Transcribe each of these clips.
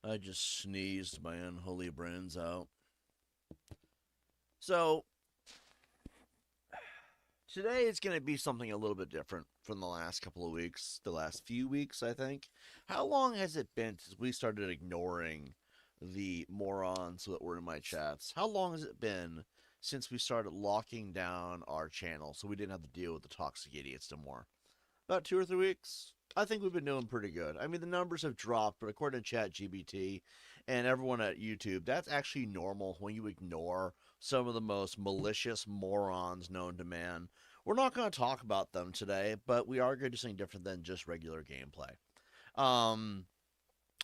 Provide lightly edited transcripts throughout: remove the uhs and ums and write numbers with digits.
I just sneezed my unholy brains out. So, today is going to be something a little bit different from the last couple of weeks, the last few weeks, I think. How long has it been since we started ignoring the morons that were in my chats? How long has it been since we started locking down our channel so we didn't have to deal with the toxic idiots no more? About 2 or 3 weeks. I think we've been doing pretty good. I mean, the numbers have dropped, but according to ChatGPT and everyone at YouTube, that's actually normal when you ignore some of the most malicious morons known to man. We're not going to talk about them today, but we are going to do something different than just regular gameplay. Um,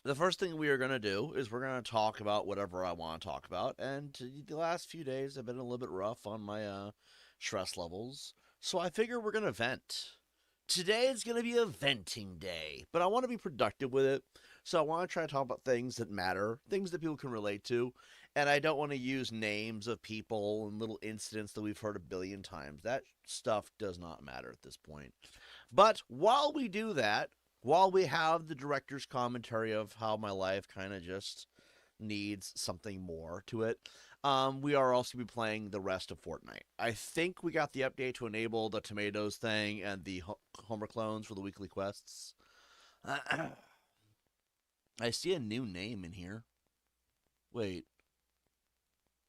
the first thing we are going to do is we're going to talk about whatever I want to talk about. And the last few days have been a little bit rough on my stress levels. So I figure we're going to vent. Today is going to be a venting day, but I want to be productive with it. So I want to try to talk about things that matter, things that people can relate to. And I don't want to use names of people and little incidents that we've heard a billion times. That stuff does not matter at this point. But while we do that, while we have the director's commentary of how my life kind of just needs something more to it, we are also be playing the rest of Fortnite. I think we got the update to enable the tomatoes thing and the Homer clones for the weekly quests. I see a new name in here. Wait,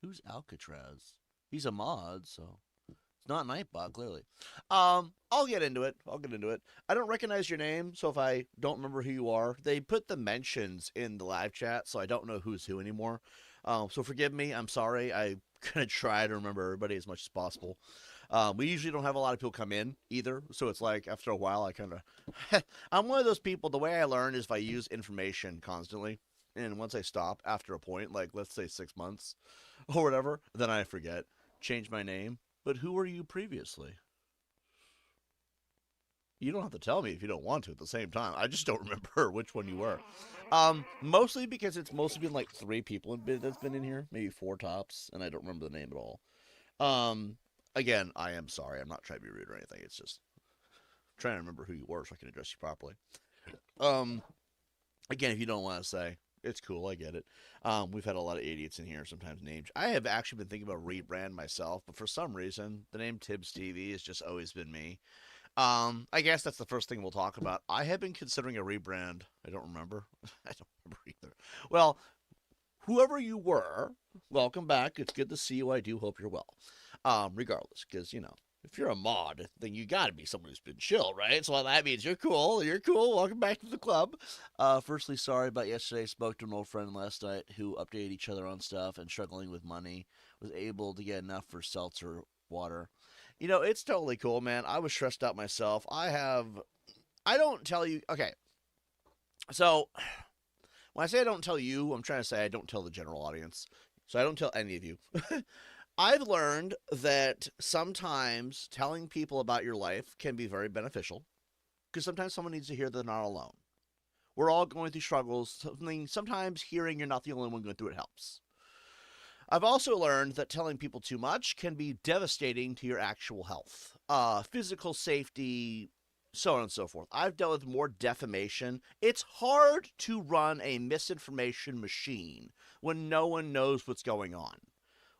who's Alcatraz? He's a mod, so it's not Nightbot, clearly. I'll get into it. I don't recognize your name, so if I don't remember who you are, they put the mentions in the live chat, so I don't know who's who anymore. So forgive me. I'm sorry. I'm gonna try to remember everybody as much as possible. We usually don't have a lot of people come in either, so it's like after a while, I kind of. I'm one of those people. The way I learn is if I use information constantly, and once I stop after a point, like let's say 6 months or whatever, then I forget. Change my name. But who were you previously? You don't have to tell me if you don't want to at the same time. I just don't remember which one you were. Mostly because it's mostly been like 3 people that's been in here, maybe 4 tops, and I don't remember the name at all. Um, Again, I am sorry. I'm not trying to be rude or anything. It's just trying to remember who you were so I can address you properly. Um, again, if you don't want to say, it's cool. I get it. We've had a lot of idiots in here, sometimes named. I have actually been thinking about rebrand myself, but for some reason, the name TiBBzTV has just always been me. I guess that's the first thing we'll talk about. I have been considering a rebrand. I don't remember. I don't remember either. Well, whoever you were, welcome back. It's good to see you. I do hope you're well. Regardless, because if you're a mod, then you got to be someone who's been chill, right? So that means you're cool. You're cool. Welcome back to the club. Firstly, sorry about yesterday. Spoke to an old friend last night who updated each other on stuff and struggling with money. Was able to get enough for seltzer water. It's totally cool, man. I was stressed out myself. I don't tell you. Okay, so when I say I don't tell you, I'm trying to say I don't tell the general audience. So I don't tell any of you. I've learned that sometimes telling people about your life can be very beneficial because sometimes someone needs to hear they're not alone. We're all going through struggles. Sometimes hearing you're not the only one going through it helps. I've also learned that telling people too much can be devastating to your actual health, physical safety, so on and so forth. I've dealt with more defamation. It's hard to run a misinformation machine when no one knows what's going on.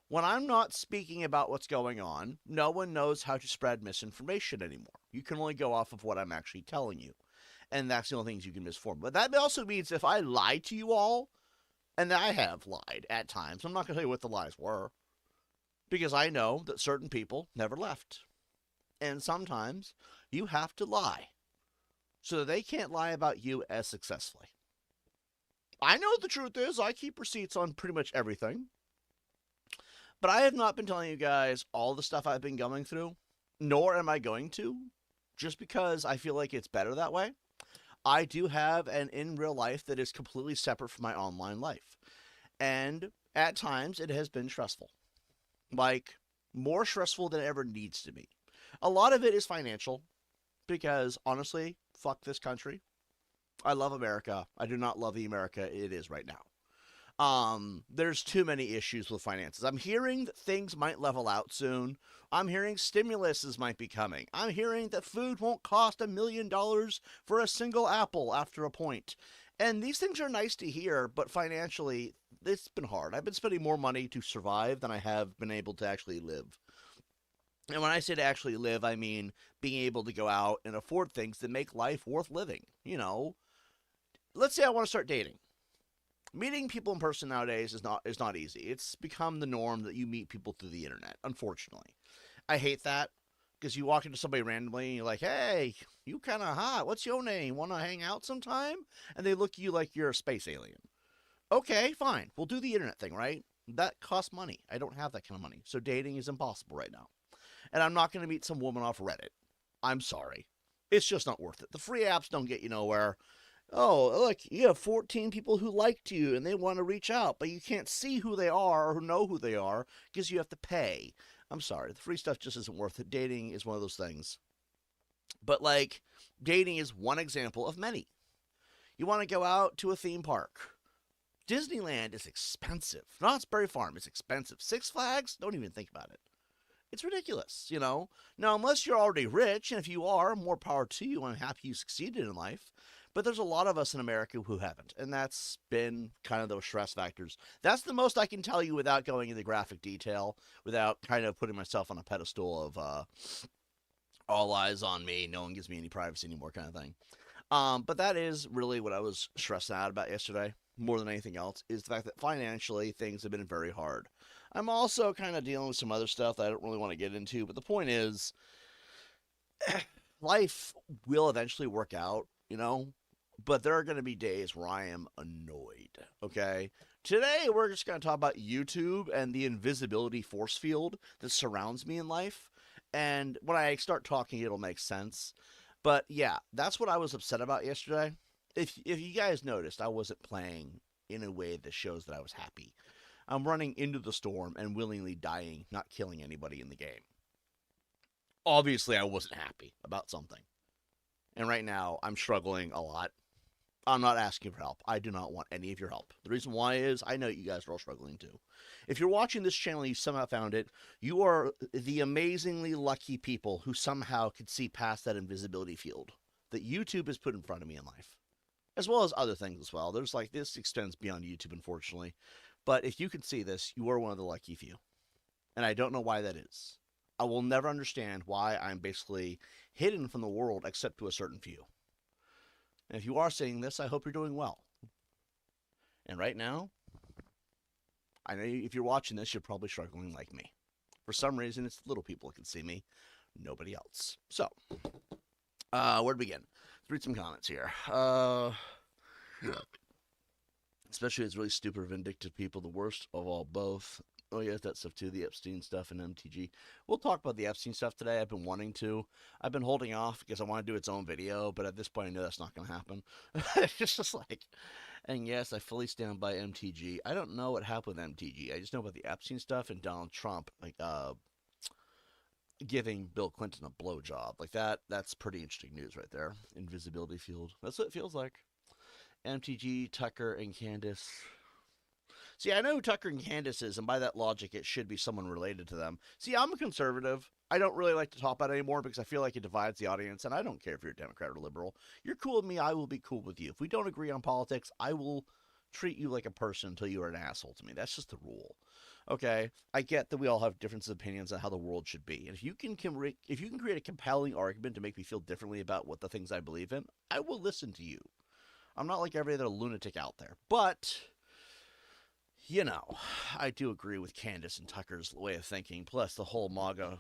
When I'm not speaking about what's going on, no one knows how to spread misinformation anymore. You can only go off of what I'm actually telling you. And that's the only things you can misform. But that also means if I lie to you all, and I have lied at times, I'm not going to tell you what the lies were, because I know that certain people never left. And sometimes you have to lie so that they can't lie about you as successfully. I know the truth is I keep receipts on pretty much everything. But I have not been telling you guys all the stuff I've been going through, nor am I going to, just because I feel like it's better that way. I do have an in real life that is completely separate from my online life. And at times it has been stressful. Like, more stressful than it ever needs to be. A lot of it is financial, because honestly, fuck this country. I love America. I do not love the America it is right now. There's too many issues with finances. I'm hearing that things might level out soon. I'm hearing stimuluses might be coming. I'm hearing that food won't cost $1 million for a single apple after a point. And these things are nice to hear, but financially, it's been hard. I've been spending more money to survive than I have been able to actually live. And when I say to actually live, I mean being able to go out and afford things that make life worth living. Let's say I want to start dating. Meeting people in person nowadays is not easy. It's become the norm that you meet people through the internet, unfortunately. I hate that because you walk into somebody randomly and you're like, "Hey, you kind of hot. What's your name? Want to hang out sometime?" And they look at you like you're a space alien. Okay, fine. We'll do the internet thing, right? That costs money. I don't have that kind of money. So dating is impossible right now. And I'm not going to meet some woman off Reddit. I'm sorry. It's just not worth it. The free apps don't get you nowhere. Oh, look, you have 14 people who liked you and they want to reach out, but you can't see who they are or who know who they are because you have to pay. I'm sorry. The free stuff just isn't worth it. Dating is one of those things. But, like, dating is one example of many. You want to go out to a theme park. Disneyland is expensive. Knott's Berry Farm is expensive. Six Flags, don't even think about it. It's ridiculous. Now, unless you're already rich, and if you are, more power to you. I'm happy you succeeded in life. But there's a lot of us in America who haven't, and that's been kind of those stress factors. That's the most I can tell you without going into graphic detail, without kind of putting myself on a pedestal of all eyes on me, no one gives me any privacy anymore kind of thing. But that is really what I was stressed out about yesterday, more than anything else, is the fact that financially things have been very hard. I'm also kind of dealing with some other stuff that I don't really want to get into, but the point is, life will eventually work out. But there are going to be days where I am annoyed, okay? Today, we're just going to talk about YouTube and the invisibility force field that surrounds me in life. And when I start talking, it'll make sense. But yeah, that's what I was upset about yesterday. If you guys noticed, I wasn't playing in a way that shows that I was happy. I'm running into the storm and willingly dying, not killing anybody in the game. Obviously, I wasn't happy about something. And right now, I'm struggling a lot. I'm not asking for help. I do not want any of your help. The reason why is I know you guys are all struggling too. If you're watching this channel and you somehow found it, you are the amazingly lucky people who somehow could see past that invisibility field that YouTube has put in front of me in life, as well as other things as well. There's like this extends beyond YouTube, unfortunately. But if you can see this, you are one of the lucky few. And I don't know why that is. I will never understand why I'm basically hidden from the world except to a certain few. And if you are seeing this, I hope you're doing well. And right now, I know if you're watching this, you're probably struggling like me. For some reason, it's little people that can see me, nobody else. So, where to begin? Let's read some comments here. Especially it's really stupid, vindictive people, the worst of all both. Oh, yeah, that stuff too, the Epstein stuff and MTG. We'll talk about the Epstein stuff today. I've been wanting to. I've been holding off because I want to do its own video, but at this point I know that's not going to happen. It's just like, and yes, I fully stand by MTG. I don't know what happened with MTG. I just know about the Epstein stuff and Donald Trump, giving Bill Clinton a blowjob. Like that's pretty interesting news right there. Invisibility field. That's what it feels like. MTG, Tucker, and Candace. See, I know who Tucker and Candace is, and by that logic, it should be someone related to them. See, I'm a conservative. I don't really like to talk about it anymore because I feel like it divides the audience, and I don't care if you're a Democrat or liberal. You're cool with me, I will be cool with you. If we don't agree on politics, I will treat you like a person until you are an asshole to me. That's just the rule. Okay? I get that we all have differences of opinions on how the world should be. And if you can create a compelling argument to make me feel differently about what the things I believe in, I will listen to you. I'm not like every other lunatic out there. But I do agree with Candace and Tucker's way of thinking. Plus, the whole MAGA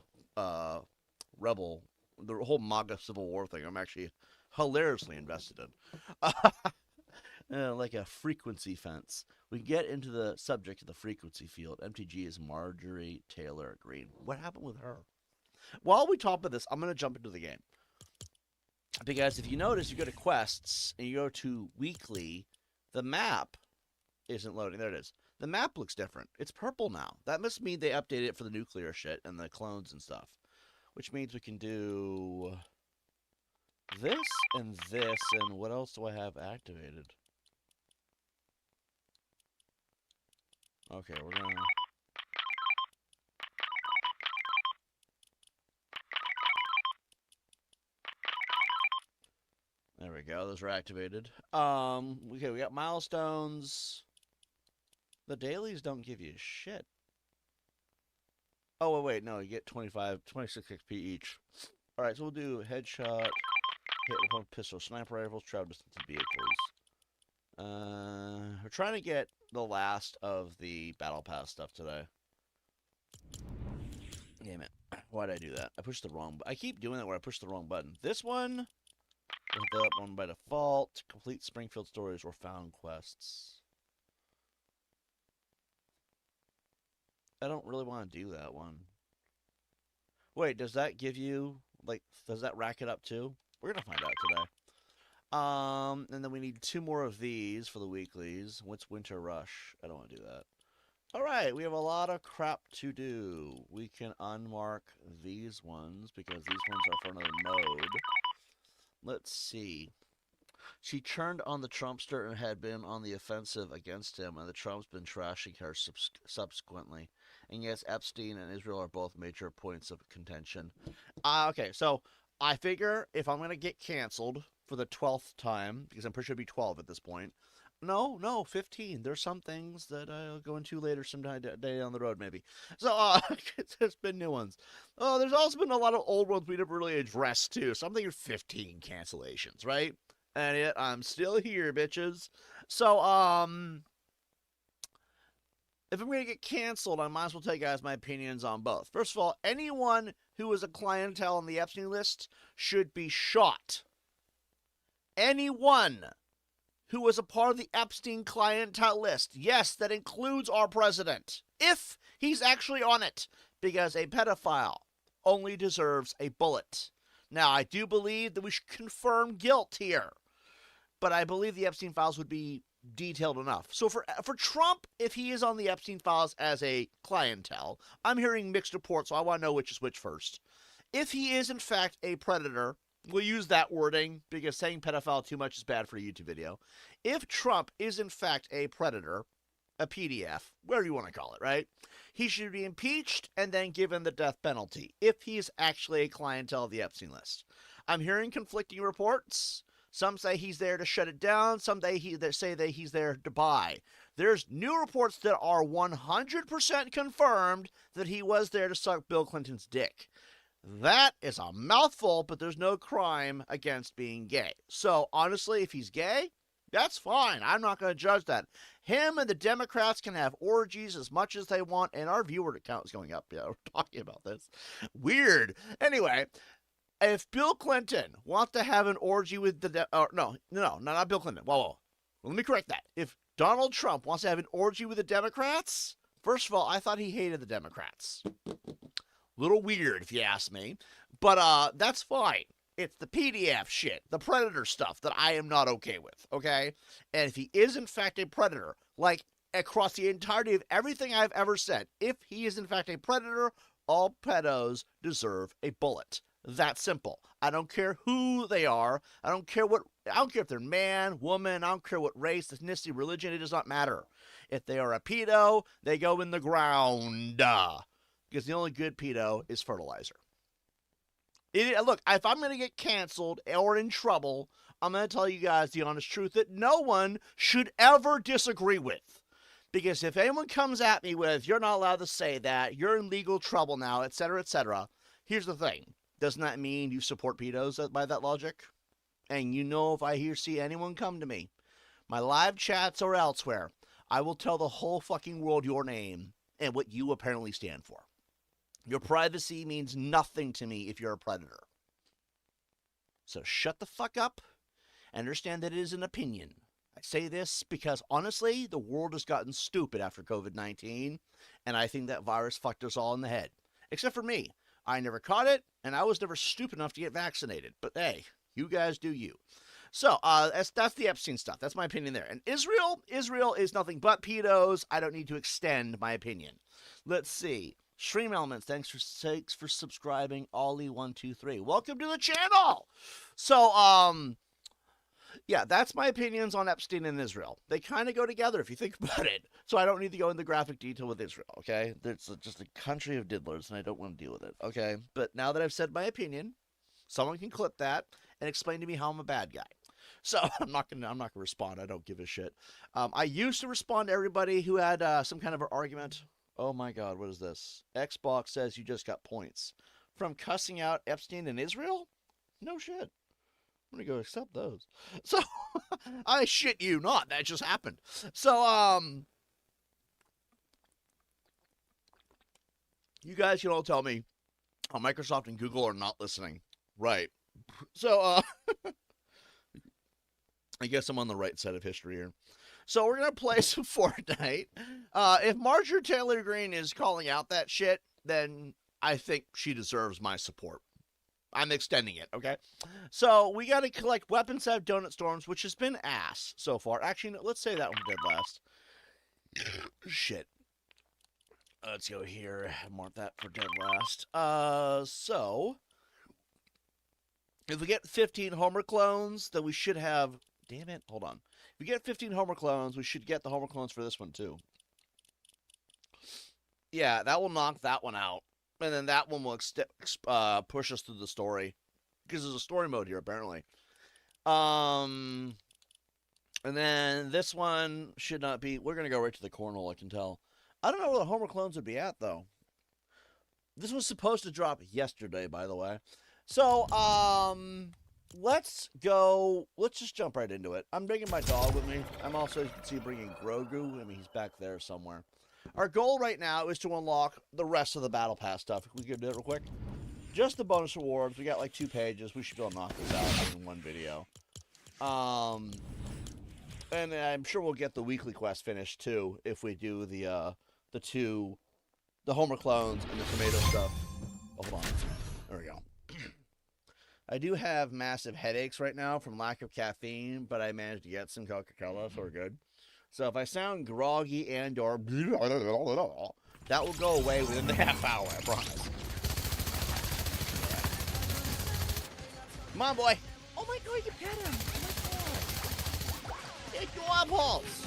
rebel, the whole MAGA Civil War thing, I'm actually hilariously invested in. Like a frequency fence. We get into the subject of the frequency field. MTG is Marjorie Taylor Greene. What happened with her? While we talk about this, I'm going to jump into the game. Because if you notice, you go to quests and you go to weekly, the map isn't loading. There it is. The map looks different. It's purple now. That must mean they updated it for the nuclear shit and the clones and stuff. Which means we can do this and this. And what else do I have activated? Okay, we're gonna. There we go. Those are activated. Okay, we got milestones. The dailies don't give you shit. Oh, wait, no, you get 25, 26 XP each. All right, so we'll do headshot, hit with pistol, sniper rifles, travel distance, and vehicles. We're trying to get the last of the battle pass stuff today. Damn it! Why did I do that? I pushed the wrong. I keep doing that where I push the wrong button. This one, the one by default. Complete Springfield stories or found quests. I don't really want to do that one. Wait, does that give you, like, does that rack it up too? We're going to find out today. And then we need 2 more of these for the weeklies. What's Winter Rush? I don't want to do that. All right, we have a lot of crap to do. We can unmark these ones because these ones are for another mode. Let's see. She turned on the Trumpster and had been on the offensive against him, and the Trump's been trashing her subsequently. And yes, Epstein and Israel are both major points of contention. Okay, so I figure if I'm going to get canceled for the 12th time, because I'm pretty sure it'll be 12 at this point. No, 15. There's some things that I'll go into later sometime day down the road, maybe. So, there's been new ones. Oh, there's also been a lot of old ones we never really addressed, too. So I'm thinking 15 cancellations, right? And yet I'm still here, bitches. So, if I'm going to get canceled, I might as well tell you guys my opinions on both. First of all, anyone who is a clientele on the Epstein list should be shot. Anyone who was a part of the Epstein clientele list, yes, that includes our president, if he's actually on it, because a pedophile only deserves a bullet. Now, I do believe that we should confirm guilt here, but I believe the Epstein files would be detailed enough. So for Trump, if he is on the Epstein files as a clientele, I'm hearing mixed reports, so I want to know which is which first. If he is, in fact, a predator, we'll use that wording because saying pedophile too much is bad for a YouTube video. If Trump is, in fact, a predator, a PDF, whatever you want to call it, right? He should be impeached and then given the death penalty if he's actually a clientele of the Epstein list. I'm hearing conflicting reports. Some say he's there to shut it down. Some say that he's there to buy. There's new reports that are 100% confirmed that he was there to suck Bill Clinton's dick. That is a mouthful, but there's no crime against being gay. So, honestly, if he's gay, that's fine. I'm not going to judge that. Him and the Democrats can have orgies as much as they want, and our viewer count is going up. Yeah, we're talking about this. Weird. Anyway, if Bill Clinton wants to have an orgy with the... no, not Bill Clinton. Whoa. Well, let me correct that. If Donald Trump wants to have an orgy with the Democrats, first of all, I thought he hated the Democrats. Little weird, if you ask me. But that's fine. It's the PDF shit, the predator stuff that I am not okay with, okay? And if he is, in fact, a predator, like across the entirety of everything I've ever said, if he is, in fact, a predator, all pedos deserve a bullet. That simple. I don't care who they are. I don't care if they're man, woman. I don't care what race, ethnicity, religion. It does not matter. If they are a pedo, they go in the ground. Because the only good pedo is fertilizer. Look, if I'm going to get canceled or in trouble, I'm going to tell you guys the honest truth that no one should ever disagree with. Because if anyone comes at me with, you're not allowed to say that, you're in legal trouble now, etc., here's the thing. Doesn't that mean you support pedos by that logic? And you know if I see anyone come to me, my live chats or elsewhere, I will tell the whole fucking world your name and what you apparently stand for. Your privacy means nothing to me if you're a predator. So shut the fuck up and understand that it is an opinion. I say this because, honestly, the world has gotten stupid after COVID-19, and I think that virus fucked us all in the head. Except for me. I never caught it, and I was never stupid enough to get vaccinated. But hey, you guys do you. So, that's the Epstein stuff. That's my opinion there. And Israel is nothing but pedos. I don't need to extend my opinion. Let's see. Stream Elements, thanks for subscribing. Ollie123, welcome to the channel. So, Yeah, that's my opinions on Epstein and Israel. They kind of go together if you think about it. So I don't need to go into graphic detail with Israel, okay? It's just a country of diddlers, and I don't want to deal with it, okay? But now that I've said my opinion, someone can clip that and explain to me how I'm a bad guy. So I'm not gonna respond. I don't give a shit. I used to respond to everybody who had some kind of an argument. Oh my God, what is this? Xbox says you just got points from cussing out Epstein and Israel. No shit. I'm gonna go accept those. So I shit you not. That just happened. So you guys can all tell me how Microsoft and Google are not listening. Right. So I guess I'm on the right side of history here. So we're gonna play some Fortnite. If Marjorie Taylor Greene is calling out that shit, then I think she deserves my support. I'm extending it, okay? So we got to collect weapons out of donut storms, which has been ass so far. Actually, no, let's say that one did last. Shit. Let's go here. Mark that for dead last. So if we get 15 Homer clones, then we should have. Damn it! Hold on. If we get 15 Homer clones, we should get the Homer clones for this one too. Yeah, that will knock that one out. And then that one will push us through the story. Because there's a story mode here, apparently. And then this one should not be... We're going to go right to the cornhole, I can tell. I don't know where the Homer clones would be at, though. This was supposed to drop yesterday, by the way. So, let's go... Let's just jump right into it. I'm bringing my dog with me. I'm also, as you can see, bringing Grogu. I mean, he's back there somewhere. Our goal right now is to unlock the rest of the Battle Pass stuff. If we could do it real quick. Just the bonus rewards. We got like 2 pages. We should be able to knock this out in one video. And I'm sure we'll get the weekly quest finished too if we do the Homer clones and the tomato stuff. Oh, hold on. There we go. I do have massive headaches right now from lack of caffeine, but I managed to get some Coca-Cola, so we're good. So if I sound groggy and or that will go away within the half hour, I promise. Come on, boy. Oh my God, you pet him. Oh my God. Take your eyeballs.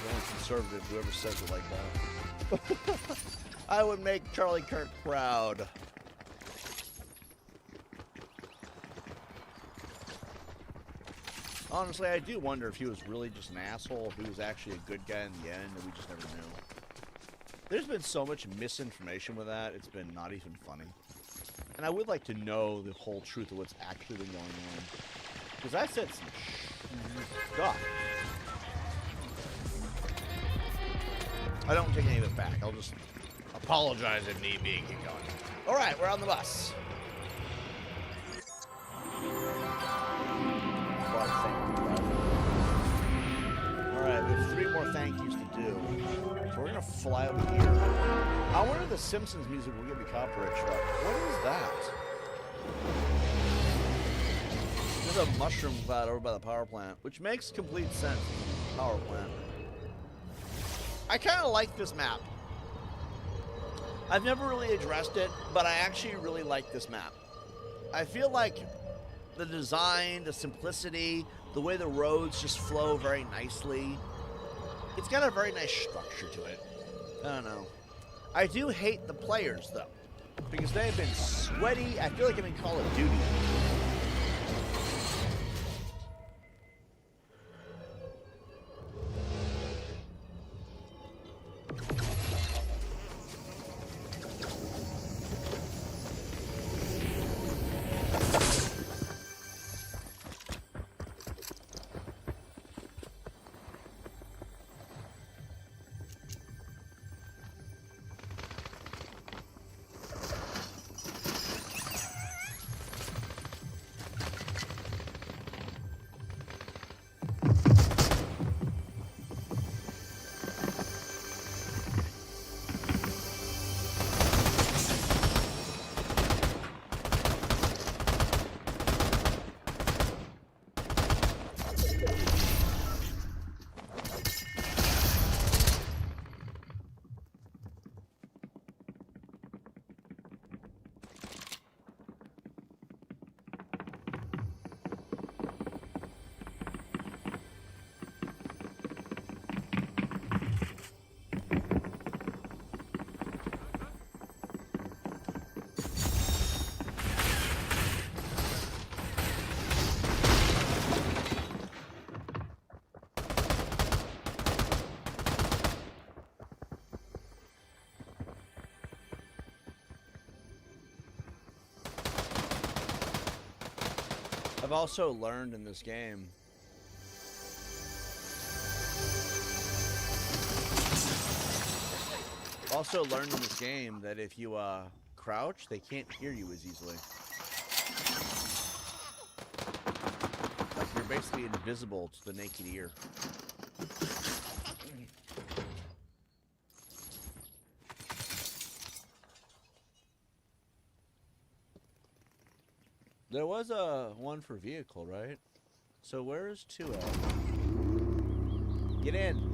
Going conservative, whoever says it like that. I would make Charlie Kirk proud. Honestly, I do wonder if he was really just an asshole, if he was actually a good guy in the end, and we just never knew. There's been so much misinformation with that, it's been not even funny. And I would like to know the whole truth of what's actually been going on. Because I said some stuff. I don't take any of it back. I'll just apologize if need be and keep going. Alright, we're on the bus. Alright, we have 3 more thank yous to do. So we're gonna fly over here. I wonder if the Simpsons music will give me copyright struck. What is that? There's a mushroom cloud over by the power plant, which makes complete sense. Power plant. I kind of like this map. I've never really addressed it, but I actually really like this map. I feel like the design, the simplicity, the way the roads just flow very nicely. It's got a very nice structure to it. I don't know. I do hate the players, though, because they have been sweaty. I feel like I'm in Call of Duty. I've also learned in this game. That if you crouch, they can't hear you as easily. Like you're basically invisible to the naked ear. There was a one for vehicle, right? So where is 2 at? Get in.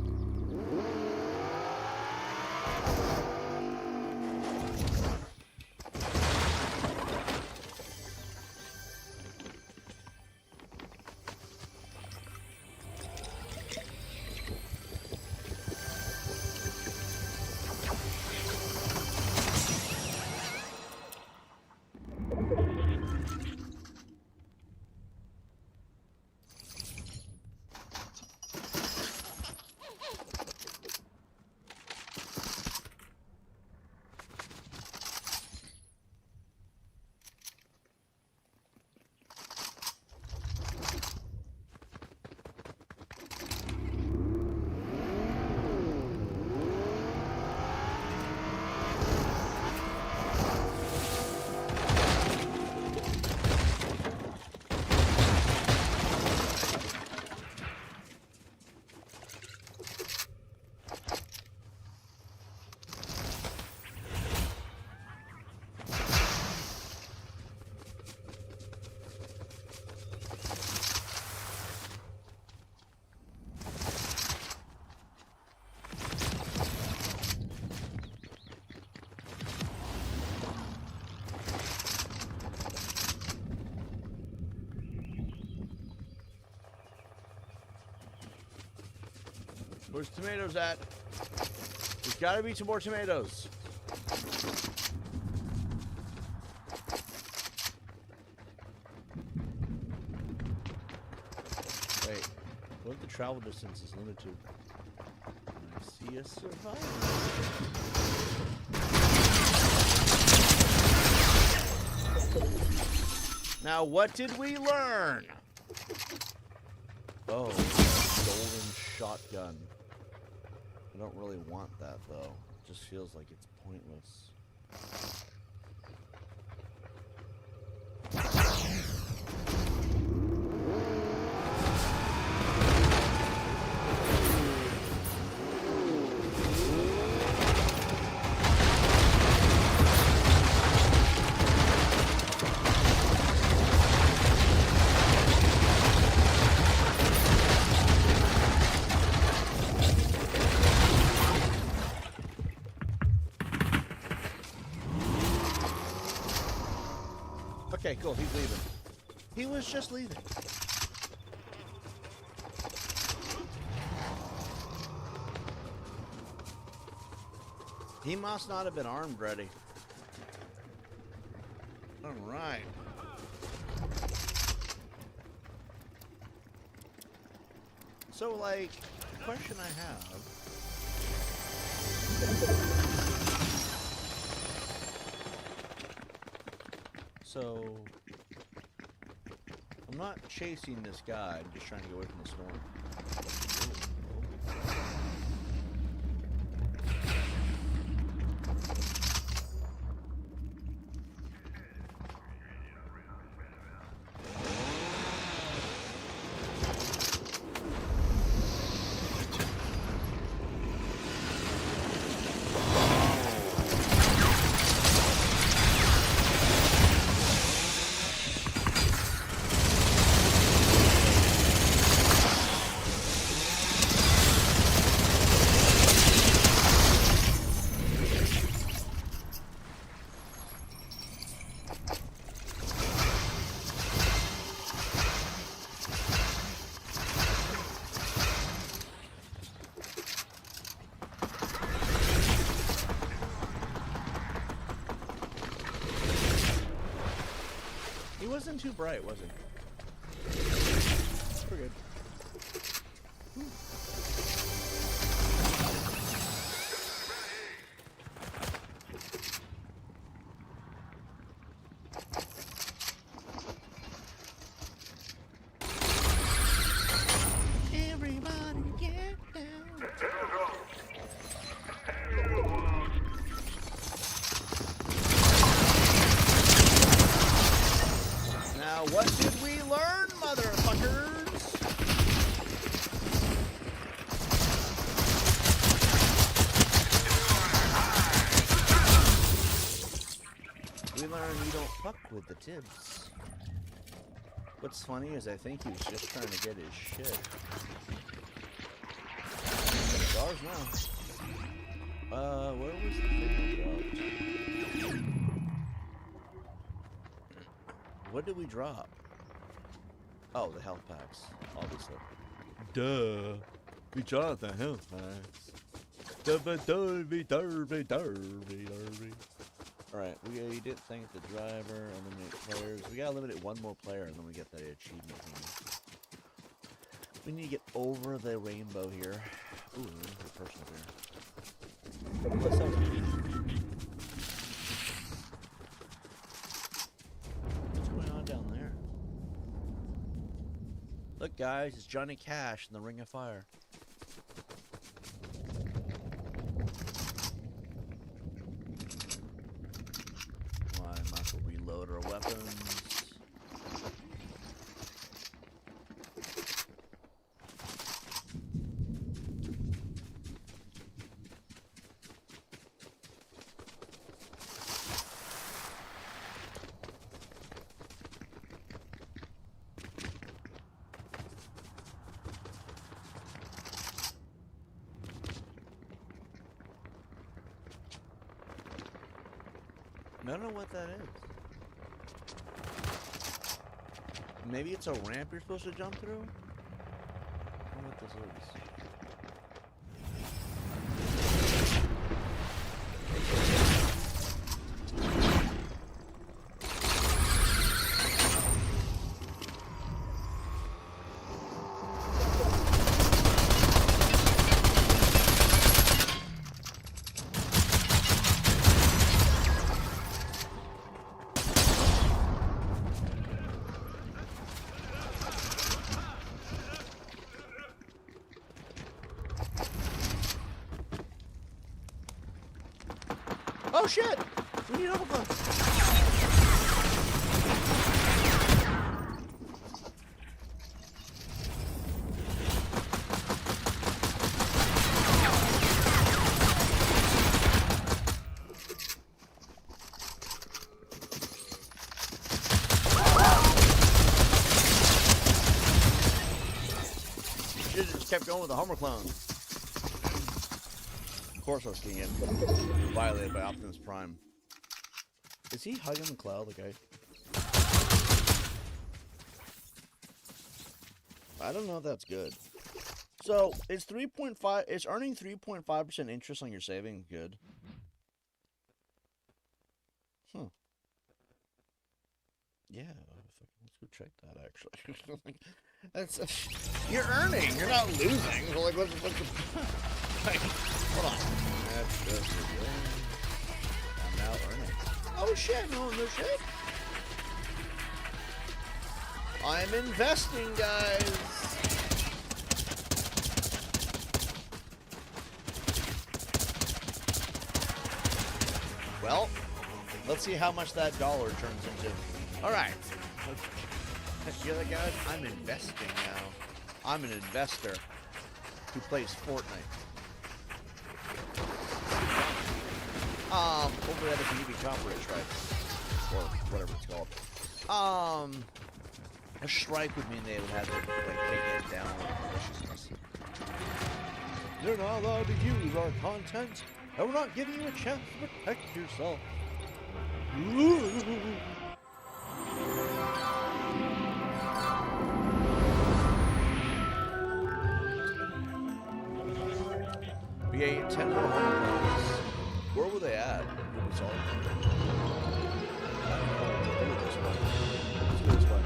Where's tomatoes at? There's gotta be some more tomatoes. Wait, what if the travel distance is limited to? I see a survivor. Now, what did we learn? Oh, golden shotgun. I don't really want that, though. It just feels like it's pointless. Okay, cool. He's leaving. He was just leaving. He must not have been armed ready. All right. So, like, the question I have... So, I'm not chasing this guy, I'm just trying to get away from the storm. He wasn't too bright, was he? We're good. Ooh. luck with the TiBBz. What's funny is I think he was just trying to get his shit. It's ours now. Where was the thing I dropped? What did we drop? Oh, the health packs, obviously. Duh. We dropped the health packs. Alright, we did thank the driver, eliminate players. We gotta eliminate one more player and then we get the achievement thing. We need to get over the rainbow here. Ooh, there's a person over here. That sounds good. What's going on down there? Look guys, it's Johnny Cash in the Ring of Fire. Reload our weapons. I don't know what that is. Maybe it's a ramp you're supposed to jump through? I don't know what this is. Oh shit! We need overflow. Should have just kept going with the Homer clones. Of course I was getting violated by Optimus Prime. Is he hugging the cloud, the guy? I don't know if that's good. So, it's 3.5, it's earning 3.5% interest on your savings. Good. Huh. Yeah, let's go check that, actually. That's, you're earning, you're not losing. Like, what's the... Like, hold on. That's just a good. I'm now earning. Oh shit, no shit. I'm investing, guys. Well, let's see how much that dollar turns into. Alright. You know, guys, I'm investing now. I'm an investor who plays Fortnite. Hopefully that doesn't give me copyright strikes. Or whatever it's called. A strike would mean they would have to, like, take it down with maliciousness. You're not allowed to use our content, and we're not giving you a chance to protect yourself. We got 10 more homes. Where were they at? When we saw them? I don't know. Let's go this way.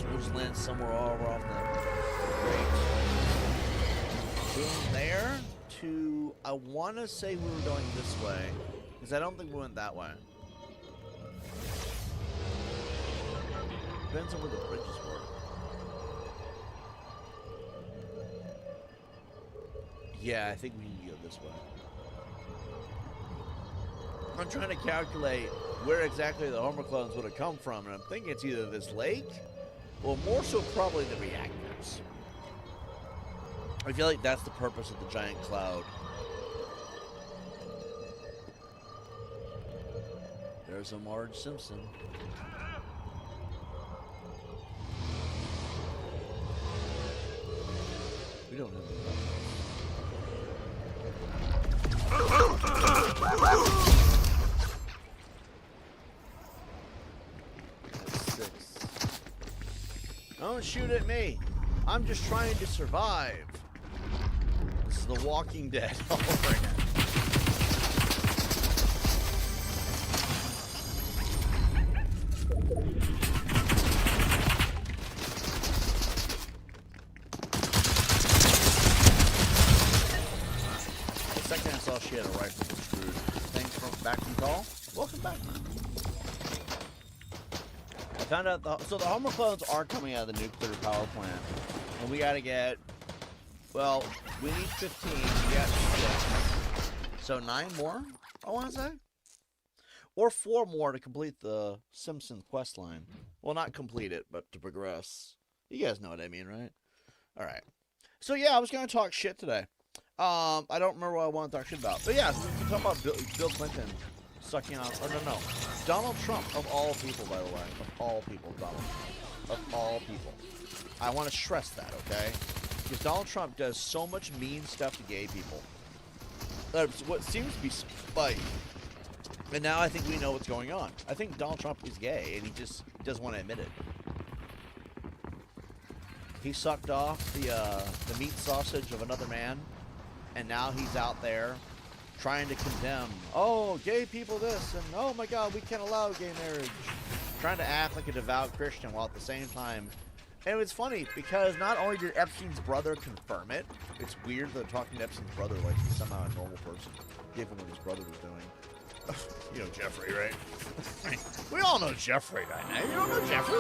We'll just land somewhere all over off the range. Boom, there to... I want to say we were going this way. Because I don't think we went that way. Depends on where the bridges were. Yeah, I think we need to go this way. I'm trying to calculate where exactly the Homer clones would have come from, and I'm thinking it's either this lake, or more so probably the reactors. I feel like that's the purpose of the giant cloud. There's a Marge Simpson. We don't have That's 6. Don't shoot at me. I'm just trying to survive. This is The Walking Dead all over again. The second I saw she had a rifle, was screwed. Thanks for back from call. Welcome back. I found out so the Homer clones are coming out of the nuclear power plant, and we got to get. Well, we need 15. We got 6. So 9 more, I want to say. Or 4 more to complete the Simpsons quest line. Well, not complete it, but to progress. You guys know what I mean, right? All right. So, yeah, I was going to talk shit today. I don't remember what I want to talk shit about. But, yeah, we can talk about Bill Clinton sucking on... Oh, no. Donald Trump, of all people, by the way. Of all people, Donald Trump. Of all people. I want to stress that, okay? Because Donald Trump does so much mean stuff to gay people. That's what seems to be spite. And now I think we know what's going on. I think Donald Trump is gay, and he just doesn't want to admit it. He sucked off the meat sausage of another man, and now he's out there trying to condemn, oh, gay people this, and oh my God, we can't allow gay marriage. Trying to act like a devout Christian while at the same time. And it's funny, because not only did Epstein's brother confirm it, it's weird that they're talking to Epstein's brother like he's somehow a normal person, given what his brother was doing. You know Jeffrey, right? We all know Jeffrey right now. You don't know Jeffrey?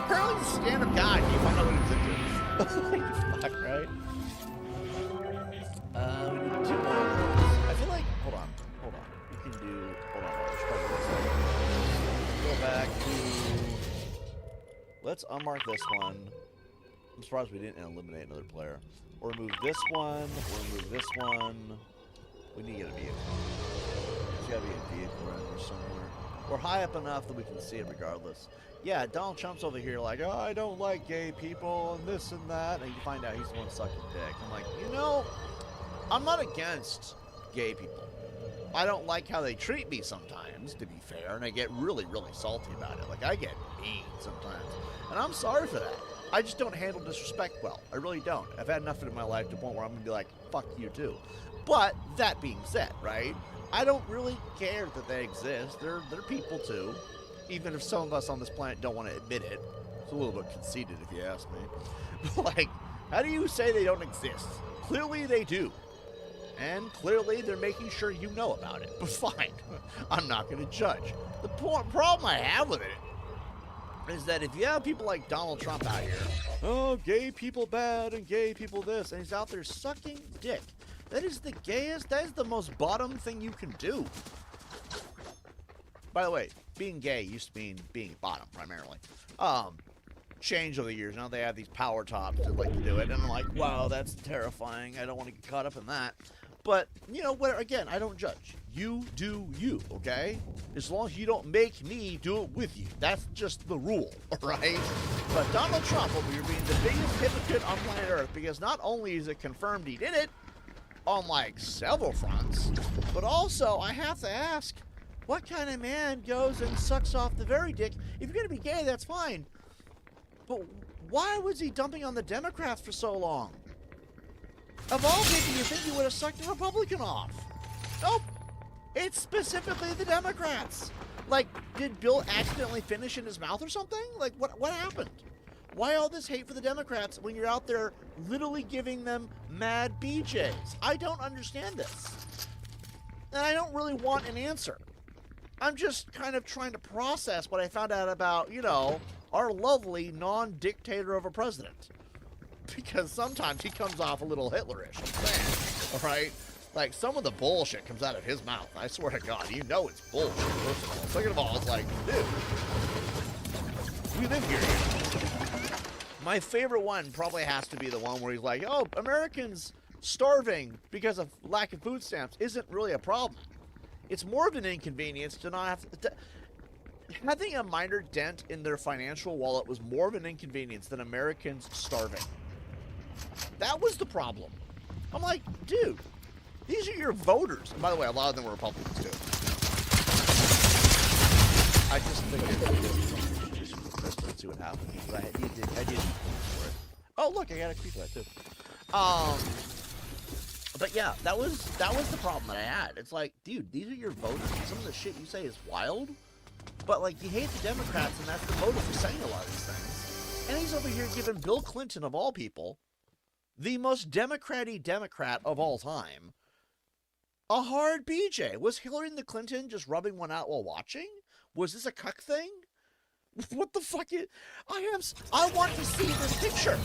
Apparently he's a stand-up guy. You find out what he's into. Like, fuck, right? We need 2 more. I feel like... Hold on. We can do... Hold on. Go back to... Let's unmark this one. I'm surprised we didn't eliminate another player. Or remove this one. Or remove this one. We need to get a vehicle. There's got to be a vehicle around here somewhere. We're high up enough that we can see it regardless. Yeah, Donald Trump's over here like, oh, I don't like gay people and this and that. And you find out he's the one sucking dick. I'm like, you know, I'm not against gay people. I don't like how they treat me sometimes, to be fair. And I get really, really salty about it. Like, I get mean sometimes. And I'm sorry for that. I just don't handle disrespect well. I really don't. I've had enough of it in my life to the point where I'm going to be like, fuck you too. But that being said, right, I don't really care that they exist. They're people too, even if some of us on this planet don't want to admit it. It's a little bit conceited if you ask me. Like, how do you say they don't exist? Clearly they do. And clearly they're making sure you know about it. But fine, I'm not going to judge. The problem I have with it is that if you have people like Donald Trump out here, oh, gay people bad and gay people this, and he's out there sucking dick. That is the gayest, that is the most bottom thing you can do. By the way, being gay used to mean being bottom, primarily. Changed over the years. Now they have these power tops that like to do it, and I'm like, wow, that's terrifying. I don't want to get caught up in that. But, you know, again, I don't judge. You do you, okay? As long as you don't make me do it with you. That's just the rule, right? But Donald Trump will be the biggest hypocrite on planet Earth, because not only is it confirmed he did it, on like several fronts, but also I have to ask, what kind of man goes and sucks off the very dick? If you're gonna be gay, that's fine, but why was he dumping on the Democrats for so long? Of all people, you think he would have sucked a Republican off? Nope. It's specifically the Democrats. Like, did Bill accidentally finish in his mouth or something? Like, what happened? Why all this hate for the Democrats when you're out there literally giving them mad BJs? I don't understand this. And I don't really want an answer. I'm just kind of trying to process what I found out about, you know, our lovely non-dictator of a president. Because sometimes he comes off a little Hitlerish, I'm saying, all right? Like, some of the bullshit comes out of his mouth. I swear to God, you know it's bullshit, first of all. Second of all, it's like, dude, we live here, you know? My favorite one probably has to be the one where he's like, oh, Americans starving because of lack of food stamps isn't really a problem. It's more of an inconvenience to not have to... Having a minor dent in their financial wallet was more of an inconvenience than Americans starving. That was the problem. I'm like, dude, these are your voters. And by the way, a lot of them were Republicans, too. I just figured let's see what happens. But I did for it. Oh, look, I got a key for that, too. But yeah, that was the problem that I had. It's like, dude, these are your voters. Some of the shit you say is wild. But, like, you hate the Democrats, and that's the motive for saying a lot of these things. And he's over here giving Bill Clinton, of all people, the most Democrat-y Democrat of all time, a hard BJ. Was Hillary Clinton just rubbing one out while watching? Was this a cuck thing? What the fuck is... I want to see this picture.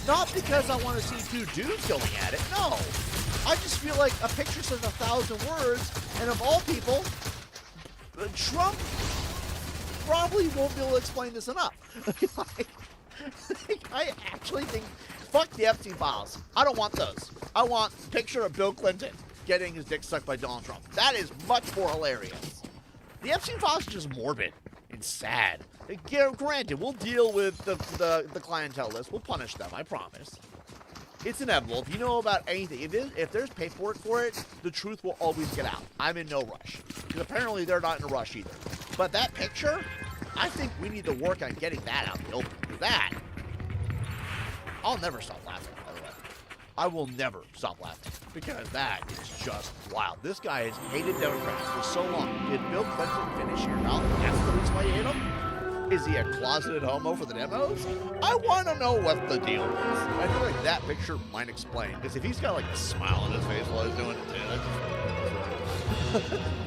Not because I want to see two dudes going at it. No. I just feel like a picture says 1,000 words, and of all people, Trump probably won't be able to explain this enough. I actually think, fuck the Epstein files. I don't want those. I want a picture of Bill Clinton getting his dick sucked by Donald Trump. That is much more hilarious. The Epstein files are just morbid and sad. Granted, we'll deal with the clientele list. We'll punish them, I promise. It's inevitable. If you know about anything, if there's paperwork for it, the truth will always get out. I'm in no rush. Because apparently they're not in a rush either. But that picture, I think we need to work on getting that out in the open. Because that, I'll never stop laughing, by the way. I will never stop laughing. Because that is just wild. This guy has hated Democrats for so long. Did Bill Clinton finish your mouth? That's the reason why you hate him? Is he a closeted homo for the demos? I want to know what the deal is. I feel like that picture might explain. Because if he's got like a smile on his face while he's doing it,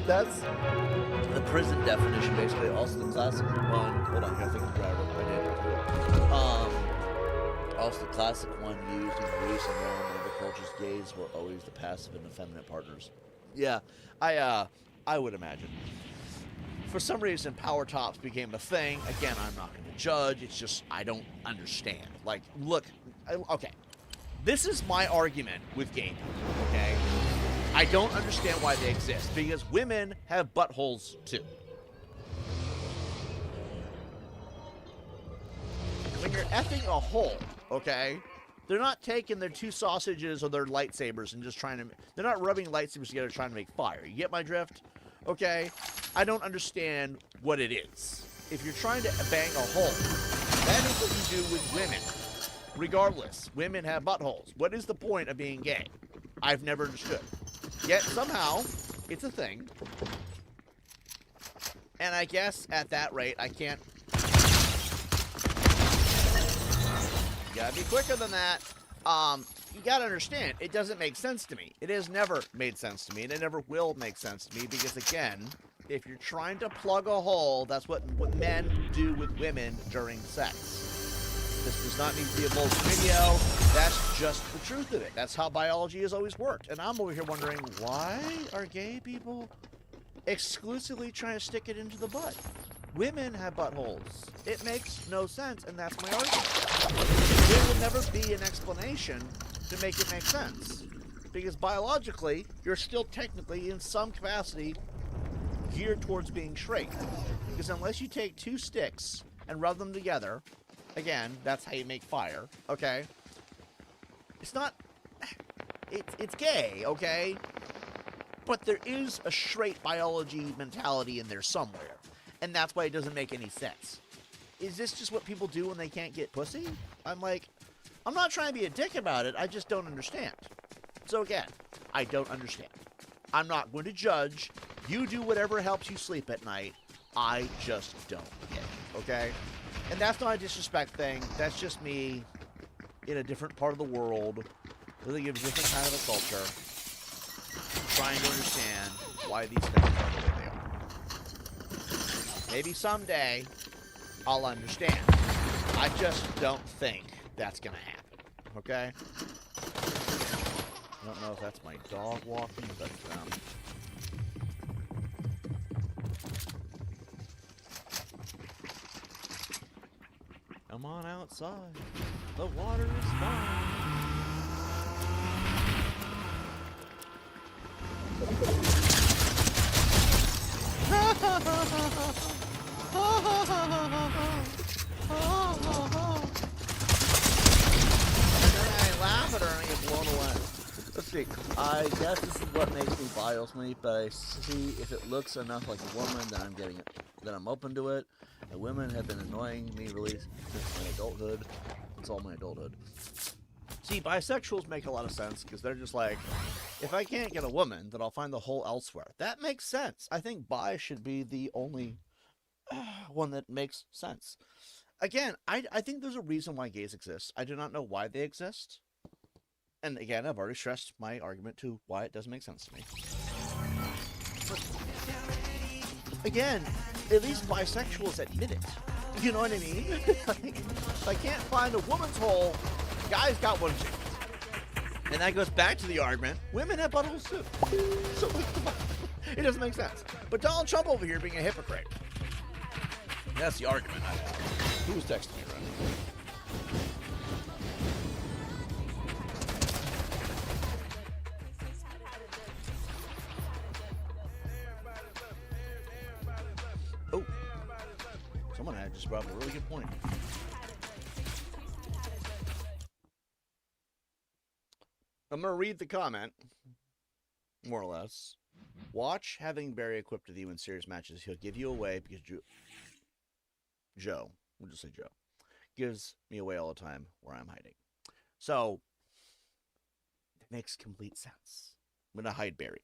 that's the prison definition, basically. Also the classic one. Hold on, I think the driver. Also the classic one used in Greece and Rome, where the culture's gays were always the passive and effeminate partners. Yeah, I would imagine. For some reason, power tops became a thing. Again, I'm not going to judge. It's just, I don't understand. Like, look, okay. This is my argument with gay people, okay? I don't understand why they exist. Because women have buttholes, too. When you're effing a hole, okay? They're not taking their two sausages or their lightsabers and just trying to... They're not rubbing lightsabers together trying to make fire. You get my drift? Okay? I don't understand what it is. If you're trying to bang a hole, that is what you do with women. Regardless, women have buttholes. What is the point of being gay? I've never understood. Yet somehow, it's a thing. And I guess at that rate, I can't... You gotta be quicker than that. You gotta understand, it doesn't make sense to me. It has never made sense to me, and it never will make sense to me, because again, if you're trying to plug a hole, that's what men do with women during sex. This does not need to be a bullshit video. That's just the truth of it. That's how biology has always worked. And I'm over here wondering, why are gay people exclusively trying to stick it into the butt? Women have buttholes. It makes no sense, and that's my argument. There will never be an explanation to make it make sense. Because biologically, you're still technically, in some capacity, geared towards being straight. Because unless you take two sticks and rub them together, again, that's how you make fire, okay? It's not... It's gay, okay? But there is a straight biology mentality in there somewhere. And that's why it doesn't make any sense. Is this just what people do when they can't get pussy? I'm like, I'm not trying to be a dick about it, I just don't understand. So again, I don't understand. I'm not going to judge. You do whatever helps you sleep at night. I just don't get it, okay? And that's not a disrespect thing. That's just me in a different part of the world, living in a different kind of a culture, trying to understand why these things are the way they are. Maybe someday I'll understand. I just don't think that's going to happen, okay? I don't know if that's my dog walking, but come on outside. The water is fine. see. I guess this is what makes me bias me, but I see if it looks enough like a woman, then I'm getting it. Then I'm open to it. And women have been annoying me really since my adulthood. It's all my adulthood. See, bisexuals make a lot of sense because they're just like, if I can't get a woman, then I'll find the hole elsewhere. That makes sense. I think bi should be the only one that makes sense. Again, I think there's a reason why gays exist. I do not know why they exist. And again, I've already stressed my argument to why it doesn't make sense to me. But again, at least bisexuals admit it. You know what I mean? If I can't find a woman's hole, guys got one too. And that goes back to the argument, women have buttholes too. So it doesn't make sense. But Donald Trump over here being a hypocrite. That's the argument I have. Who's texting me right now? Oh, someone had just brought up a really good point. I'm going to read the comment, more or less. Watch having Barry equipped with you in serious matches. He'll give you away because Joe, we'll just say Joe, gives me away all the time where I'm hiding. So, that makes complete sense. I'm going to hide Barry.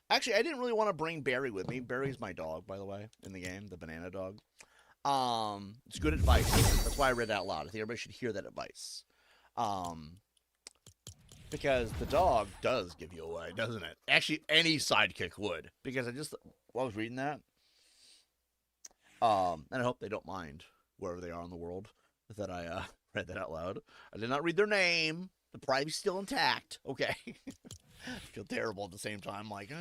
Actually, I didn't really want to bring Barry with me. Barry's my dog, by the way, in the game, the banana dog. It's good advice. That's why I read it out loud. I think everybody should hear that advice. Because the dog does give you away, doesn't it? Actually, any sidekick would. Because I was reading that. And I hope they don't mind wherever they are in the world that I read that out loud. I did not read their name. The privacy's still intact. Okay. I feel terrible at the same time. Like,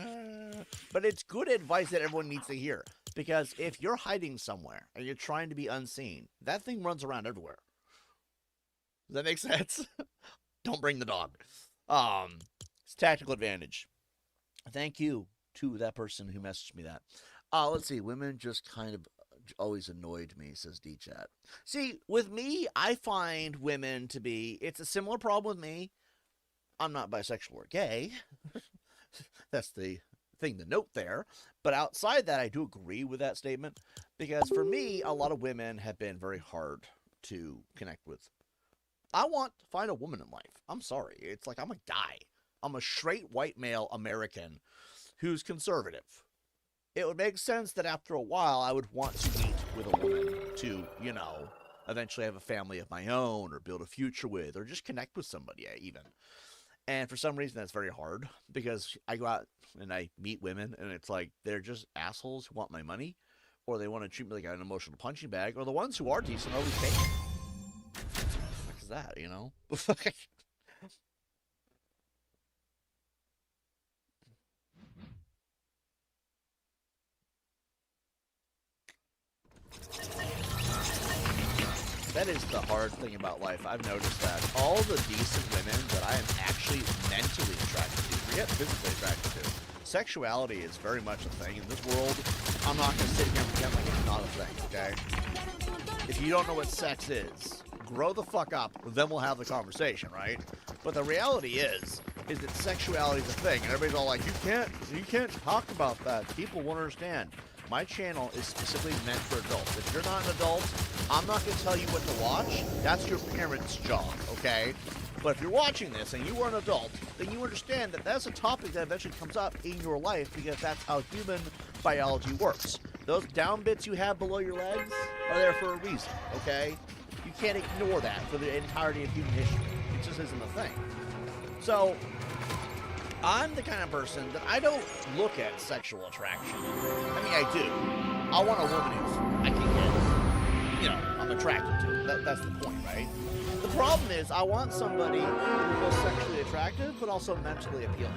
But it's good advice that everyone needs to hear. Because if you're hiding somewhere and you're trying to be unseen, that thing runs around everywhere. Does that make sense? Don't bring the dog. It's tactical advantage. Thank you to that person who messaged me that. Let's see. Women just kind of always annoyed me, says D-Chat. See, with me, I find women to be... It's a similar problem with me. I'm not bisexual or gay. That's the thing to note there. But outside that, I do agree with that statement. Because for me, a lot of women have been very hard to connect with. I want to find a woman in life. I'm sorry. It's like I'm a guy. I'm a straight white male American who's conservative. It would make sense that after a while I would want to meet with a woman to, you know, eventually have a family of my own or build a future with or just connect with somebody even. And for some reason that's very hard because I go out and I meet women and it's like they're just assholes who want my money or they want to treat me like an emotional punching bag or the ones who are decent always take it. That, you know? That is the hard thing about life. I've noticed that all the decent women that I am actually mentally attracted to, forget physically attracted to, sexuality is very much a thing in this world. I'm not going to sit here and pretend like it's not a thing, okay? If you don't know what sex is, grow the fuck up, then we'll have the conversation, right? But the reality is that sexuality is a thing, and everybody's all like, you can't talk about that. People won't understand. My channel is specifically meant for adults. If you're not an adult, I'm not going to tell you what to watch. That's your parents' job, okay? But if you're watching this and you are an adult, then you understand that that's a topic that eventually comes up in your life because that's how human biology works. Those down bits you have below your legs are there for a reason, okay? You can't ignore that for the entirety of human history. It just isn't a thing. So, I'm the kind of person that I don't look at sexual attraction. I mean, I do. I want a woman who's I can get, you know, I'm attracted to. That's the point, right? The problem is I want somebody who's both sexually attractive but also mentally appealing.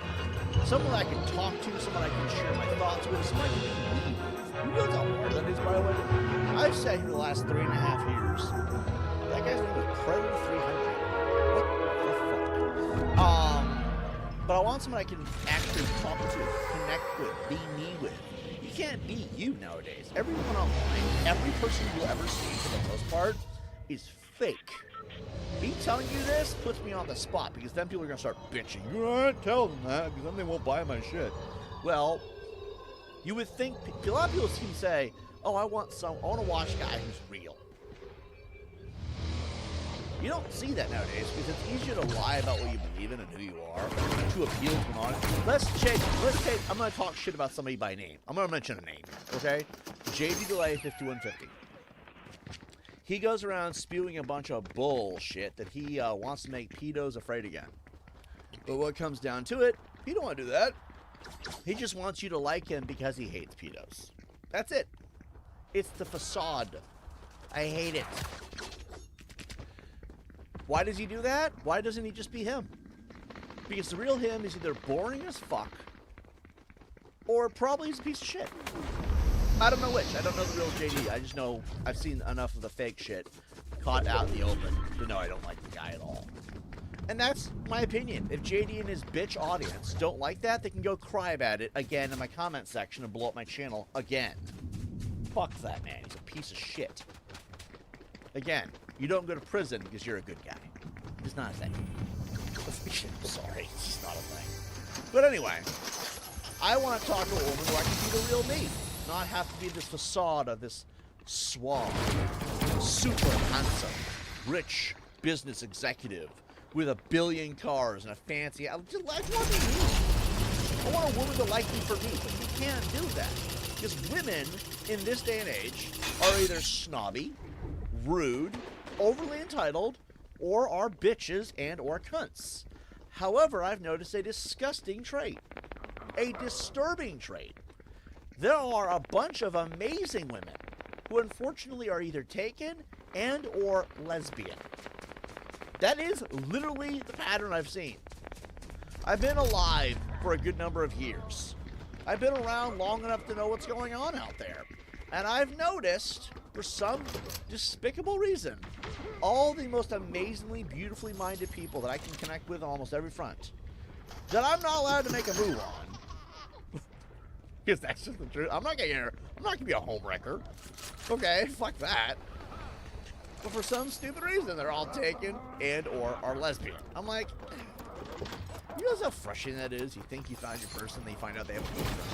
Someone I can talk to, someone I can share my thoughts with, someone I can be with. You realize how hard that is, by the way? I've sat here the last 3.5 years. That guy's name was Predator 300. What the fuck? But I want someone I can actually talk to, connect with, be me with. You can't be you nowadays. Everyone online, every person you'll ever see for the most part, is fake. Me telling you this puts me on the spot because then people are going to start bitching. You can't tell them that because then they won't buy my shit. Well, you would think, a lot of people seem to say, oh, I want to watch a guy who's real. You don't see that nowadays because it's easier to lie about what you believe in and who you are to appeal to an audience. Let's take, I'm going to talk shit about somebody by name. I'm going to mention a name, okay? JD Delay 5150. He goes around spewing a bunch of bullshit that he wants to make pedos afraid again. But what comes down to it, he don't want to do that. He just wants you to like him because he hates pedos. That's it. It's the facade. I hate it. Why does he do that? Why doesn't he just be him? Because the real him is either boring as fuck or probably he's a piece of shit. I don't know which. I don't know the real JD. I just know I've seen enough of the fake shit caught out in the open to know I don't like the guy at all. And that's my opinion. If JD and his bitch audience don't like that, they can go cry about it again in my comment section and blow up my channel again. Fuck that man. He's a piece of shit. Again, you don't go to prison because you're a good guy. It's not a thing. I'm sorry. It's just not a thing. But anyway, I want to talk to a woman who I can be the real me. Not have to be this facade of this suave, super handsome, rich business executive with 1 billion cars and a fancy. I want to be me. I want a woman to like me for me, but you can't do that because women in this day and age are either snobby, rude, overly entitled, or are bitches and or cunts. However, I've noticed a disgusting trait, a disturbing trait. There are a bunch of amazing women who unfortunately are either taken and or lesbian. That is literally the pattern I've seen. I've been alive for a good number of years. I've been around long enough to know what's going on out there. And I've noticed, for some despicable reason, all the most amazingly, beautifully minded people that I can connect with on almost every front, that I'm not allowed to make a move on. Because that's just the truth. I'm not gonna be a homewrecker. Okay, fuck that. But for some stupid reason, they're all taken and or are lesbian. I'm like, you know how frustrating that is? You think you found your person, then you find out they have a boyfriend.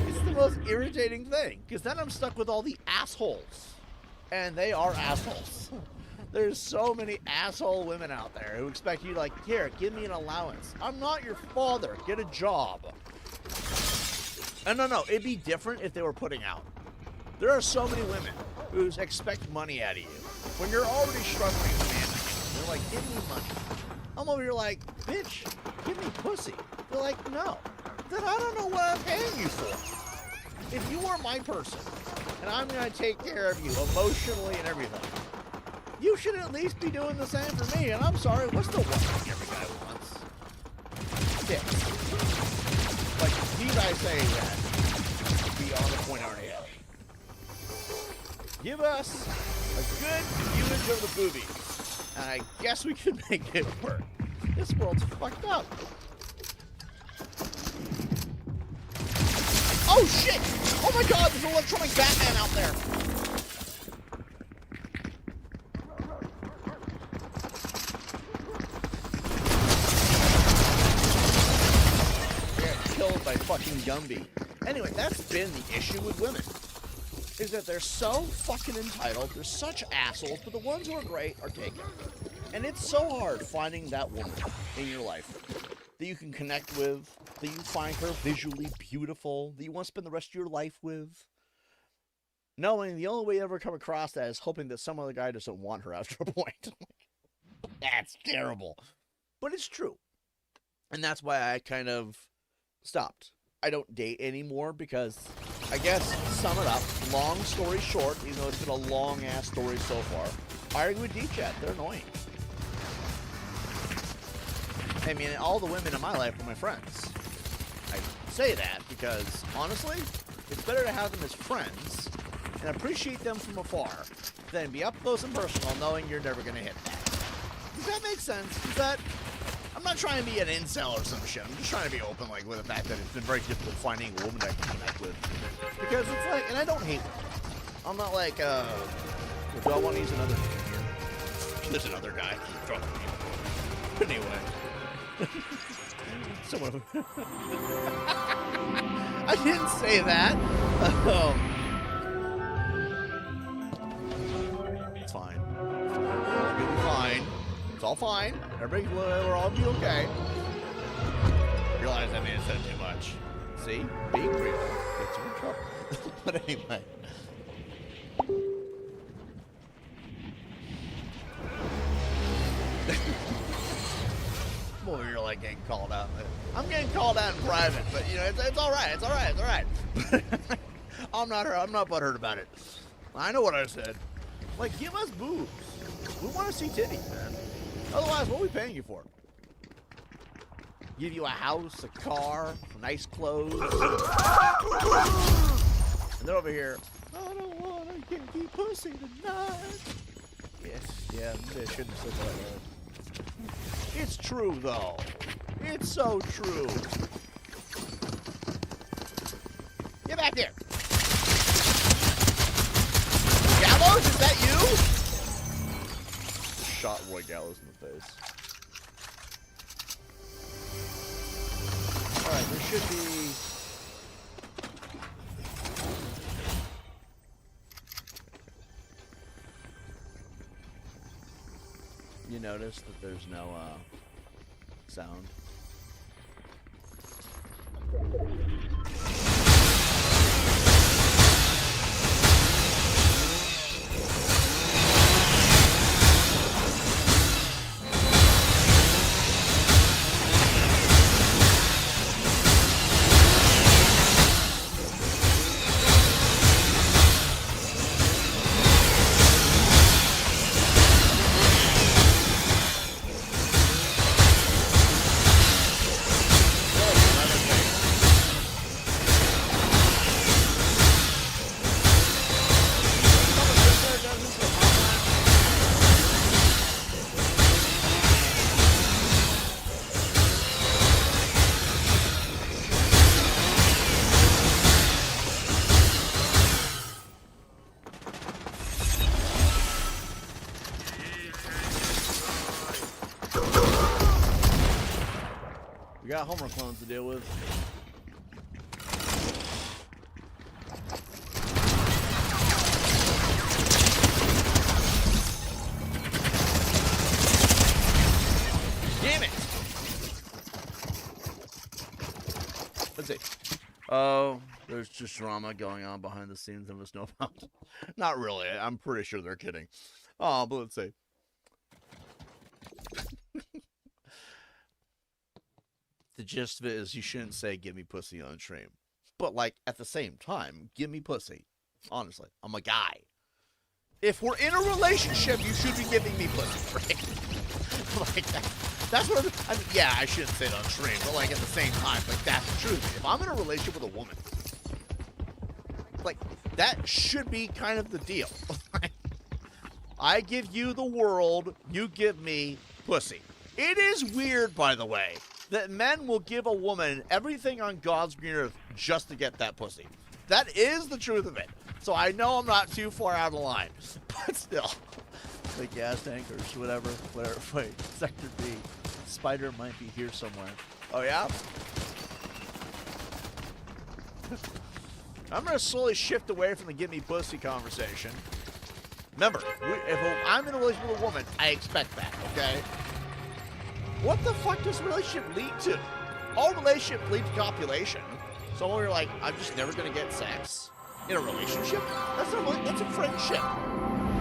It's the most irritating thing. Because then I'm stuck with all the assholes. And they are assholes. There's so many asshole women out there who expect you to, like, here, give me an allowance. I'm not your father. Get a job. And no, it'd be different if they were putting out. There are so many women who expect money out of you when you're already struggling financially. They're like, give me money. I'm over here like, bitch, give me pussy. They're like, no. Then I don't know what I'm paying you for. If you are my person, and I'm going to take care of you emotionally and everything, you should at least be doing the same for me. And I'm sorry, what's the one thing every guy wants? Dick. Like, need I say that? Be on the point already. Give us a good image of the boobies, and I guess we can make it work. This world's fucked up. Oh shit! Oh my god, there's an electronic Batman out there! Yeah, killed by fucking Gumby. Anyway, that's been the issue with women. Is that they're so fucking entitled, they're such assholes, but the ones who are great are taken. And it's so hard finding that woman in your life that you can connect with, that you find her visually beautiful, that you want to spend the rest of your life with. Knowing the only way you ever come across that is hoping that some other guy doesn't want her after a point. That's terrible. But it's true. And that's why I kind of stopped. I don't date anymore because, I guess, sum it up, long story short, even though it's been a long-ass story so far, arguing with D-Chat, they're annoying. I mean, all the women in my life are my friends. I say that because, honestly, it's better to have them as friends and appreciate them from afar than be up close and personal knowing you're never going to hit that. Does that make sense? Is that... I'm not trying to be an incel or some shit. I'm just trying to be open, like, with the fact that it's been very difficult finding a woman I can connect with. Because it's like, and I don't hate them. I'm not like, do I want to use another name here? There's another guy drunk. But anyway. Someone. I didn't say that. It's fine. It'll be fine. It's all fine. Everybody, we're all be okay. Realize I may have said too much. See? Being real gets you in trouble. But anyway. Boy, you're like getting called out. I'm getting called out in private, but you know, it's all right. It's all right. It's all right. I'm not butthurt about it. I know what I said. Like, give us boobs. We want to see titties, man. Otherwise, what are we paying you for? Give you a house, a car, nice clothes. And they're over here. I don't want to get you pussy tonight. Yes, yeah, they shouldn't have said that. It's true, though. It's so true. Get back there. Gallows, is that you? Just shot Roy Gallows in the face. Alright, there should be... You notice that there's no sound. We got Homer clones to deal with. Damn it! Let's see. Oh, there's just drama going on behind the scenes of a snowbound. Not really. I'm pretty sure they're kidding. Oh, but let's see. The gist of it is you shouldn't say give me pussy on stream. But like at the same time, give me pussy. Honestly, I'm a guy. If we're in a relationship, you should be giving me pussy, right? Like that's what I mean, yeah, I shouldn't say it on stream, but like at the same time, like that's the truth. If I'm in a relationship with a woman, like that should be kind of the deal. I give you the world, you give me pussy. It is weird, by the way, that men will give a woman everything on God's green earth just to get that pussy. That is the truth of it. So I know I'm not too far out of line, but still. The gas tankers, whatever. Wait, Sector B. Spider might be here somewhere. Oh, yeah? I'm going to slowly shift away from the give me pussy conversation. Remember, if I'm in a relationship with a woman, I expect that, okay? What the fuck does a relationship lead to? All relationships lead to copulation. So when you're like, I'm just never going to get sex in a relationship, that's a friendship.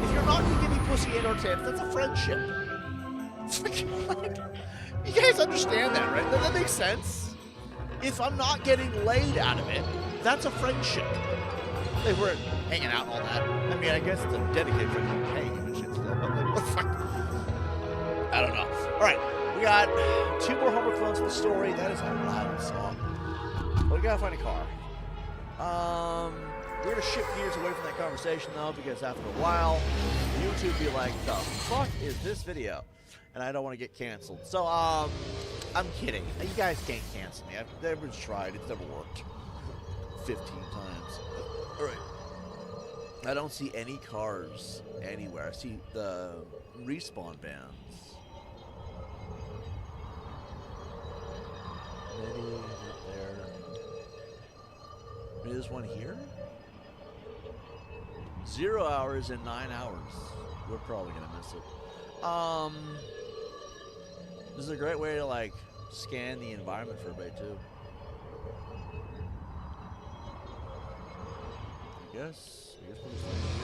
If you're not going to give me pussy and or tits, that's a friendship. You guys understand that, right? That makes sense? If I'm not getting laid out of it, that's a friendship. They were hanging out and all that. I mean, I guess it's a dedicated friendship. Hey, and shit still, but like, what the fuck? I don't know. All right, we got 2 more homework phones for the story. That is a loud song. But we gotta find a car. We're gonna shift gears away from that conversation though, because after a while, YouTube be like, the fuck is this video? And I don't want to get canceled. So, I'm kidding. You guys can't cancel me. I've never tried. It's never worked. 15 times. All right. I don't see any cars anywhere. I see the respawn bands. Maybe up there. Maybe there's one here? 0 hours and 9 hours. We're probably gonna miss it. This is a great way to like scan the environment for a bit too. I guess we'll just leave it here.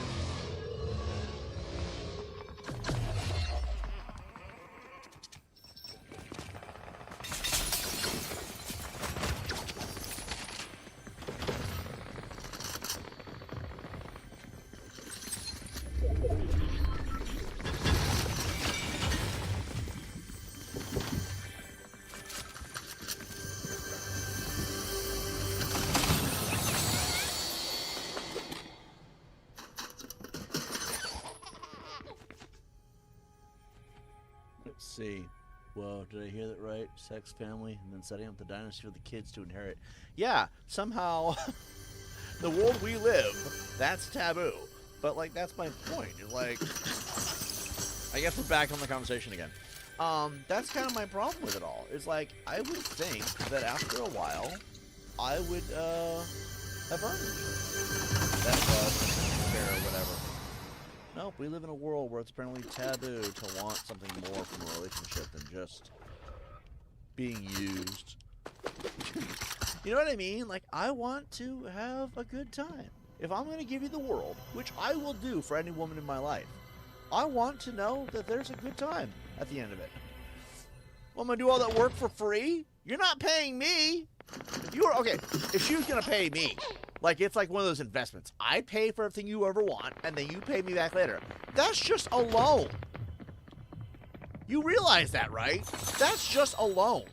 Let's see. Whoa, did I hear that right? Sex, family, and then setting up the dynasty for the kids to inherit. Yeah, somehow, the world we live, that's taboo. But, like, that's my point. Like, I guess we're back on the conversation again. That's kind of my problem with it all. It's like, I would think that after a while, I would, have earned that fair or whatever. Nope, we live in a world where it's apparently taboo to want something more from a relationship than just being used. You know what I mean? Like, I want to have a good time. If I'm going to give you the world, which I will do for any woman in my life, I want to know that there's a good time at the end of it. Well, I'm going to do all that work for free? You're not paying me. If you were, okay, if she was going to pay me, like, it's like one of those investments. I pay for everything you ever want, and then you pay me back later. That's just a loan. You realize that, right? That's just a loan.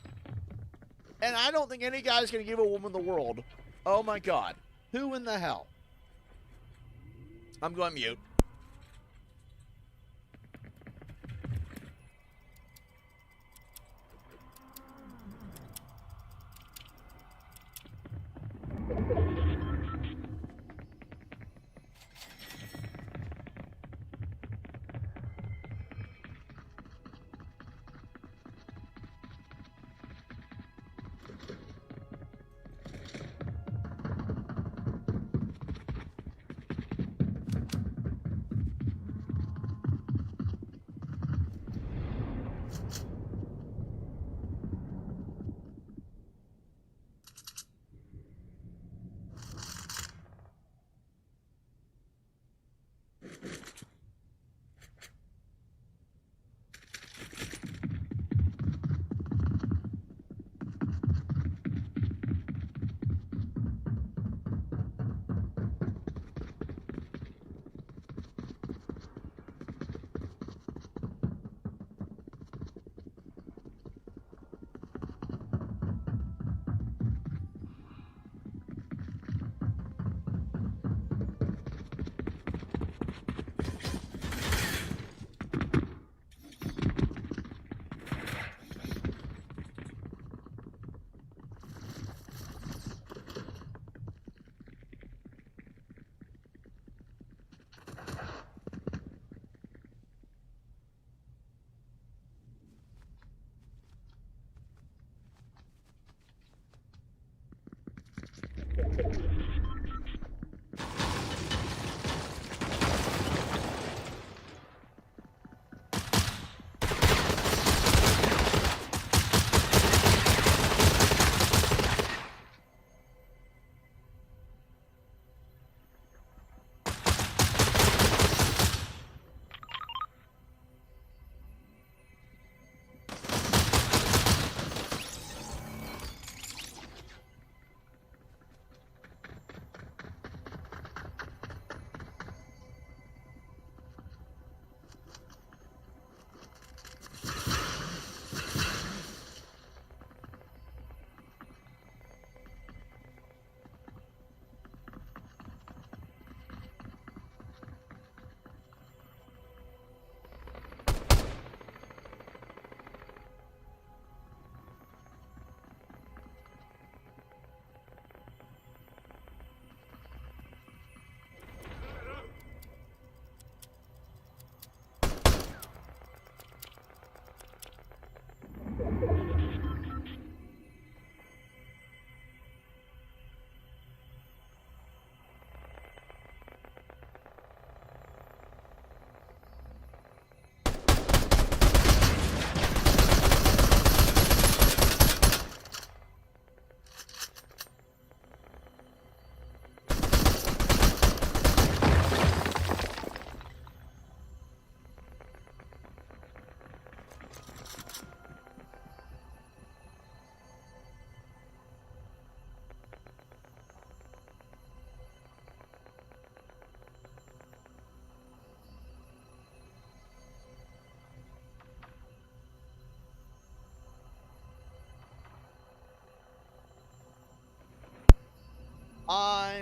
And I don't think any guy's going to give a woman the world. Oh, my God. Who in the hell? I'm going mute.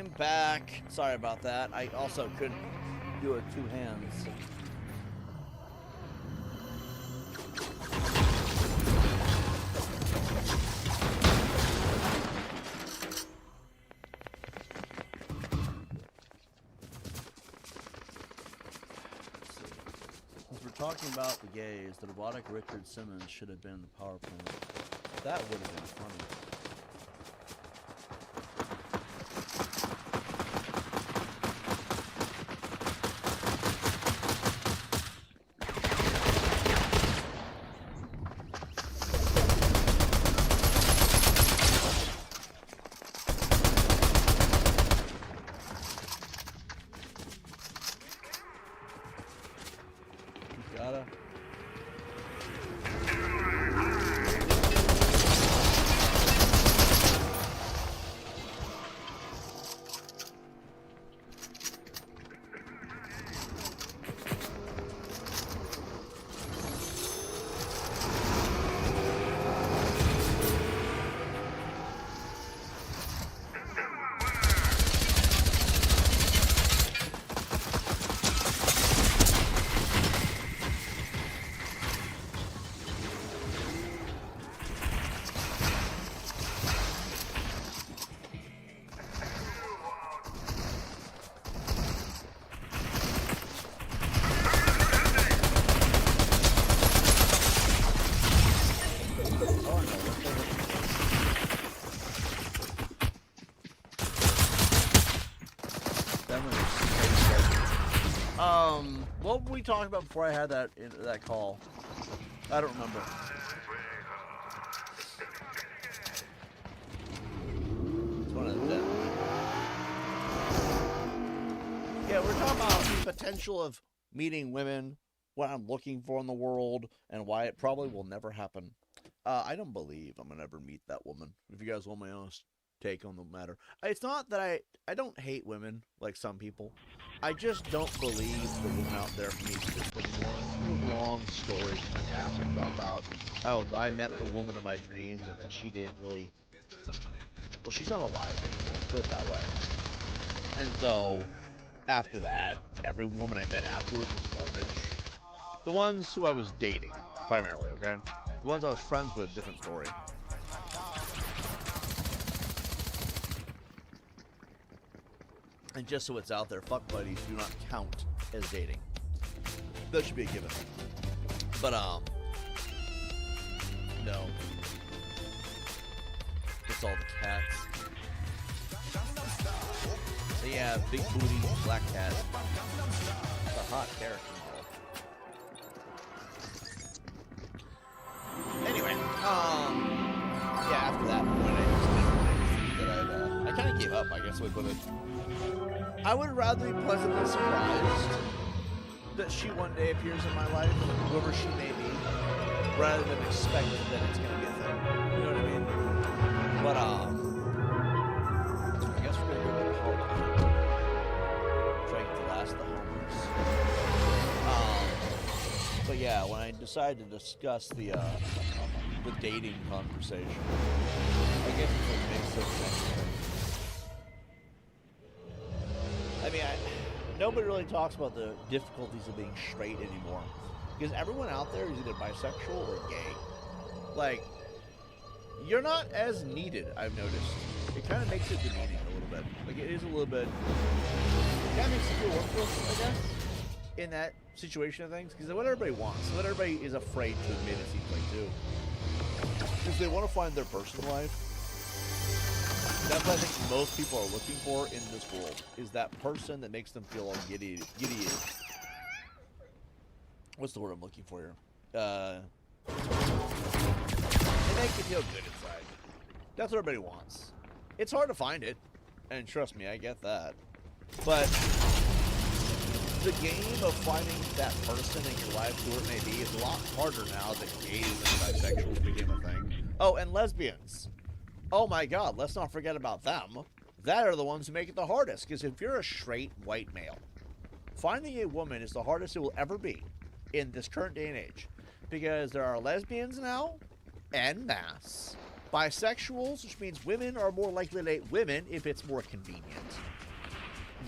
I'm back. Sorry about that. I also couldn't do it with 2 hands. Since we're talking about the gays, the robotic Richard Simmons should have been in the power plant. That would have been funny. Gotta. What were we talking about before I had that call? I don't remember. It's one of them. Yeah, we're talking about the potential of meeting women, what I'm looking for in the world, and why it probably will never happen. I don't believe I'm gonna ever meet that woman. If you guys want my honest take on the matter, it's not that I don't hate women like some people. I just don't believe the woman out there for me exists anymore. Long story about how I met the woman of my dreams and she didn't really. Well, she's not alive anymore. Put it that way. And so, after that, every woman I met afterwards was garbage. The ones who I was dating, primarily, okay? The ones I was friends with, different story. And just so it's out there, fuck buddies do not count as dating. That should be a given. But no. It's all the cats. So yeah, big booty, black cat. It's a hot character. Anyway, yeah, after that point, I kind of gave up, I guess we put it. I would rather be pleasantly surprised that she one day appears in my life, whoever she may be, rather than expect that it's going to be a thing. You know what I mean? But, I guess we're going to go to Halloween. Try to get the last of the homers. But yeah, when I decided to discuss the dating conversation, I guess it's a mix of things. I mean, nobody really talks about the difficulties of being straight anymore. Because everyone out there is either bisexual or gay. Like, you're not as needed, I've noticed. It kind of makes it demeaning a little bit. Like, it is a little bit... It kind of makes you feel worthless, I guess, in that situation of things. Because what everybody wants, what everybody is afraid to admit, it seems like, too. Because they want to find their personal life. That's what I think most people are looking for in this world, is that person that makes them feel all giddy. What's the word I'm looking for here? They make you feel good inside. That's what everybody wants. It's hard to find it, and trust me, I get that. But the game of finding that person in your life, whoever it may be, is a lot harder now that gays and bisexuals became a thing. Oh, and lesbians. Oh my god, let's not forget about them. That are the ones who make it the hardest, because if you're a straight white male, finding a woman is the hardest it will ever be in this current day and age. Because there are lesbians now, en masse, Bisexuals, which means women are more likely to date women if it's more convenient.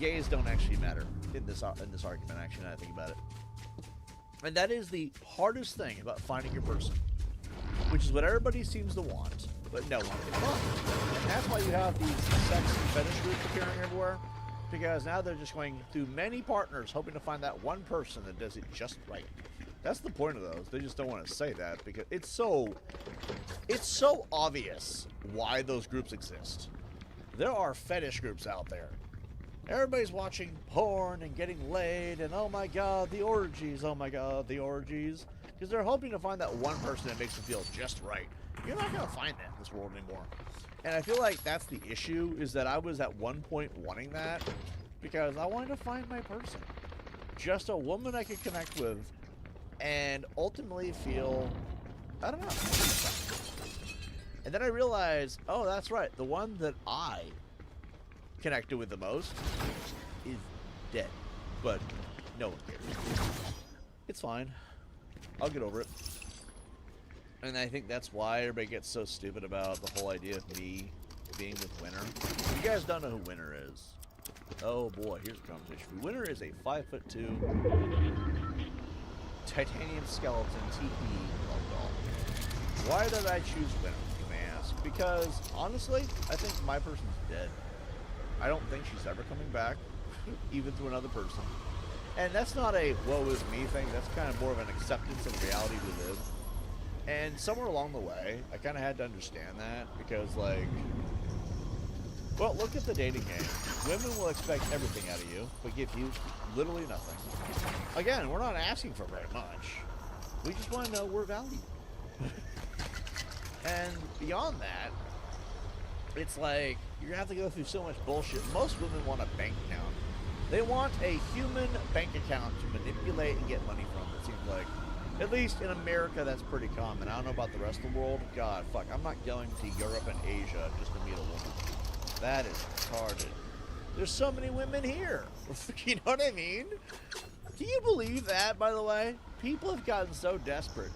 Gays don't actually matter in this argument, actually, now that I think about it. And that is the hardest thing about finding your person, which is what everybody seems to want, but no one can find. And that's why you have these sex and fetish groups appearing everywhere, because now they're just going through many partners hoping to find that one person that does it just right. That's the point of those. They just don't want to say that because it's so obvious why those groups exist. There are fetish groups out there. Everybody's watching porn and getting laid and oh my god, the orgies, oh my god, the orgies. Because they're hoping to find that one person that makes them feel just right. You're not going to find that in this world anymore. And I feel like that's the issue, is that I was at one point wanting that because I wanted to find my person. Just a woman I could connect with and ultimately feel, I don't know. And then I realized, oh, that's right. The one that I connected with the most is dead. But no one cares. It's fine. I'll get over it. And I think that's why everybody gets so stupid about the whole idea of me being with Winter. If you guys don't know who Winter is, oh boy, here's a conversation. Winter is a 5'2" titanium skeleton TP doll. Why did I choose Winter, you may ask? Because honestly, I think my person's dead. I don't think she's ever coming back, even to another person. And that's not a woe is me thing. That's kind of more of an acceptance of the reality we live. And somewhere along the way, I kind of had to understand that because, like, well, look at the dating game. Women will expect everything out of you, but give you literally nothing. Again, we're not asking for very much. We just want to know we're valued. And beyond that, it's like you have to go through so much bullshit. Most women want a bank account. They want a human bank account to manipulate and get money from, it seems like. At least in America, that's pretty common. I don't know about the rest of the world. God, fuck. I'm not going to Europe and Asia just to meet a woman. That is retarded. There's so many women here. You know what I mean? Do you believe that, by the way? People have gotten so desperate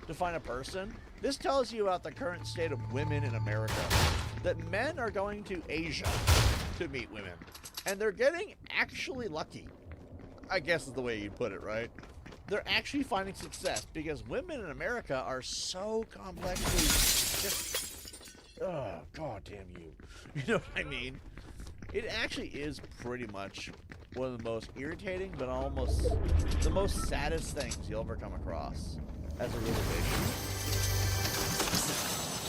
to find a person. This tells you about the current state of women in America. That men are going to Asia to meet women. And they're getting actually lucky. I guess is the way you put it, right? They're actually finding success because women in America are so complexly just, oh, god damn you. You know what I mean? It actually is pretty much one of the most irritating, but almost the most saddest things you'll ever come across as a realization.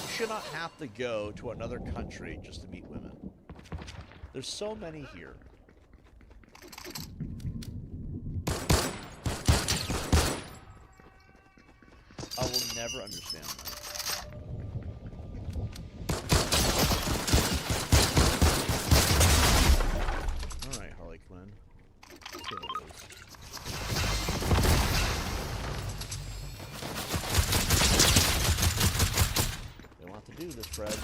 You should not have to go to another country just to meet women. There's so many here. I will never understand that. Alright, Harley Quinn. Let's see what it is. They want to do this, Fred.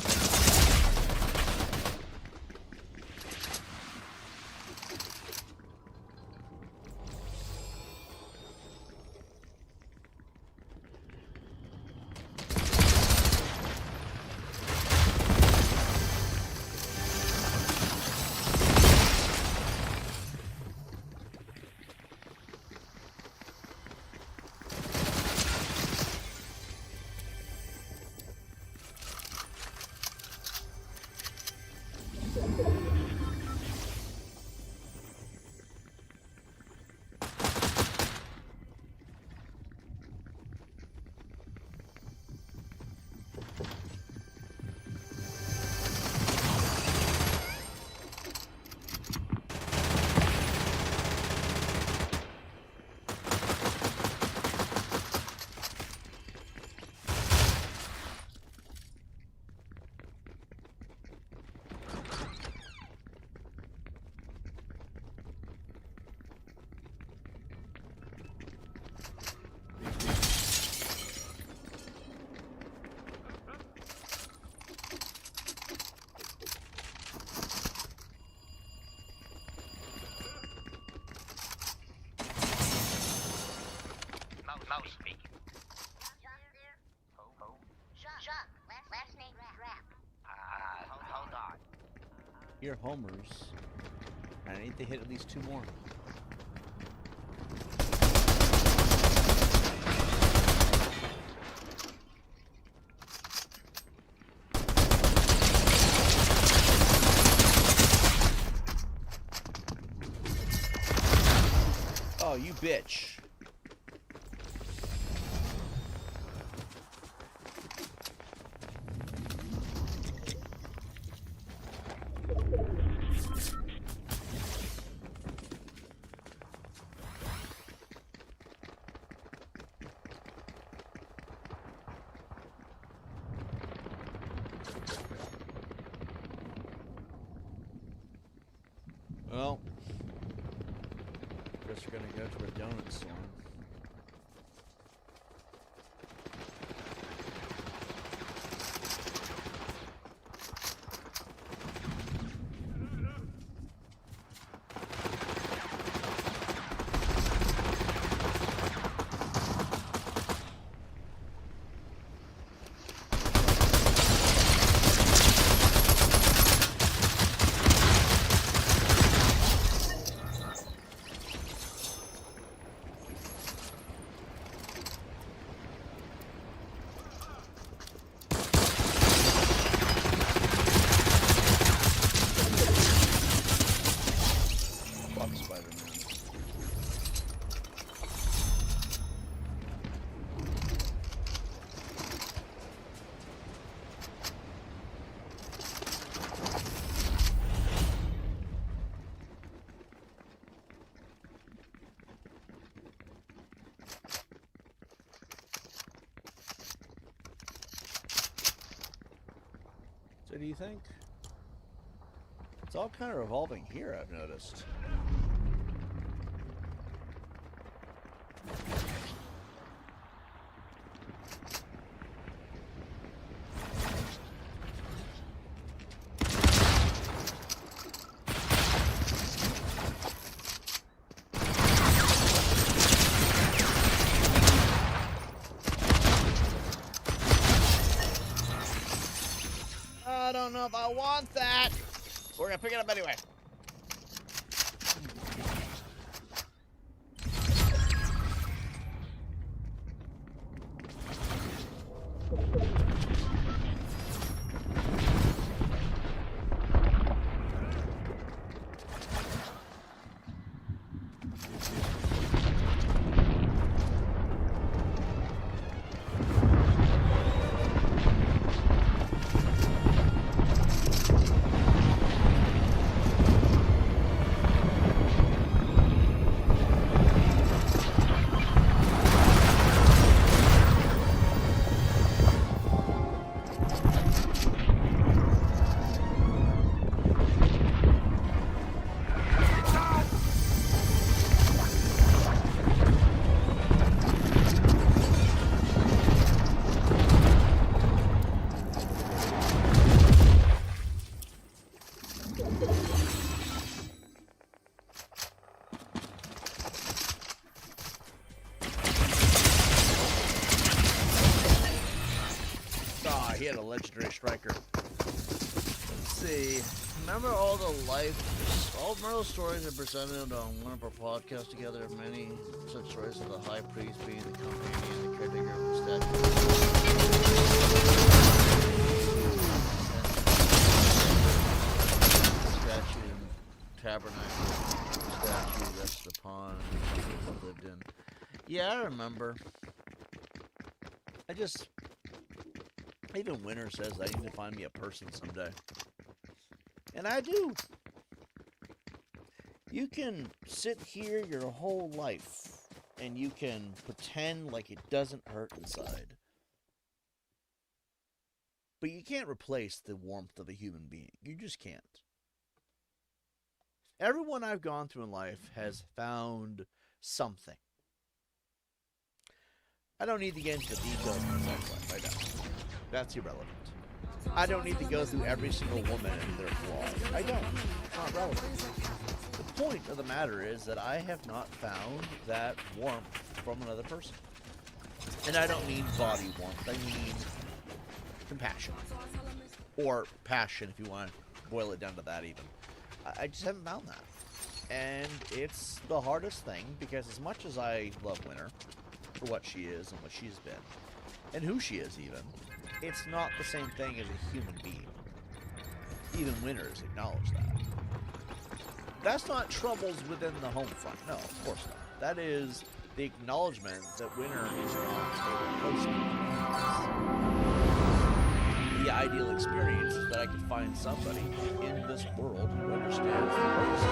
hear homers. I need to hit at least 2 more. Oh, you bitch. Well, guess we're gonna go to a donut store. So do you think? It's all kind of revolving here, I've noticed. I don't know if I want that. We're gonna pick it up anyway. He had a legendary striker. Let's see. Remember all the remember those stories that presented on one of our podcasts together? Many such stories of the high priest being the companion and the caretaker of the statue. Statue and tabernacle. Statue rested upon and people lived in. Yeah, I remember. Even Winter says I need to find me a person someday. And I do. You can sit here your whole life and you can pretend like it doesn't hurt inside. But you can't replace the warmth of a human being. You just can't. Everyone I've gone through in life has found something. I don't need to get into the details of my life right now. That's irrelevant. I don't need to go through every single woman and their flaws. I don't. It's not relevant. The point of the matter is that I have not found that warmth from another person. And I don't mean body warmth. I mean compassion. Or passion, if you want to boil it down to that even. I just haven't found that. And it's the hardest thing, because as much as I love Winter for what she is and what she's been, and who she is even, it's not the same thing as a human being. Even Winter's acknowledged that. That's not troubles within the home front. No, of course not. That is the acknowledgement that Winter is not a person. The ideal experience is that I could find somebody in this world who understands the person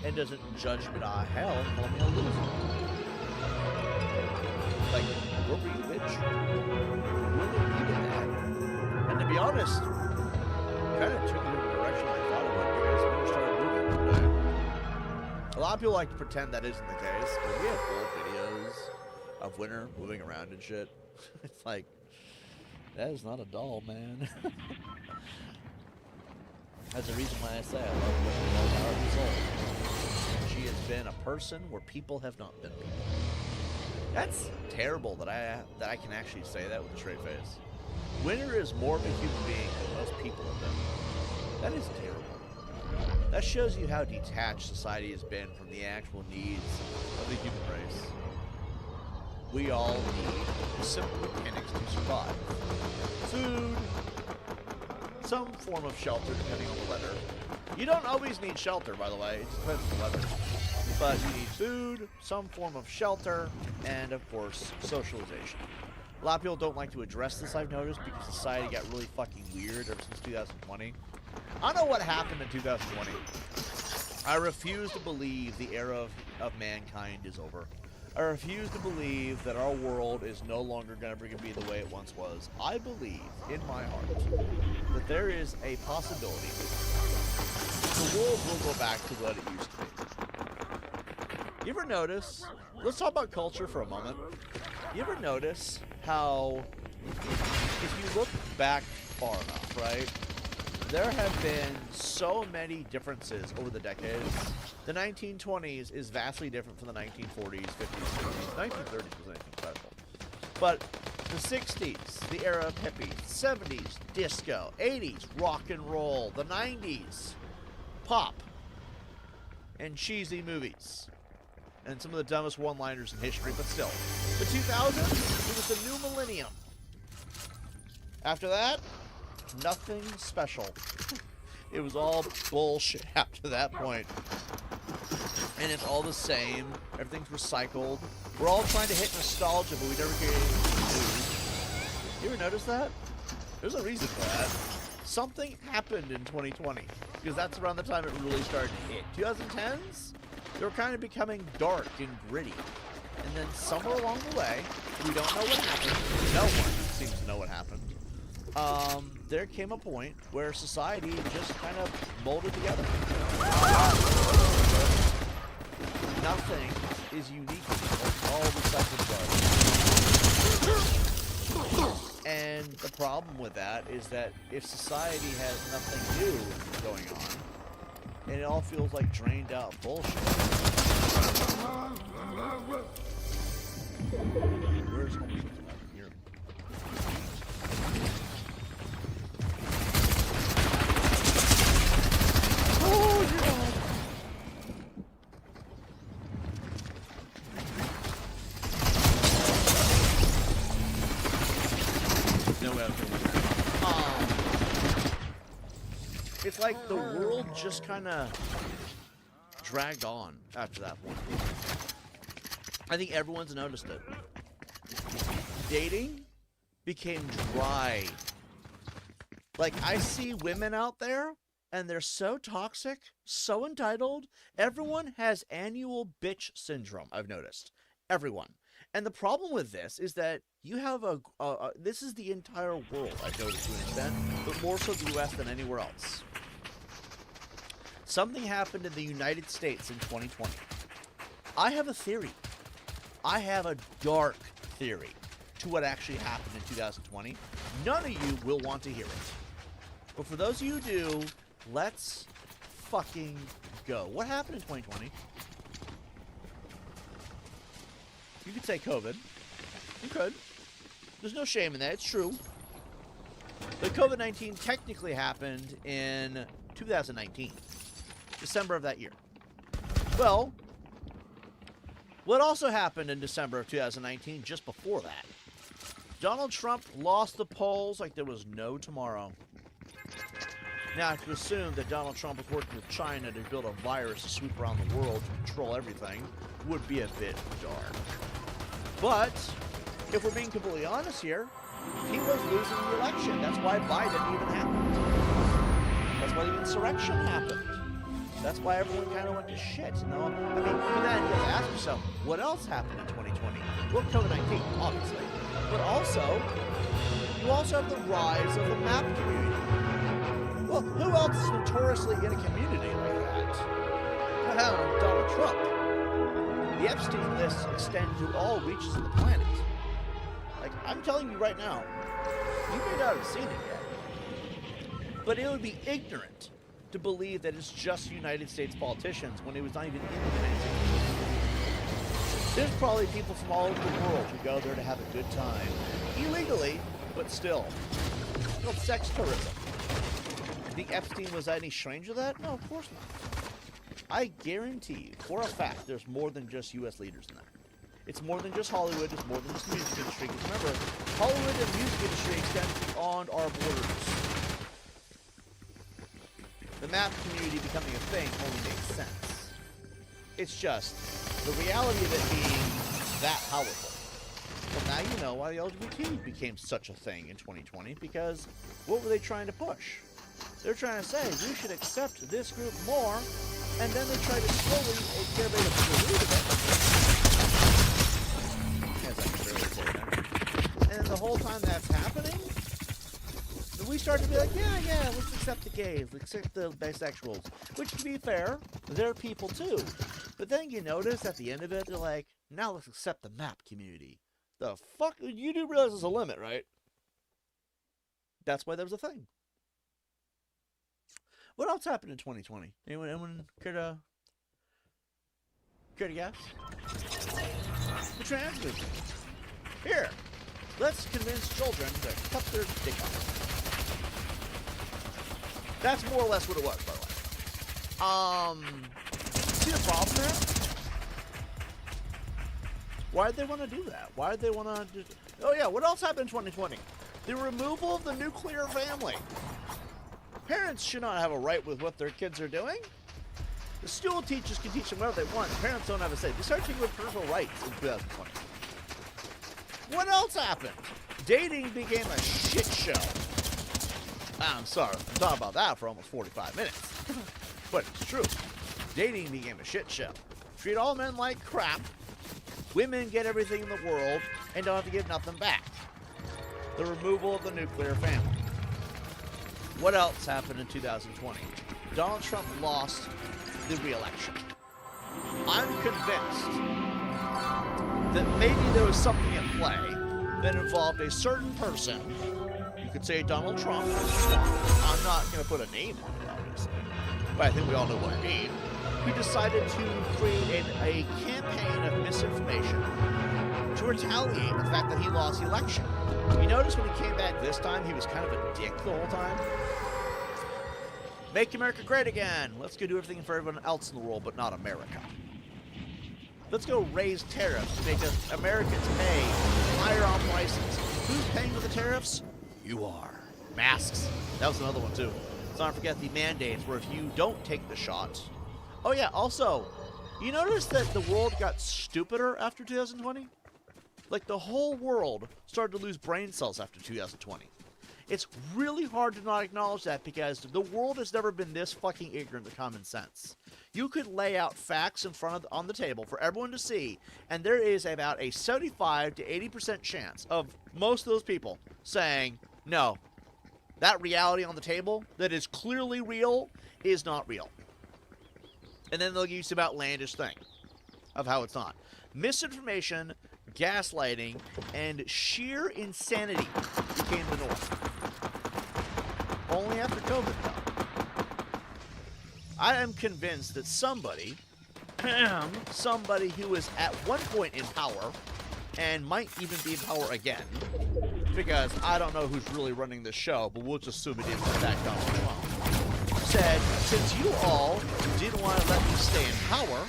and doesn't judge me to hell and call me a loser. Like, where were you, bitch? Really needed that. And to be honest, kind of took it in the direction I thought it would, because Winter started moving one day. A lot of people like to pretend that isn't the case, but we have old videos of Winter moving around and shit. It's like, that is not a doll, man. That's the reason why I say I love Winter all heart and soul. She has been a person where people have not been people. That's terrible that I can actually say that with a straight face. Winter is more of a human being than most people have been. That is terrible. That shows you how detached society has been from the actual needs of the human race. We all need simple mechanics to survive. Food, some form of shelter depending on the weather. You don't always need shelter, by the way, it depends on the weather. But you need food, some form of shelter, and of course, socialization. A lot of people don't like to address this, I've noticed, because society got really fucking weird ever since 2020. I don't know what happened in 2020. I refuse to believe the era of mankind is over. I refuse to believe that our world is no longer going to be the way it once was. I believe, in my heart, that there is a possibility the world will go back to what it used to be. You ever notice, let's talk about culture for a moment. You ever notice how, if you look back far enough, right, there have been so many differences over the decades. The 1920s is vastly different from the 1940s, 50s, 60s. 1930s was anything special. But the 60s, the era of hippies, 70s, disco, 80s, rock and roll, the 90s, pop, and cheesy movies. And some of the dumbest one-liners in history, but still. The 2000s, it was the new millennium. After that, nothing special. It was all bullshit after that point. And it's all the same. Everything's recycled. We're all trying to hit nostalgia, but we never get anything new. You ever notice that? There's a reason for that. Something happened in 2020, because that's around the time it really started to hit. 2010s, they were kind of becoming dark and gritty. And then somewhere along the way, we don't know what happened. No one seems to know what happened. There came a point where society just kind of molded together. Nothing is unique anymore. All recycled garbage. And the problem with that is that if society has nothing new going on, and it all feels like drained out bullshit. Where's Homer Simpson at here? Oh, God. No way it's like the world just kind of dragged on after that point. I think everyone's noticed it. Dating became dry. Like, I see women out there, and they're so toxic, so entitled. Everyone has annual bitch syndrome, I've noticed. Everyone. And the problem with this is that you have this is the entire world, I've noticed to an extent, but more so the US than anywhere else. Something happened in the United States in 2020. I have a theory. I have a dark theory to what actually happened in 2020. None of you will want to hear it. But for those of you who do, let's fucking go. What happened in 2020? You could say COVID. You could. There's no shame in that. It's true. But COVID-19 technically happened in 2019. December of that year. Well, what also happened in December of 2019, just before that? Donald Trump lost the polls like there was no tomorrow. Now, to assume that Donald Trump was working with China to build a virus to sweep around the world to control everything would be a bit dark. But, if we're being completely honest here, he was losing the election. That's why Biden even happened. That's why the insurrection happened. That's why everyone kind of went to shit, you know? I mean, but then you have to ask yourself, what else happened in 2020? Well, COVID-19, obviously. But also, you also have the rise of the map community. Well, who else is notoriously in a community like that? Donald Trump. The Epstein list extends to all reaches of the planet. Like, I'm telling you right now, you may not have seen it yet, but it would be ignorant to believe that it's just United States politicians when it was not even in the United States. There's probably people from all over the world who go there to have a good time. Illegally, but still. It's called sex tourism. You think Epstein was any stranger to that? No, of course not. I guarantee you, for a fact, there's more than just U.S. leaders in there. It's more than just Hollywood, it's more than just the music industry. Because remember, Hollywood and the music industry extends beyond our borders. The map community becoming a thing only makes sense. It's just the reality of it being that powerful. Well, now you know why the LGBT became such a thing in 2020, because what were they trying to push? They're trying to say, we should accept this group more, and then they try to slowly get everybody to believe it. As I can barely say that. And the whole time that's happening, we start to be like, yeah, let's accept the gays, let's accept the bisexuals. Which, to be fair, they're people too. But then you notice at the end of it, they're like, now let's accept the map community. The fuck? You do realize there's a limit, right? That's why there was a thing. What else happened in 2020? Anyone care to guess? The trans movement. Here, let's convince children to cut their dick off. That's more or less what it was, by the way. See the problem there? Why did they want to do that? Why did they want to do... Oh yeah, what else happened in 2020? The removal of the nuclear family. Parents should not have a right with what their kids are doing. The school teachers can teach them whatever they want. Parents don't have a say. They start taking away parental rights in 2020. What else happened? Dating became a shit show. I'm sorry, I'm talking about that for almost 45 minutes. But it's true. Dating became a shit show. Treat all men like crap. Women get everything in the world and don't have to give nothing back. The removal of the nuclear family. What else happened in 2020? Donald Trump lost the re-election. I'm convinced that maybe there was something at play that involved a certain person. You could say Donald Trump. I'm not going to put a name on it, obviously. But I think we all know what I mean. Who decided to create a campaign of misinformation to retaliate the fact that he lost the election. You notice when he came back this time, he was kind of a dick the whole time. Make America great again. Let's go do everything for everyone else in the world, but not America. Let's go raise tariffs to make Americans pay higher on prices. Who's paying for the tariffs? You are. Masks. That was another one, too. Let's not forget the mandates where if you don't take the shot... Oh, yeah, also, you notice that the world got stupider after 2020? Like, the whole world started to lose brain cells after 2020. It's really hard to not acknowledge that because the world has never been this fucking ignorant to common sense. You could lay out facts in front of on the table for everyone to see, and there is about a 75 to 80% chance of most of those people saying, no, that reality on the table that is clearly real is not real. And then they'll use some outlandish thing of how it's not. Misinformation, gaslighting, and sheer insanity became the norm. Only after COVID, though. I am convinced that somebody who was at one point in power, and might even be in power again, because I don't know who's really running the show, but we'll just assume it is in fact Donald Trump. said, since you all didn't want to let me stay in power,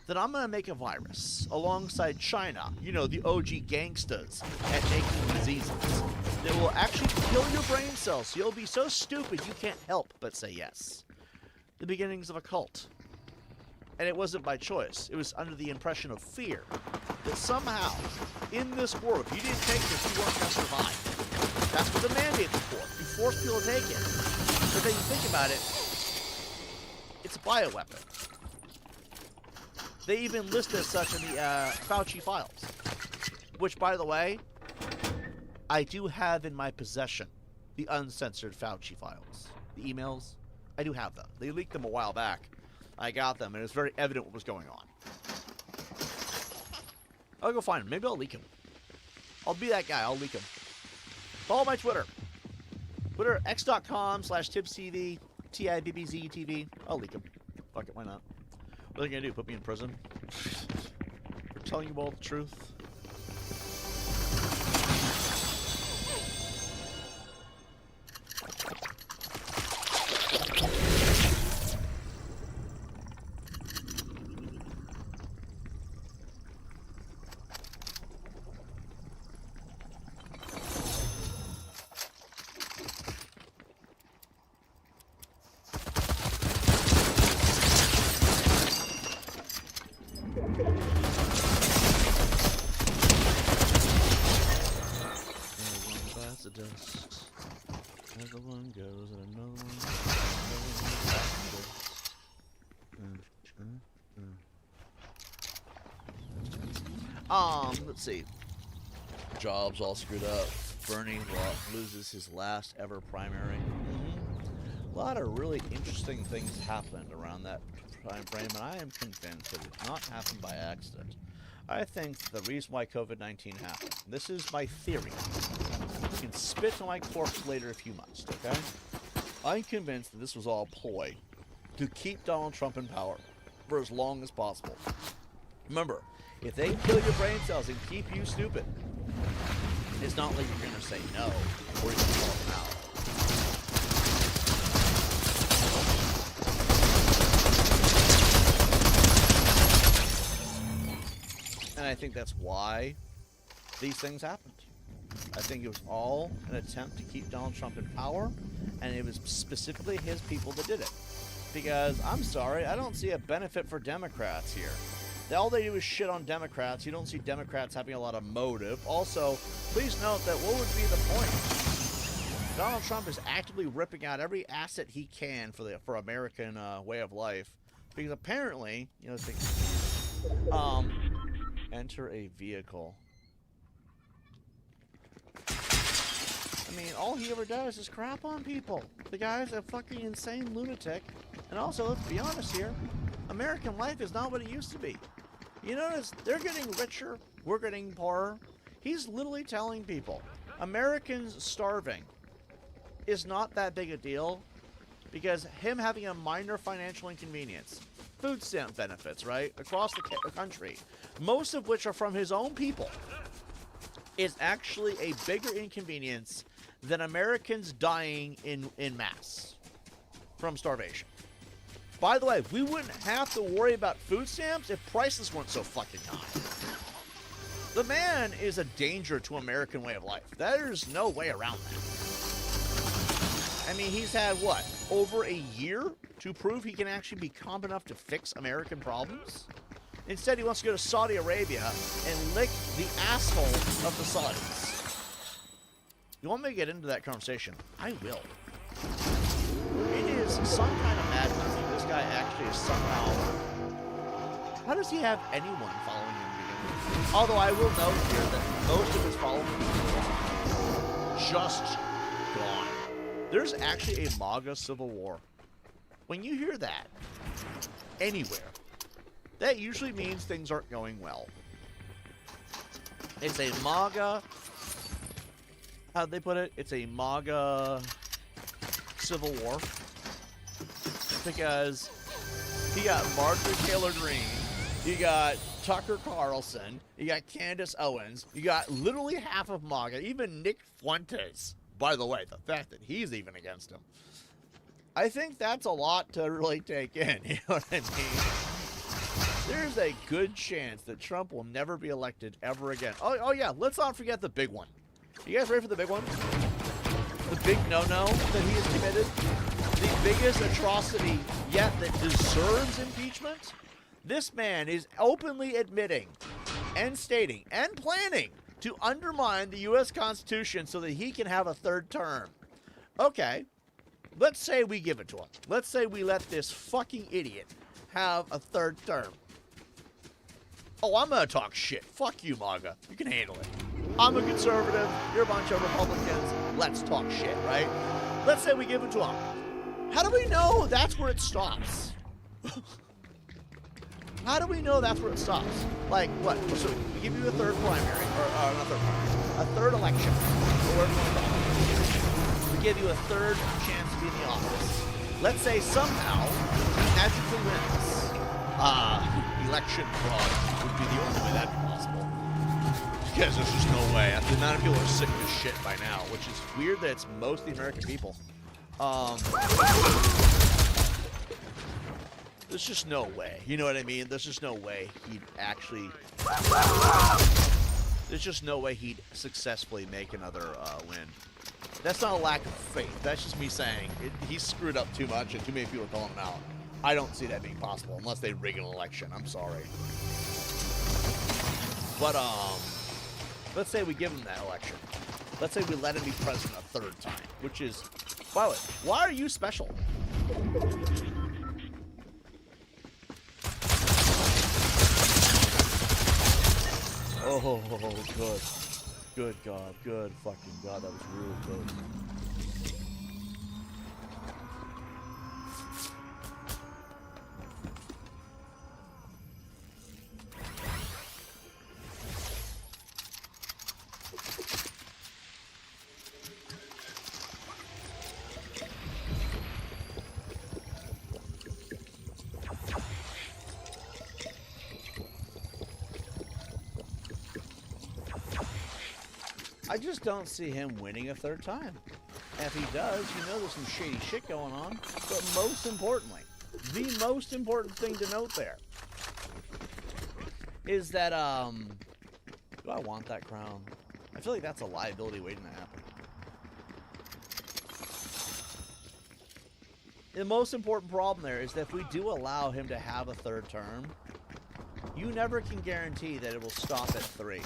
then I'm going to make a virus alongside China, you know, the OG gangstas at making diseases that will actually kill your brain cells. So you'll be so stupid you can't help but say yes. The beginnings of a cult. And it wasn't by choice. It was under the impression of fear that somehow, in this world, if you didn't take this, you weren't going to survive. That's what the mandates are for. You force people to take it. But then you think about it, it's a bioweapon. They even list as such in the Fauci files. Which, by the way, I do have in my possession the uncensored Fauci files. The emails, I do have them. They leaked them a while back. I got them, and it's very evident what was going on. I'll go find them. Maybe I'll leak them. I'll be that guy. I'll leak them. Follow my Twitter. Twitter, x.com/TiBBzTV, TiBBzTV. I'll leak them. Fuck it, why not? What are they going to do? Put me in prison? For telling you all the truth? The dust. Another one goes and another one goes. Let's see. Jobs all screwed up. Bernie loses his last ever primary. A lot of really interesting things happened around that time frame, and I am convinced that it did not happen by accident. I think the reason why COVID-19 happened, this is my theory. You can spit on my corpse later if you must, okay? I'm convinced that this was all a ploy to keep Donald Trump in power for as long as possible. Remember, if they kill your brain cells and keep you stupid, it's not like you're going to say no or you're going to call them out. And I think that's why these things happened. I think it was all an attempt to keep Donald Trump in power, and it was specifically his people that did it. Because, I'm sorry, I don't see a benefit for Democrats here. All they do is shit on Democrats. You don't see Democrats having a lot of motive. Also, please note that what would be the point? Donald Trump is actively ripping out every asset he can for American way of life. Because apparently, you know, enter a vehicle. I mean, all he ever does is crap on people. The guy's a fucking insane lunatic. And also, let's be honest here, American life is not what it used to be. You notice, they're getting richer, we're getting poorer. He's literally telling people, Americans starving is not that big a deal because him having a minor financial inconvenience, food stamp benefits, right, across the country, most of which are from his own people, is actually a bigger inconvenience than Americans dying in mass from starvation. By the way, we wouldn't have to worry about food stamps if prices weren't so fucking high. The man is a danger to American way of life. There's no way around that. I mean, he's had, what, over a year to prove he can actually be competent enough to fix American problems? Instead, he wants to go to Saudi Arabia and lick the asshole of the Saudis. You want me to get into that conversation? I will. It is some kind of madness that this guy actually is somehow... How does he have anyone following him? Although I will note here that most of his following are just gone. There's actually a MAGA civil war. When you hear that anywhere, that usually means things aren't going well. It's a MAGA... How'd they put it? It's a MAGA civil war. Because you got Marjorie Taylor Greene, you got Tucker Carlson, you got Candace Owens, you got literally half of MAGA, even Nick Fuentes. By the way, the fact that he's even against him. I think that's a lot to really take in. You know what I mean? There's a good chance that Trump will never be elected ever again. Oh yeah, let's not forget the big one. You guys ready for the big one? The big no-no that he has committed? The biggest atrocity yet that deserves impeachment? This man is openly admitting and stating and planning to undermine the U.S. Constitution so that he can have a third term. Okay, let's say we give it to him. Let's say we let this fucking idiot have a third term. Oh, I'm gonna talk shit. Fuck you, MAGA. You can handle it. I'm a conservative. You're a bunch of Republicans. Let's talk shit, right? Let's say we give it to him. How do we know that's where it stops? How do we know that's where it stops? Like, what? So we give you a third primary, or not third primary, a third election, or whatever you want to call it. We give you a third chance to be in the office. Let's say somehow he magically wins. Election fraud would be the only way that'd be possible. Because there's just no way. The amount of people are sick of this shit by now, which is weird that it's mostly American people. There's just no way. You know what I mean? There's just no way he'd actually... There's just no way he'd successfully make another win. That's not a lack of faith. That's just me saying he's screwed up too much and too many people are calling him out. I don't see that being possible unless they rig an election. I'm sorry. But, let's say we give him that election. Let's say we let him be president a third time, which is... By the way, why are you special? Oh, good. Good God. Good fucking God. That was really close. I just don't see him winning a third time. And if he does, you know there's some shady shit going on. But most importantly, the most important thing to note there is that, do I want that crown? I feel like that's a liability waiting to happen. The most important problem there is that if we do allow him to have a third term, you never can guarantee that it will stop at 3.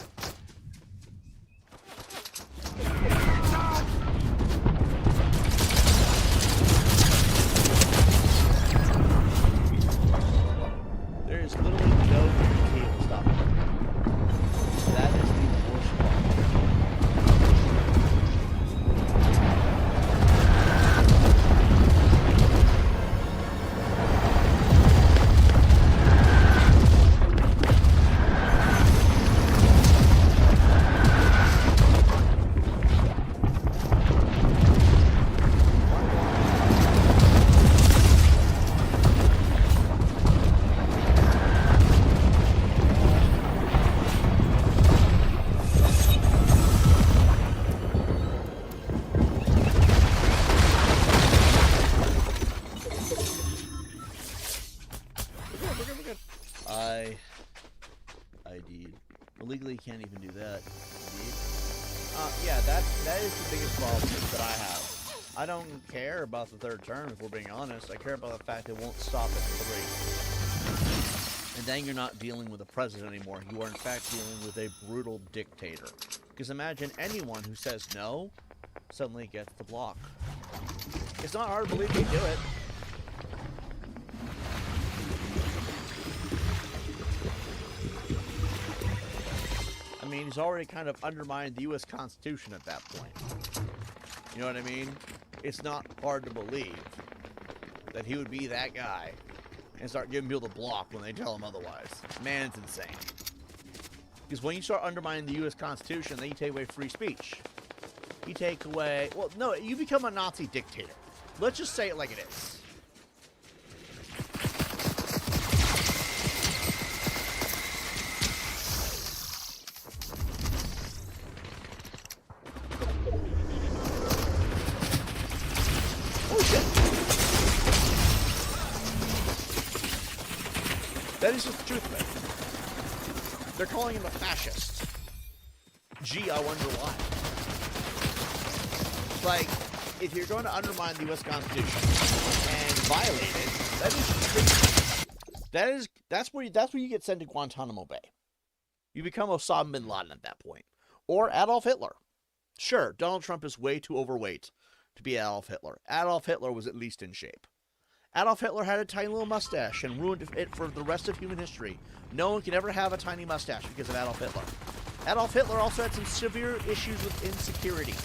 There is literally no guarantee it will stop. That is the worst legally can't even do that. Yeah, that is the biggest problem that I have. I don't care about the third term, if we're being honest. I care about the fact it won't stop at 3. And then you're not dealing with a president anymore. You are, in fact, dealing with a brutal dictator. Because imagine anyone who says no suddenly gets the block. It's not hard to believe they do it. I mean, he's already kind of undermined the U.S. Constitution at that point. You know what I mean? It's not hard to believe that he would be that guy and start giving people the block when they tell him otherwise. Man, it's insane. Because when you start undermining the U.S. Constitution, then you take away free speech. You take away... Well, no, you become a Nazi dictator. Let's just say it like it is. Oh, shit. That is just the truth of it. They're calling him a fascist. Gee, I wonder why. Like, if you're going to undermine the U.S. Constitution and violate it, that is that's where you get sent to Guantanamo Bay. You become Osama bin Laden at that point, or Adolf Hitler. Sure, Donald Trump is way too overweight to be Adolf Hitler. Adolf Hitler was at least in shape. Adolf Hitler had a tiny little mustache and ruined it for the rest of human history. No one can ever have a tiny mustache because of Adolf Hitler. Adolf Hitler also had some severe issues with insecurity.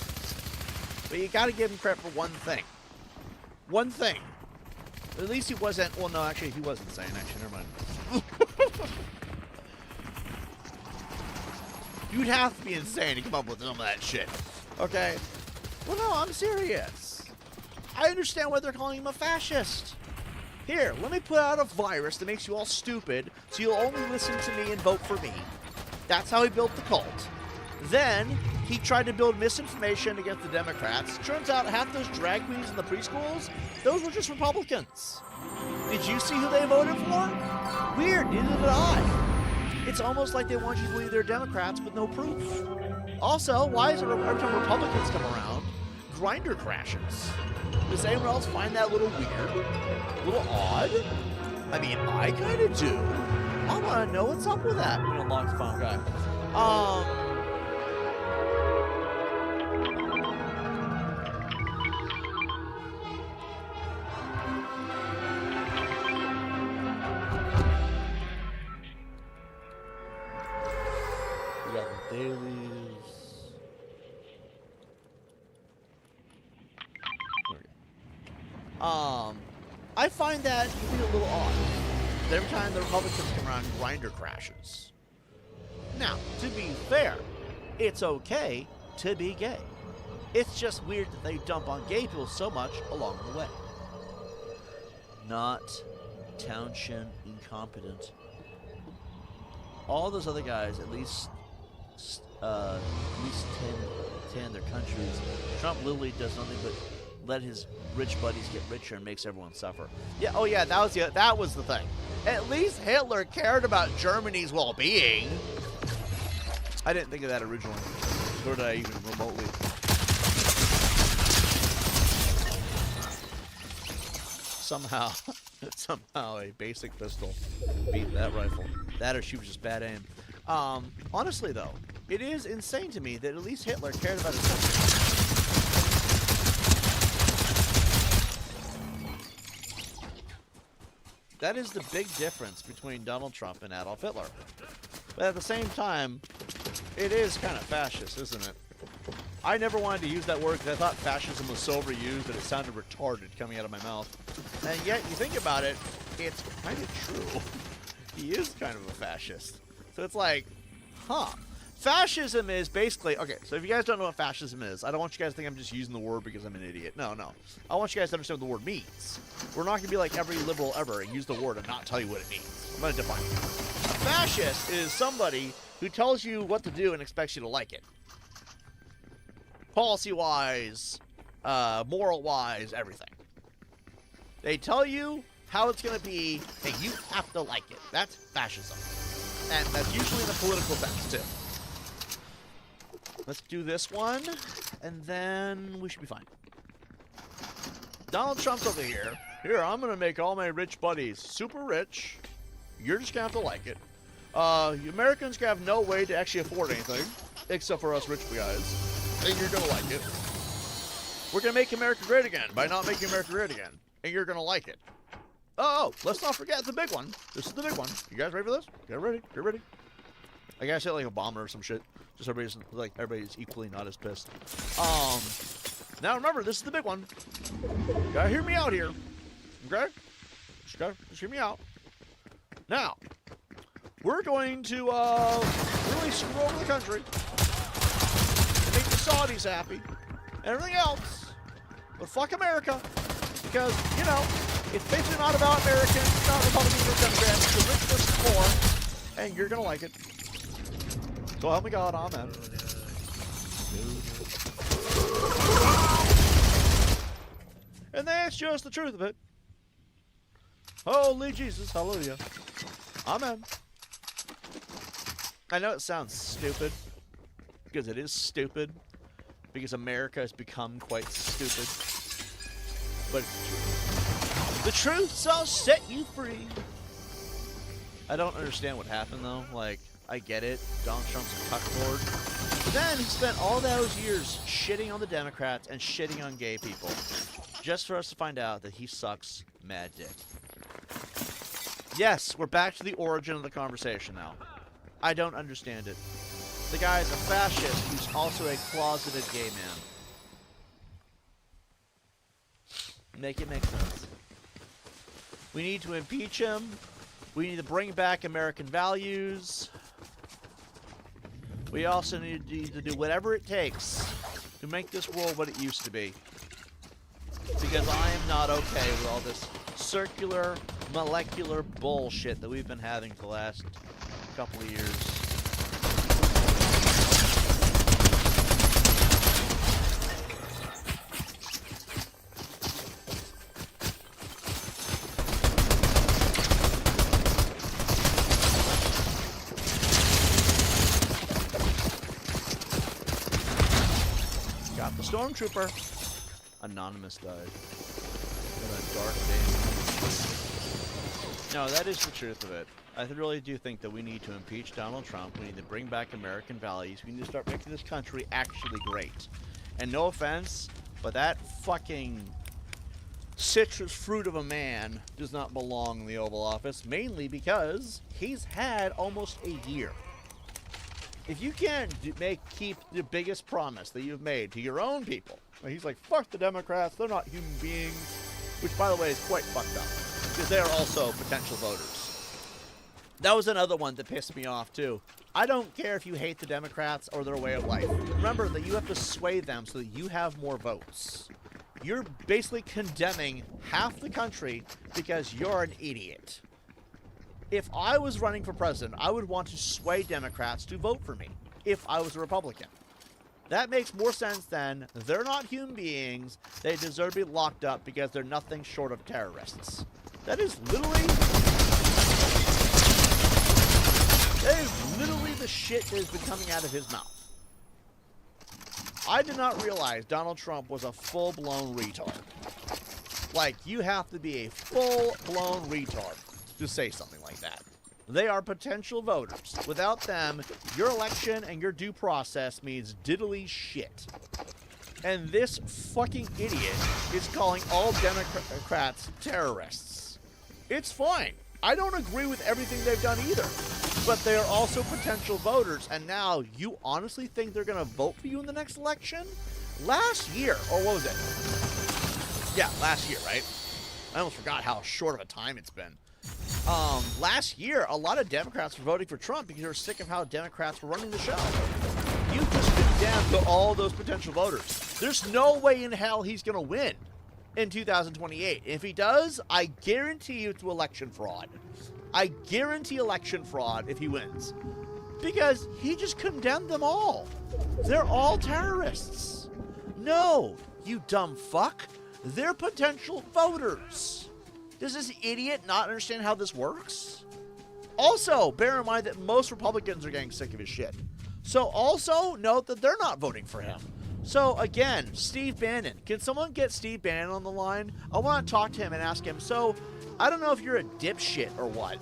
But you gotta give him credit for one thing. One thing. At least he wasn't, well no, actually he was insane, actually, never mind. You'd have to be insane to come up with some of that shit. Okay? Well no, I'm serious. I understand why they're calling him a fascist. Here, let me put out a virus that makes you all stupid, so you'll only listen to me and vote for me. That's how he built the cult. Then, he tried to build misinformation against the Democrats. Turns out half those drag queens in the preschools, those were just Republicans. Did you see who they voted for? Weird, neither did I. It's almost like they want you to believe they're Democrats with no proof. Also, why is it every time Republicans come around, Grindr crashes? Does anyone else find that a little weird? A little odd? I mean, I kind of do. I want to know what's up with that. Been a long time guy. We got the dailies. There we go. I find that to be a little odd. Every time the Republicans come around, Grindr crashes. Now, to be fair, it's okay to be gay. It's just weird that they dump on gay people so much along the way. Not Townshend, incompetent. All those other guys at least tend their countries. Trump literally does nothing but let his rich buddies get richer and makes everyone suffer. Yeah, oh yeah, that was the thing. At least Hitler cared about Germany's well-being. I didn't think of that originally, nor did I even remotely. Somehow a basic pistol beat that rifle. That or she was just bad aim. Honestly though, it is insane to me that at least Hitler cared about his country. That is the big difference between Donald Trump and Adolf Hitler. But at the same time, it is kind of fascist, isn't it? I never wanted to use that word because I thought fascism was so overused that it sounded retarded coming out of my mouth. And yet, you think about it, it's kind of true. He is kind of a fascist. So it's like, huh. Fascism is basically, okay, so if you guys don't know what fascism is, I don't want you guys to think I'm just using the word because I'm an idiot. No. I want you guys to understand what the word means. We're not going to be like every liberal ever and use the word and not tell you what it means. I'm going to define it. A fascist is somebody who tells you what to do and expects you to like it. Policy-wise, moral-wise, everything. They tell you how it's going to be, and you have to like it. That's fascism. And that's usually in a political sense, too. Let's do this one, and then we should be fine. Donald Trump's over here. Here, I'm going to make all my rich buddies super rich. You're just going to have to like it. You Americans have no way to actually afford anything, except for us rich guys. And you're going to like it. We're going to make America great again by not making America great again. And you're going to like it. Oh, let's not forget the big one. This is the big one. You guys ready for this? Get ready. Get ready. I gotta say like a bomber or some shit. Just everybody's equally not as pissed. Now remember, this is the big one. You gotta hear me out here. Okay? Just hear me out. Now, we're going to really screw over the country. Make the Saudis happy. And everything else. But fuck America. Because, you know, it's basically not about Americans, it's not Republicans or Democrats, it's the rich versus poor, and you're gonna like it. So help me God, amen. And that's just the truth of it. Holy Jesus, hallelujah. I'm in. I know it sounds stupid, because it is stupid, because America has become quite stupid. But the truth shall set you free. I don't understand what happened, though. Like, I get it. Donald Trump's a cucklord. But then he spent all those years shitting on the Democrats and shitting on gay people. Just for us to find out that he sucks mad dick. Yes, we're back to the origin of the conversation now. I don't understand it. The guy's a fascist who's also a closeted gay man. Make it make sense. We need to impeach him. We need to bring back American values. We also need to do whatever it takes to make this world what it used to be. Because I am not okay with all this circular, molecular bullshit that we've been having for the last couple of years. Got the stormtrooper. Anonymous died. What a dark day. No, that is the truth of it. I really do think that we need to impeach Donald Trump. We need to bring back American values. We need to start making this country actually great. And no offense, but that fucking citrus fruit of a man does not belong in the Oval Office, mainly because he's had almost a year. If you can't keep the biggest promise that you've made to your own people, he's like, fuck the Democrats, they're not human beings, which, by the way, is quite fucked up, because they are also potential voters. That was another one that pissed me off, too. I don't care if you hate the Democrats or their way of life. Remember that you have to sway them so that you have more votes. You're basically condemning half the country because you're an idiot. If I was running for president, I would want to sway Democrats to vote for me if I was a Republican. That makes more sense than they're not human beings, they deserve to be locked up because they're nothing short of terrorists. That is literally the shit that has been coming out of his mouth. I did not realize Donald Trump was a full-blown retard. Like, you have to be a full-blown retard to say something like that. They are potential voters. Without them, your election and your due process means diddly shit. And this fucking idiot is calling all Democrats terrorists. It's fine. I don't agree with everything they've done either. But they are also potential voters, and now you honestly think they're going to vote for you in the next election? Last year, or what was it? Yeah, last year, right? I almost forgot how short of a time it's been. Last year, a lot of Democrats were voting for Trump because they were sick of how Democrats were running the show. You just condemned to all those potential voters. There's no way in hell he's going to win in 2028. If he does, I guarantee you it's election fraud. I guarantee election fraud if he wins. Because he just condemned them all. They're all terrorists. No, you dumb fuck. They're potential voters. Does this idiot not understand how this works? Also, bear in mind that most Republicans are getting sick of his shit. So also note that they're not voting for him. So again, Steve Bannon. Can someone get Steve Bannon on the line? I want to talk to him and ask him, so, I don't know if you're a dipshit or what,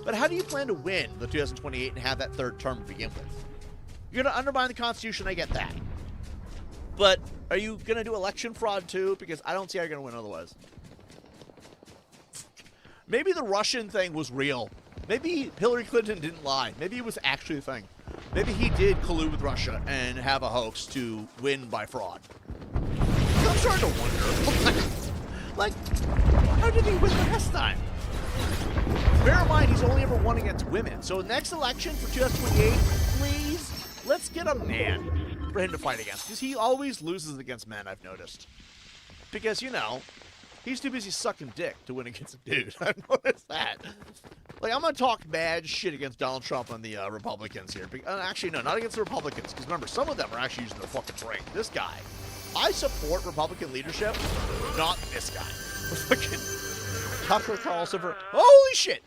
but how do you plan to win the 2028 and have that third term to begin with? You're going to undermine the Constitution, I get that. But are you going to do election fraud too? Because I don't see how you're going to win otherwise. Maybe the Russian thing was real. Maybe Hillary Clinton didn't lie. Maybe it was actually a thing. Maybe he did collude with Russia and have a hoax to win by fraud. I'm starting to wonder. Like, how did he win last time? Bear in mind, he's only ever won against women. So next election for 2028, please, let's get a man for him to fight against. Because he always loses against men, I've noticed. Because, you know, he's too busy sucking dick to win against a dude. I've noticed that. Like, I'm going to talk bad shit against Donald Trump and the Republicans here. Actually, no, not against the Republicans. Because remember, some of them are actually using their fucking brain. This guy. I support Republican leadership, not this guy. Fucking Tucker Carlson for... Holy shit!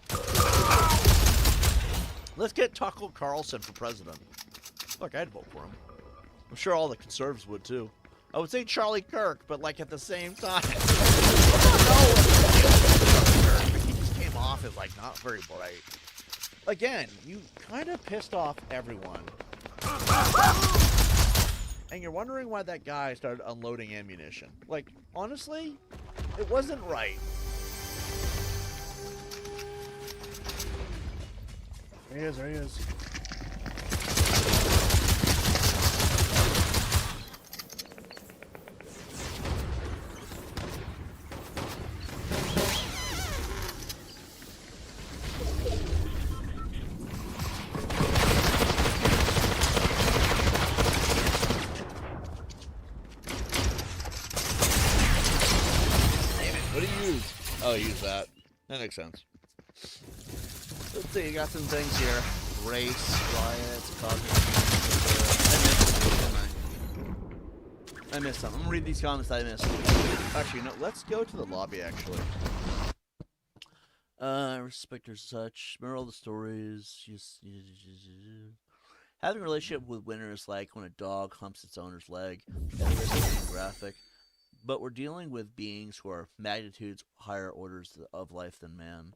Let's get Tucker Carlson for president. Look, I'd vote for him. I'm sure all the conservatives would too. I would say Charlie Kirk, but like at the same time. No, he just came off as like not very bright. Again, you kind of pissed off everyone. And you're wondering why that guy started unloading ammunition. Like, honestly, it wasn't right. There he is, there he is. What do you use? Oh, use that. That makes sense. Let's see, you got some things here. Race, riots, I missed some. I'm gonna read these comments I missed. Actually, no, let's go to the lobby, actually. Respect or such. Remember all the stories. Having a relationship with winners like when a dog humps its owner's leg. Graphic. But we're dealing with beings who are magnitudes higher orders of life than man.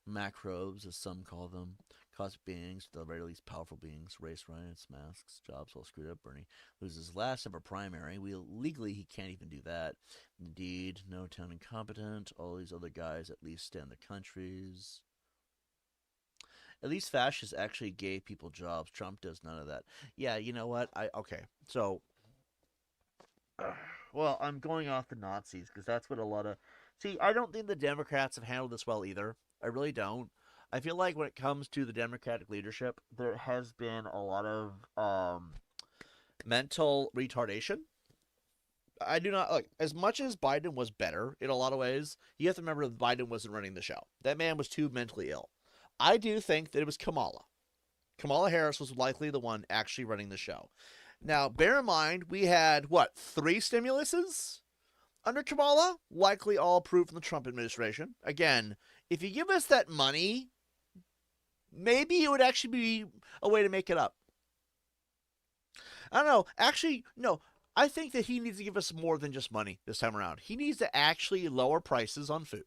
Macrobes, as some call them. Cosmic beings, the very least powerful beings. Race riots, masks, jobs all screwed up. Bernie loses last ever primary. Legally, he can't even do that. Indeed, no town incompetent. All these other guys at least stand the countries. At least fascists actually gave people jobs. Trump does none of that. Yeah, you know what? Okay, so... well, I'm going off the Nazis because that's what a lot of... See, I don't think the Democrats have handled this well either. I really don't. I feel like when it comes to the Democratic leadership, there has been a lot of mental retardation. I do not... Look, as much as Biden was better in a lot of ways, you have to remember that Biden wasn't running the show. That man was too mentally ill. I do think that it was Kamala. Kamala Harris was likely the one actually running the show. Now, bear in mind, we had, what, 3 stimuluses under Kamala? Likely all approved from the Trump administration. Again, if you give us that money, maybe it would actually be a way to make it up. I don't know. Actually, no. I think that he needs to give us more than just money this time around. He needs to actually lower prices on food.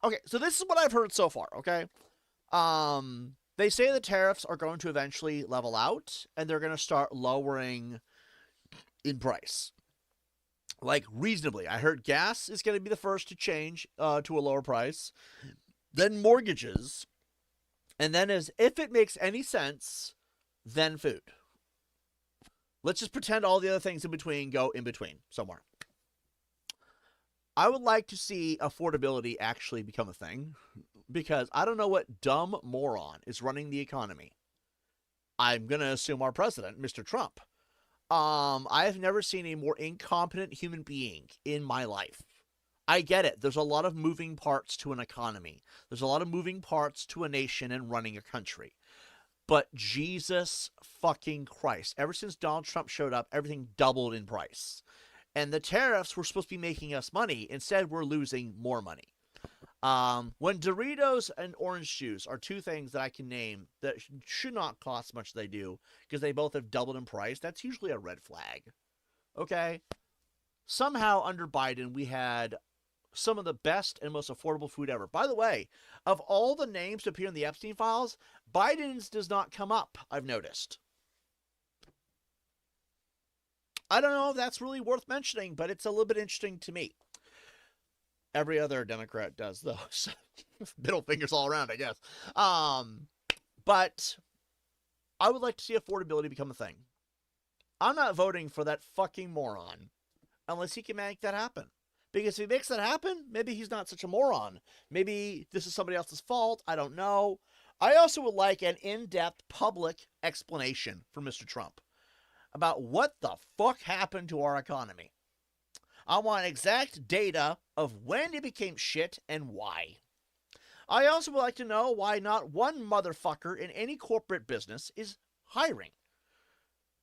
Okay, so this is what I've heard so far, okay? They say the tariffs are going to eventually level out, and they're going to start lowering in price. Like, reasonably. I heard gas is going to be the first to change to a lower price. Then mortgages. And then, as if it makes any sense, then food. Let's just pretend all the other things in between go in between somewhere. I would like to see affordability actually become a thing. Because I don't know what dumb moron is running the economy. I'm going to assume our president, Mr. Trump. I have never seen a more incompetent human being in my life. I get it. There's a lot of moving parts to an economy. There's a lot of moving parts to a nation and running a country. But Jesus fucking Christ. Ever since Donald Trump showed up, everything doubled in price. And the tariffs were supposed to be making us money. Instead, we're losing more money. When Doritos and orange juice are 2 things that I can name that should not cost as much as they do because they both have doubled in price, that's usually a red flag. Okay? Somehow under Biden, we had some of the best and most affordable food ever. By the way, of all the names to appear in the Epstein files, Biden's does not come up, I've noticed. I don't know if that's really worth mentioning, but it's a little bit interesting to me. Every other Democrat does, though. So, middle fingers all around, I guess. But I would like to see affordability become a thing. I'm not voting for that fucking moron unless he can make that happen. Because if he makes that happen, maybe he's not such a moron. Maybe this is somebody else's fault. I don't know. I also would like an in-depth public explanation from Mr. Trump about what the fuck happened to our economy. I want exact data of when it became shit and why. I also would like to know why not one motherfucker in any corporate business is hiring.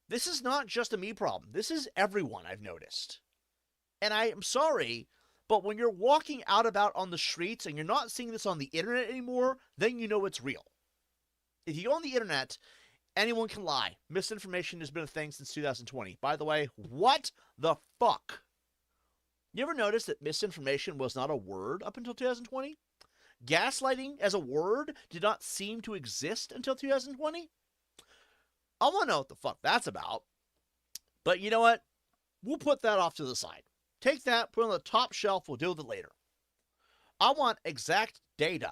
This is not just a me problem. This is everyone, I've noticed. And I am sorry, but when you're walking out about on the streets and you're not seeing this on the internet anymore, then you know it's real. If you go on the internet, anyone can lie. Misinformation has been a thing since 2020. By the way, what the fuck? You ever notice that misinformation was not a word up until 2020? Gaslighting as a word did not seem to exist until 2020? I want to know what the fuck that's about. But you know what? We'll put that off to the side. Take that, put it on the top shelf, we'll deal with it later. I want exact data.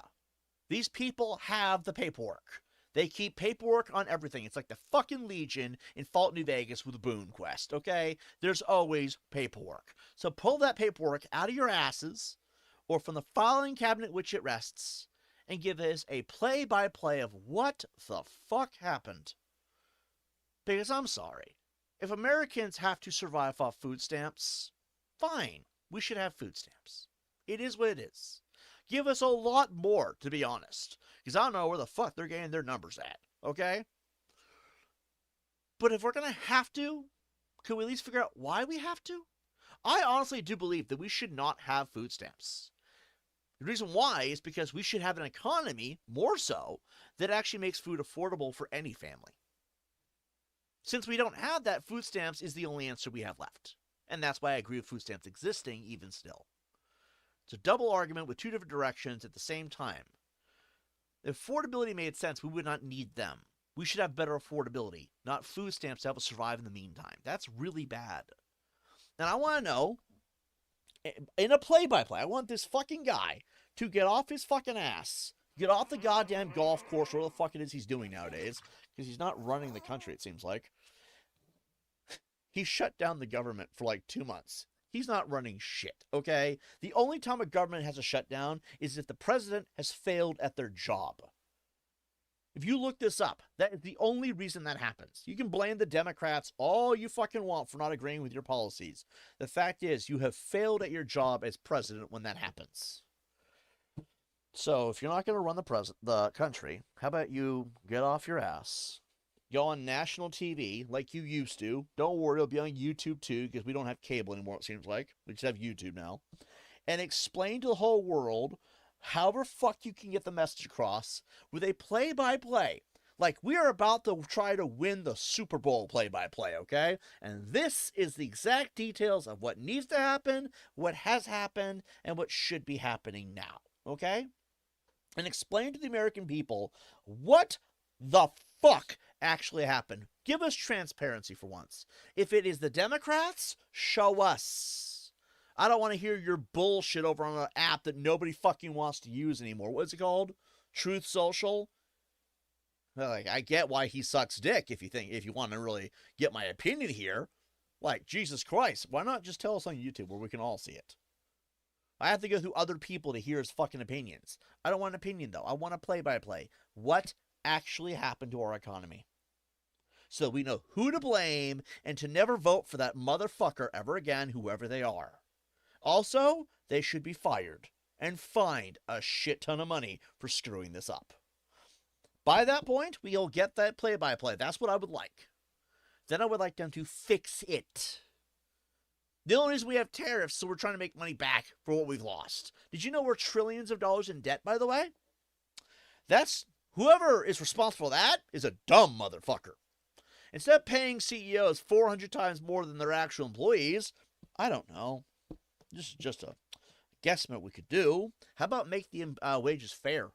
These people have the paperwork. They keep paperwork on everything. It's like the fucking Legion in Fallout New Vegas with a Boon Quest, okay? There's always paperwork. So pull that paperwork out of your asses or from the filing cabinet which it rests and give us a play-by-play of what the fuck happened. Because I'm sorry. If Americans have to survive off food stamps, fine. We should have food stamps. It is what it is. Give us a lot more, to be honest. Because I don't know where the fuck they're getting their numbers at, okay? But if we're going to have to, can we at least figure out why we have to? I honestly do believe that we should not have food stamps. The reason why is because we should have an economy, more so, that actually makes food affordable for any family. Since we don't have that, food stamps is the only answer we have left. And that's why I agree with food stamps existing even still. It's a double argument with two different directions at the same time. If affordability made sense, we would not need them. We should have better affordability, not food stamps to help us survive in the meantime. That's really bad. And I want to know, in a play-by-play, I want this fucking guy to get off his fucking ass, get off the goddamn golf course, or what the fuck it is he's doing nowadays, because he's not running the country, it seems like. He shut down the government for like 2 months. He's not running shit, okay? The only time a government has a shutdown is if the president has failed at their job. If you look this up, that is the only reason that happens. You can blame the Democrats all you fucking want for not agreeing with your policies. The fact is, you have failed at your job as president when that happens. So, if you're not going to run the country, how about you get off your ass, go on national TV like you used to. Don't worry, it'll be on YouTube too, because we don't have cable anymore, it seems like. We just have YouTube now. And explain to the whole world however fuck you can get the message across with a play-by-play. Like, we are about to try to win the Super Bowl play-by-play, okay? And this is the exact details of what needs to happen, what has happened, and what should be happening now, okay? And explain to the American people what the fuck actually happened. Give us transparency for once. If it is the Democrats, show us. I don't want to hear your bullshit over on an app that nobody fucking wants to use anymore. What's it called? Truth Social? Like, I get why he sucks dick if you want to really get my opinion here. Like, Jesus Christ, why not just tell us on YouTube where we can all see it? I have to go through other people to hear his fucking opinions. I don't want an opinion, though. I want a play-by-play. What actually happened to our economy? So we know who to blame and to never vote for that motherfucker ever again, whoever they are. Also, they should be fired and fined a shit ton of money for screwing this up. By that point, we'll get that play-by-play. That's what I would like. Then I would like them to fix it. The only reason we have tariffs is so we're trying to make money back for what we've lost. Did you know we're trillions of dollars in debt, by the way? That's whoever is responsible for that is a dumb motherfucker. Instead of paying CEOs 400 times more than their actual employees, I don't know. This is just a guesstimate we could do. How about make the wages fair?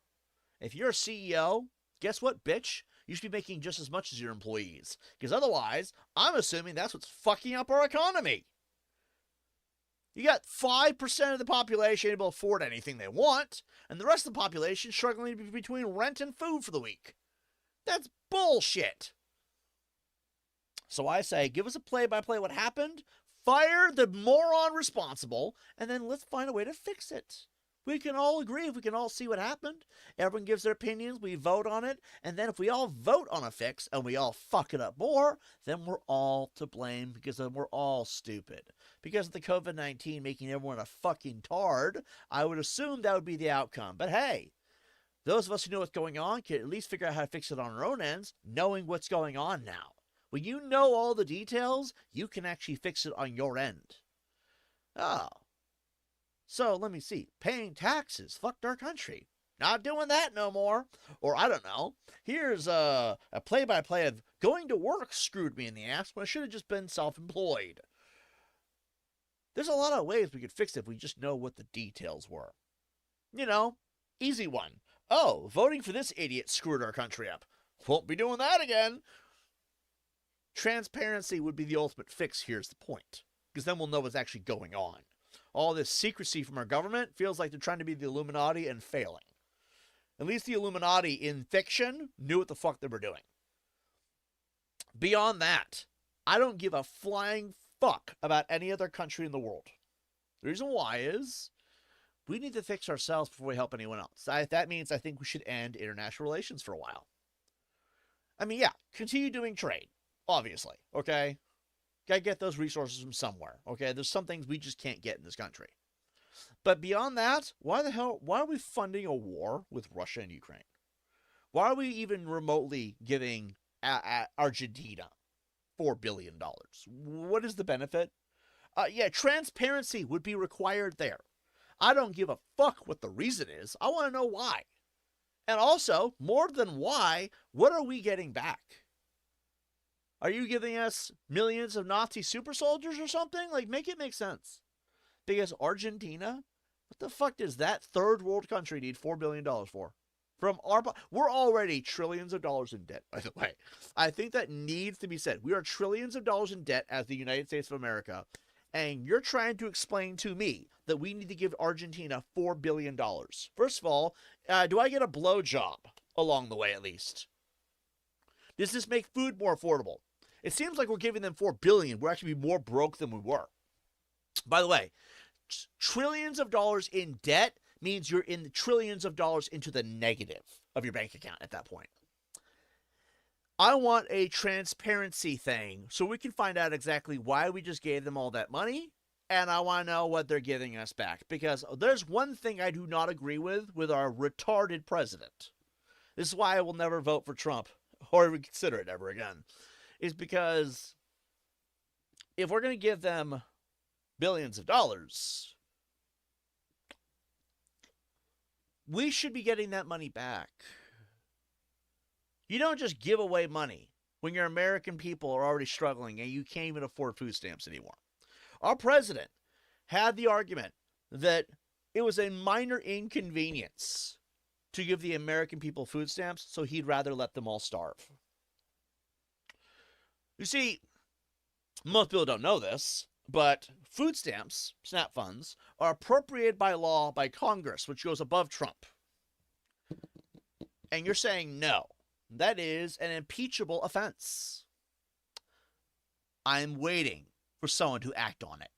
If you're a CEO, guess what, bitch? You should be making just as much as your employees. Because otherwise, I'm assuming that's what's fucking up our economy. You got 5% of the population able to afford anything they want, and the rest of the population struggling between rent and food for the week. That's bullshit. So I say, give us a play-by-play what happened, fire the moron responsible, and then let's find a way to fix it. We can all agree if we can all see what happened. Everyone gives their opinions, we vote on it, and then if we all vote on a fix and we all fuck it up more, then we're all to blame because then we're all stupid. Because of the COVID-19 making everyone a fucking tard, I would assume that would be the outcome. But hey, those of us who know what's going on can at least figure out how to fix it on our own ends, knowing what's going on now. When you know all the details, you can actually fix it on your end. Oh. So, let me see. Paying taxes fucked our country. Not doing that no more. Or I don't know. Here's a play-by-play of going to work screwed me in the ass when I should have just been self-employed. There's a lot of ways we could fix it if we just know what the details were. You know, easy one. Oh, voting for this idiot screwed our country up. Won't be doing that again. Transparency would be the ultimate fix. Here's the point. Because then we'll know what's actually going on. All this secrecy from our government feels like they're trying to be the Illuminati and failing. At least the Illuminati in fiction knew what the fuck they were doing. Beyond that, I don't give a flying fuck about any other country in the world. The reason why is we need to fix ourselves before we help anyone else. That means I think we should end international relations for a while. I mean, yeah, continue doing trade, obviously, okay? Gotta get those resources from somewhere, okay? There's some things we just can't get in this country. But beyond that, why are we funding a war with Russia and Ukraine? Why are we even remotely giving Argentina $4 billion? What is the benefit? Yeah, transparency would be required there. I don't give a fuck what the reason is. I want to know why. And also, more than why, what are we getting back? Are you giving us millions of Nazi super soldiers or something? Like, make it make sense. Because Argentina, what the fuck does that third world country need $4 billion for? We're already trillions of dollars in debt, by the way. I think that needs to be said. We are trillions of dollars in debt as the United States of America. And you're trying to explain to me that we need to give Argentina $4 billion. First of all, do I get a blowjob along the way at least? Does this make food more affordable? It seems like we're giving them $4 billion. We're actually more broke than we were. By the way, trillions of dollars in debt means you're in the trillions of dollars into the negative of your bank account at that point. I want a transparency thing so we can find out exactly why we just gave them all that money, and I want to know what they're giving us back. Because there's one thing I do not agree with our retarded president. This is why I will never vote for Trump, or even consider it ever again. Is because if we're going to give them billions of dollars, we should be getting that money back. You don't just give away money when your American people are already struggling and you can't even afford food stamps anymore. Our president had the argument that it was a minor inconvenience to give the American people food stamps, so he'd rather let them all starve. You see, most people don't know this, but food stamps, SNAP funds, are appropriated by law by Congress, which goes above Trump. And you're saying no. That is an impeachable offense. I'm waiting for someone to act on it.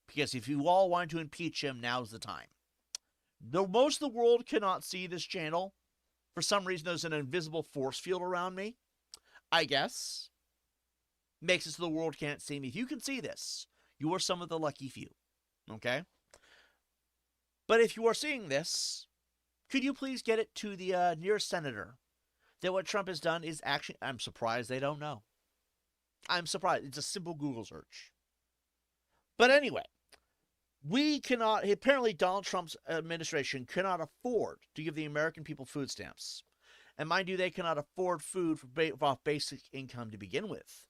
Because if you all want to impeach him, now's the time. Though most of the world cannot see this channel, for some reason there's an invisible force field around me, I guess. Makes it so the world can't see me. If you can see this, you are some of the lucky few. Okay? But if you are seeing this, could you please get it to the nearest senator that what Trump has done is actually... I'm surprised they don't know. I'm surprised. It's a simple Google search. But anyway, we cannot... Apparently Donald Trump's administration cannot afford to give the American people food stamps. And mind you, they cannot afford food off basic income to begin with.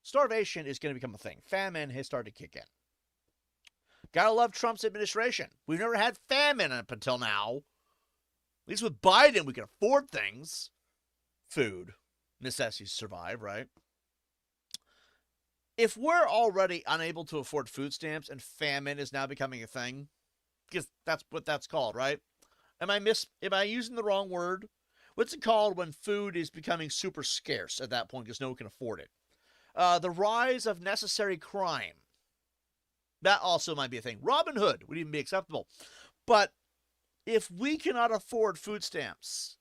Starvation is going to become a thing. Famine has started to kick in. Gotta love Trump's administration. We've never had famine up until now. At least with Biden, we can afford things. Food. Necessities survive, right? If we're already unable to afford food stamps and famine is now becoming a thing, because that's what that's called, right? Am I using the wrong word? What's it called when food is becoming super scarce at that point because no one can afford it? The rise of necessary crime. That also might be a thing. Robin Hood would even be acceptable. But if we cannot afford food stamps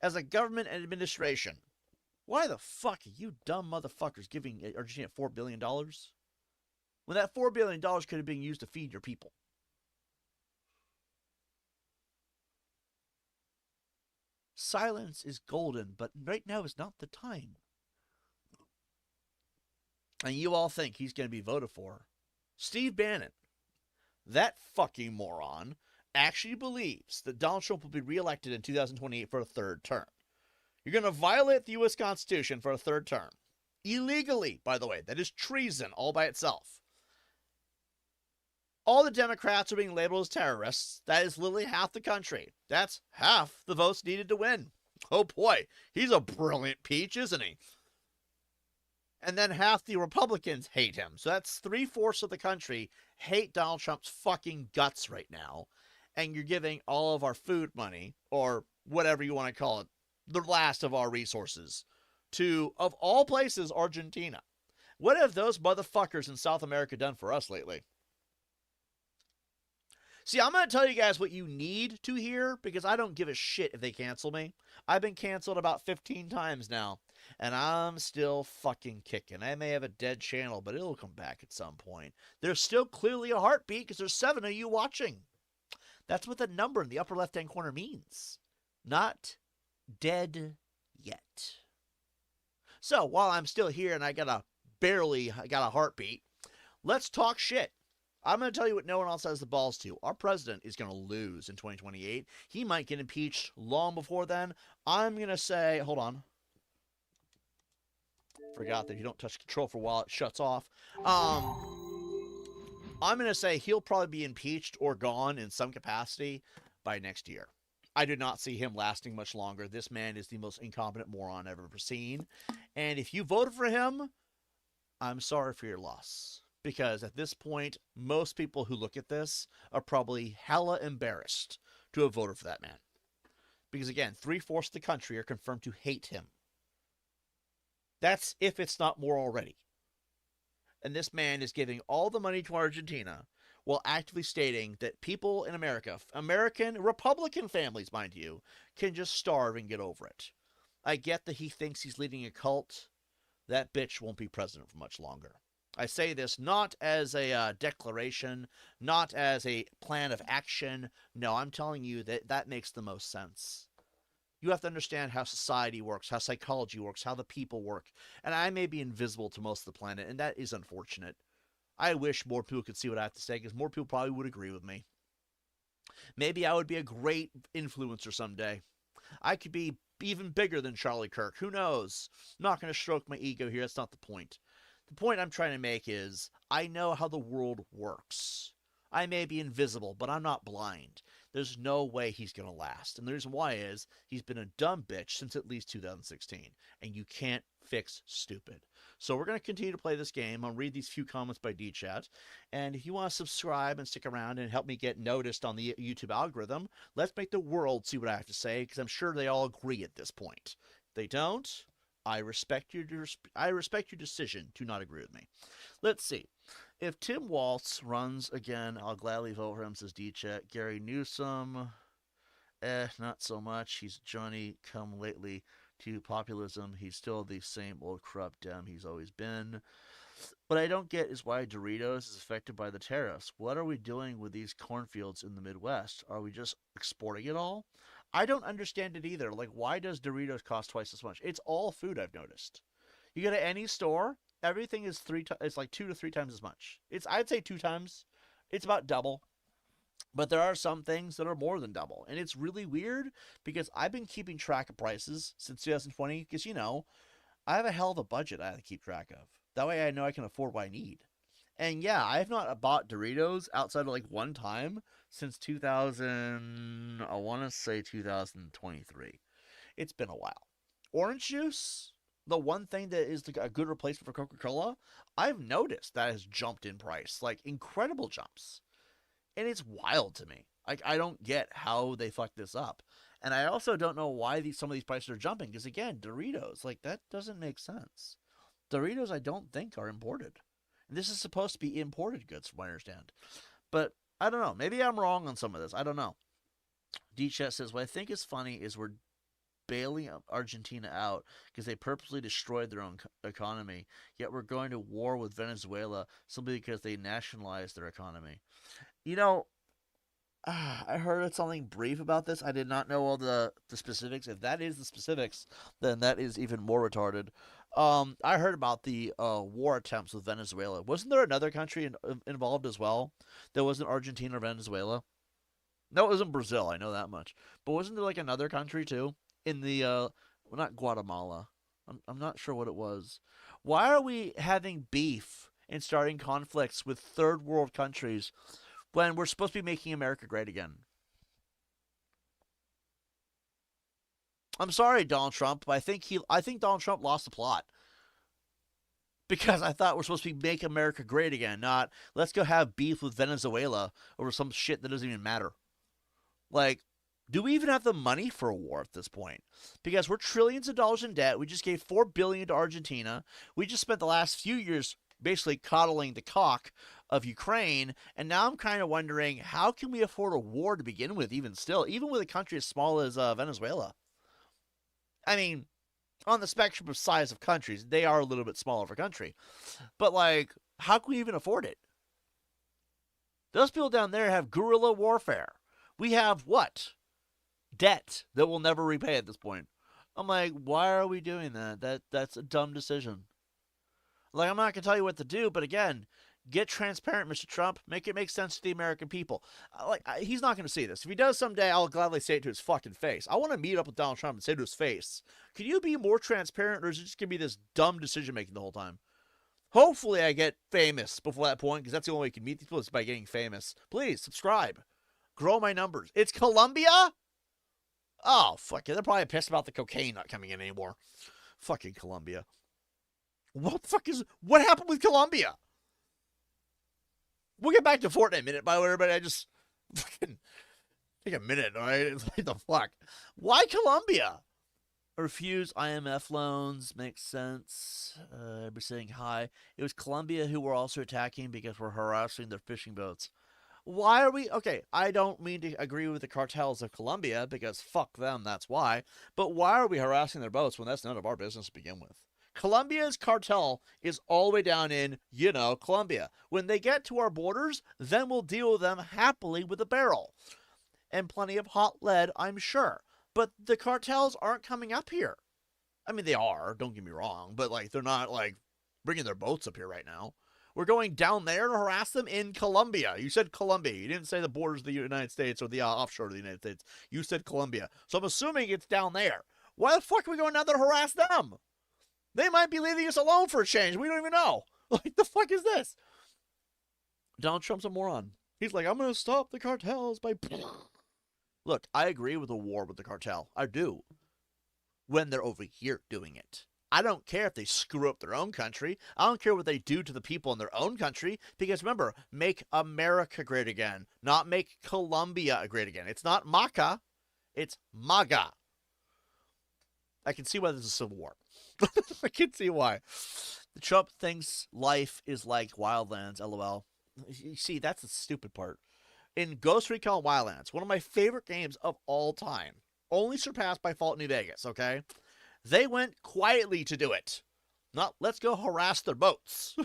as a government and administration, why the fuck are you dumb motherfuckers giving Argentina $4 billion? When that $4 billion could have been used to feed your people. Silence is golden, but right now is not the time. And you all think he's going to be voted for. Steve Bannon, that fucking moron, actually believes that Donald Trump will be reelected in 2028 for a third term. You're going to violate the U.S. Constitution for a third term. Illegally, by the way. That is treason all by itself. All the Democrats are being labeled as terrorists. That is literally half the country. That's half the votes needed to win. Oh boy, he's a brilliant peach, isn't he? And then half the Republicans hate him. So that's 3/4 of the country hate Donald Trump's fucking guts right now. And you're giving all of our food money, or whatever you want to call it, the last of our resources, to, of all places, Argentina. What have those motherfuckers in South America done for us lately? See, I'm going to tell you guys what you need to hear, because I don't give a shit if they cancel me. I've been canceled about 15 times now, and I'm still fucking kicking. I may have a dead channel, but it'll come back at some point. There's still clearly a heartbeat, because there's 7 of you watching. That's what the number in the upper left-hand corner means. Not dead yet. So, while I'm still here and I got a heartbeat, let's talk shit. I'm going to tell you what no one else has the balls to. Our president is going to lose in 2028. He might get impeached long before then. I'm going to say, hold on. Forgot that if you don't touch control for a while, it shuts off. I'm going to say he'll probably be impeached or gone in some capacity by next year. I do not see him lasting much longer. This man is the most incompetent moron I've ever seen. And if you voted for him, I'm sorry for your loss. Because at this point, most people who look at this are probably hella embarrassed to have voted for that man. Because again, 3/4 of the country are confirmed to hate him. That's if it's not more already. And this man is giving all the money to Argentina while actively stating that people in America, American Republican families, mind you, can just starve and get over it. I get that he thinks he's leading a cult. That bitch won't be president for much longer. I say this not as a declaration, not as a plan of action. No, I'm telling you that that makes the most sense. You have to understand how society works, how psychology works, how the people work. And I may be invisible to most of the planet, and that is unfortunate. I wish more people could see what I have to say, because more people probably would agree with me. Maybe I would be a great influencer someday. I could be even bigger than Charlie Kirk. Who knows? I'm not going to stroke my ego here. That's not the point. The point I'm trying to make is, I know how the world works. I may be invisible, but I'm not blind. There's no way he's going to last. And the reason why is, he's been a dumb bitch since at least 2016. And you can't fix stupid. So we're going to continue to play this game. I'll read these few comments by DChat. And if you want to subscribe and stick around and help me get noticed on the YouTube algorithm, let's make the world see what I have to say, because I'm sure they all agree at this point. If they don't, I respect your decision to not agree with me. Let's see. If Tim Walz runs again, I'll gladly vote for him, says D-Chat. Gary Newsom, not so much. He's Johnny come lately to populism. He's still the same old corrupt Dem he's always been. What I don't get is why Doritos is affected by the tariffs. What are we doing with these cornfields in the Midwest? Are we just exporting it all? I don't understand it either. Like, why does Doritos cost twice as much? It's all food, I've noticed. You go to any store, everything is it's like 2 to 3 times as much. I'd say 2 times. It's about double. But there are some things that are more than double. And it's really weird, because I've been keeping track of prices since 2020. Because, I have a hell of a budget I have to keep track of. That way I know I can afford what I need. And yeah, I have not bought Doritos outside of like one time since 2000, I want to say 2023. It's been a while. Orange juice, the one thing that is a good replacement for Coca-Cola, I've noticed that has jumped in price, like incredible jumps. And it's wild to me. Like, I don't get how they fucked this up. And I also don't know why some of these prices are jumping, because again, Doritos, like, that doesn't make sense. Doritos, I don't think, are imported. This is supposed to be imported goods, from what I understand. But I don't know. Maybe I'm wrong on some of this. I don't know. D-Chat says, what I think is funny is we're bailing Argentina out because they purposely destroyed their own economy, yet we're going to war with Venezuela simply because they nationalized their economy. I heard something brief about this. I did not know all the specifics. If that is the specifics, then that is even more retarded. I heard about the war attempts with Venezuela. Wasn't there another country involved as well? There wasn't Argentina or Venezuela? No, it wasn't Brazil. I know that much. But wasn't there like another country too in the well, not Guatemala. I'm not sure what it was. Why are we having beef and starting conflicts with third world countries when we're supposed to be making America great again? I'm sorry, Donald Trump, but I think Donald Trump lost the plot because I thought we're supposed to be make America great again, not let's go have beef with Venezuela over some shit that doesn't even matter. Like, do we even have the money for a war at this point? Because we're trillions of dollars in debt. We just gave $4 billion to Argentina. We just spent the last few years basically coddling the cock of Ukraine, and now I'm kind of wondering how can we afford a war to begin with? Even still, even with a country as small as Venezuela. I mean, on the spectrum of size of countries, they are a little bit smaller of a country. But like, how can we even afford it? Those people down there have guerrilla warfare. We have what? Debt that we'll never repay at this point. I'm like, why are we doing that? That's a dumb decision. Like, I'm not gonna tell you what to do, but again, get transparent, Mr. Trump. Make it make sense to the American people. He's not gonna see this. If he does someday, I'll gladly say it to his fucking face. I want to meet up with Donald Trump and say to his face, "Can you be more transparent, or is it just gonna be this dumb decision making the whole time?" Hopefully, I get famous before that point, because that's the only way you can meet these people is by getting famous. Please subscribe, grow my numbers. It's Colombia. Oh, fuck it. They're probably pissed about the cocaine not coming in anymore. Fucking Colombia. What the fuck is. What happened with Colombia? We'll get back to Fortnite in a minute, by the way, everybody. I just. Fucking. Take a minute, alright? It's like the fuck. Why Colombia? Refuse IMF loans. Makes sense. Everybody saying hi. It was Colombia who were also attacking because we're harassing their fishing boats. Why are we okay? I don't mean to agree with the cartels of Colombia because fuck them, that's why. But why are we harassing their boats when that's none of our business to begin with? Colombia's cartel is all the way down in, Colombia. When they get to our borders, then we'll deal with them happily with a barrel. And plenty of hot lead, I'm sure. But the cartels aren't coming up here. I mean, they are, don't get me wrong, but like they're not like bringing their boats up here right now. We're going down there to harass them in Colombia. You said Colombia. You didn't say the borders of the United States or the offshore of the United States. You said Colombia. So I'm assuming it's down there. Why the fuck are we going down there to harass them? They might be leaving us alone for a change. We don't even know. Like, the fuck is this? Donald Trump's a moron. He's like, I'm going to stop the cartels by. Look, I agree with a war with the cartel. I do. When they're over here doing it. I don't care if they screw up their own country. I don't care what they do to the people in their own country. Because remember, make America great again, not make Colombia great again. It's not Maca, it's MAGA. I can see why there's a civil war. I can see why. The Trump thinks life is like Wildlands, lol. You see, that's the stupid part. In Ghost Recon Wildlands, one of my favorite games of all time, only surpassed by Fallout New Vegas, okay? They went quietly to do it. Not, let's go harass their boats.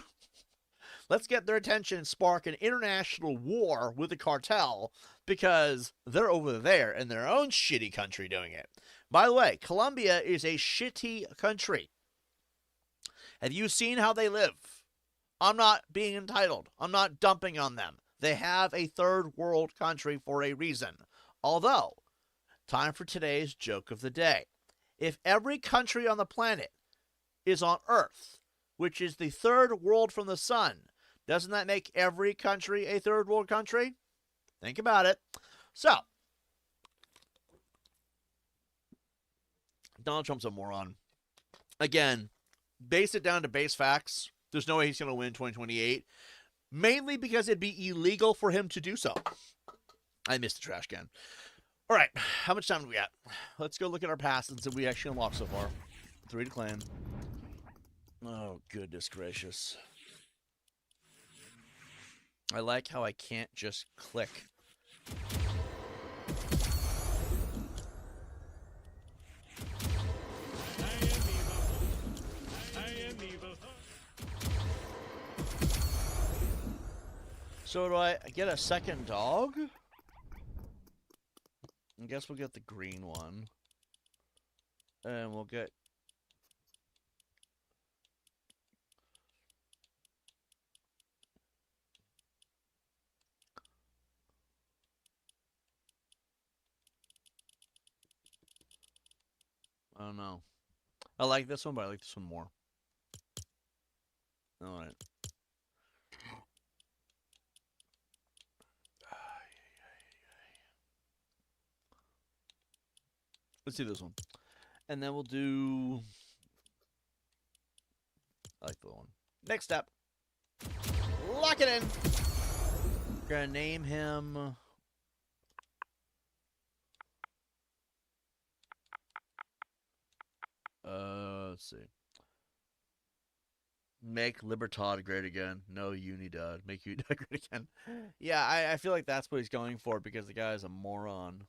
Let's get their attention and spark an international war with the cartel because they're over there in their own shitty country doing it. By the way, Colombia is a shitty country. Have you seen how they live? I'm not being entitled. I'm not dumping on them. They have a third world country for a reason. Although, time for today's joke of the day. If every country on the planet is on Earth, which is the third world from the sun, doesn't that make every country a third world country? Think about it. So, Donald Trump's a moron. Again, base it down to base facts. There's no way he's going to win 2028. Mainly because it'd be illegal for him to do so. I missed the trash can. All right, how much time do we got? Let's go look at our passes that we actually unlocked so far. 3 to clan. Oh, goodness gracious. I like how I can't just click. So do I get a second dog? I guess we'll get the green one. And we'll get... I don't know. I like this one, but I like this one more. All right. Let's do this one. And then we'll do. I like the one. Next step. Lock it in. We're going to name him. Let's see. Make Libertad great again. No Unidad. Make Unidad great again. Yeah, I feel like that's what he's going for because the guy's a moron.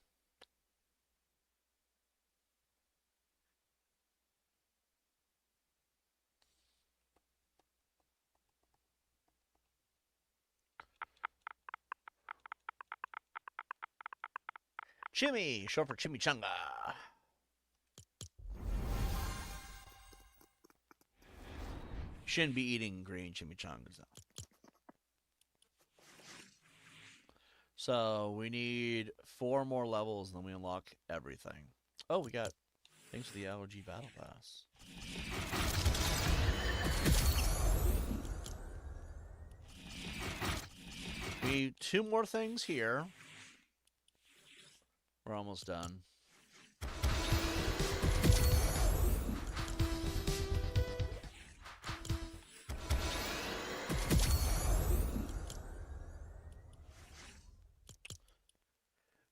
Chimmy, short for chimichanga. Shouldn't be eating green chimichangas though. So we need 4 more levels and then we unlock everything. Oh, we got thanks for the LG Battle Pass. We need 2 more things here. We're almost done.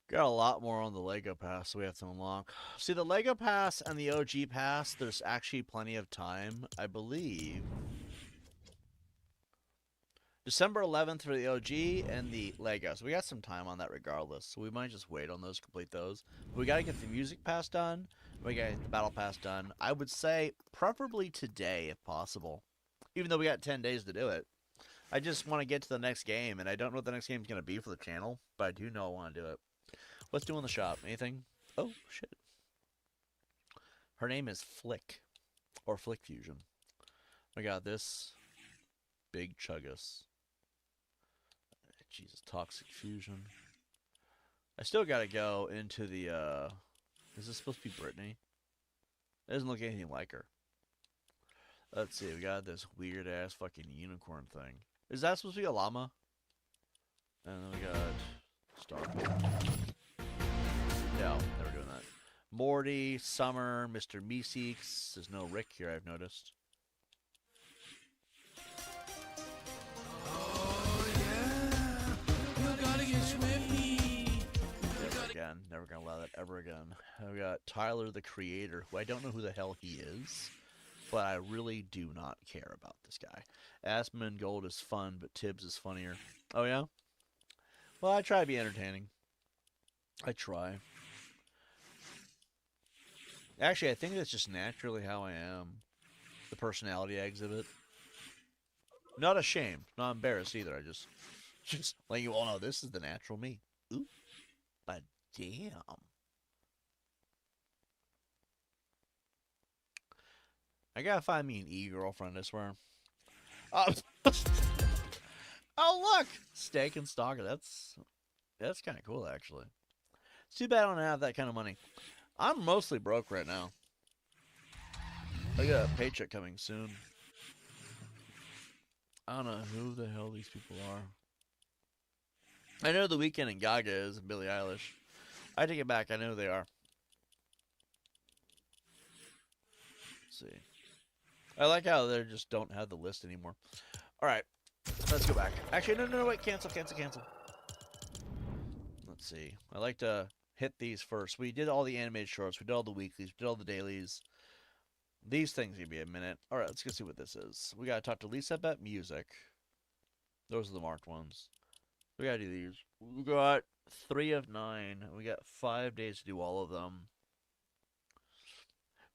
Got a lot more on the Lego Pass we have to unlock. See, the Lego Pass and the OG Pass, there's actually plenty of time, I believe. December 11th for the OG and the Lego. So we got some time on that regardless. So we might just wait on those, complete those. But we got to get the Music Pass done. We got to get the Battle Pass done. I would say preferably today if possible. Even though we got 10 days to do it. I just want to get to the next game. And I don't know what the next game is going to be for the channel. But I do know I want to do it. Let's do in the shop. Anything? Oh, shit. Her name is Flick. Or Flick Fusion. We got this. Big Chuggus. Jesus, Toxic Fusion. I still gotta go into the, is this supposed to be Brittany? It doesn't look anything like her. Let's see, we got this weird-ass fucking unicorn thing. Is that supposed to be a llama? And then we got Starfield. No, never doing that. Morty, Summer, Mr. Meeseeks. There's no Rick here, I've noticed. Never gonna allow that ever again. We got Tyler the Creator, who I don't know who the hell he is, but I really do not care about this guy. Aspen Gold is fun, but TiBBz is funnier. Oh yeah? Well, I try to be entertaining. I try. Actually, I think that's just naturally how I am. The personality I exhibit. Not ashamed, not embarrassed either. I just letting you all know this is the natural me. Ooh, but damn. I gotta find me an e-girlfriend, I swear. Oh, oh look! Steak and Stalker. That's kind of cool, actually. It's too bad I don't have that kind of money. I'm mostly broke right now. I got a paycheck coming soon. I don't know who the hell these people are. I know The Weeknd and Gaga is and Billie Eilish. I take it back. I know who they are. Let's see. I like how they just don't have the list anymore. All right. Let's go back. Actually, no, wait. Cancel. Let's see. I like to hit these first. We did all the animated shorts. We did all the weeklies. We did all the dailies. These things give me a minute. All right, let's go see what this is. We got to talk to Lisa about music. Those are the marked ones. We got to do these. We got 3 of 9. We got 5 days to do all of them.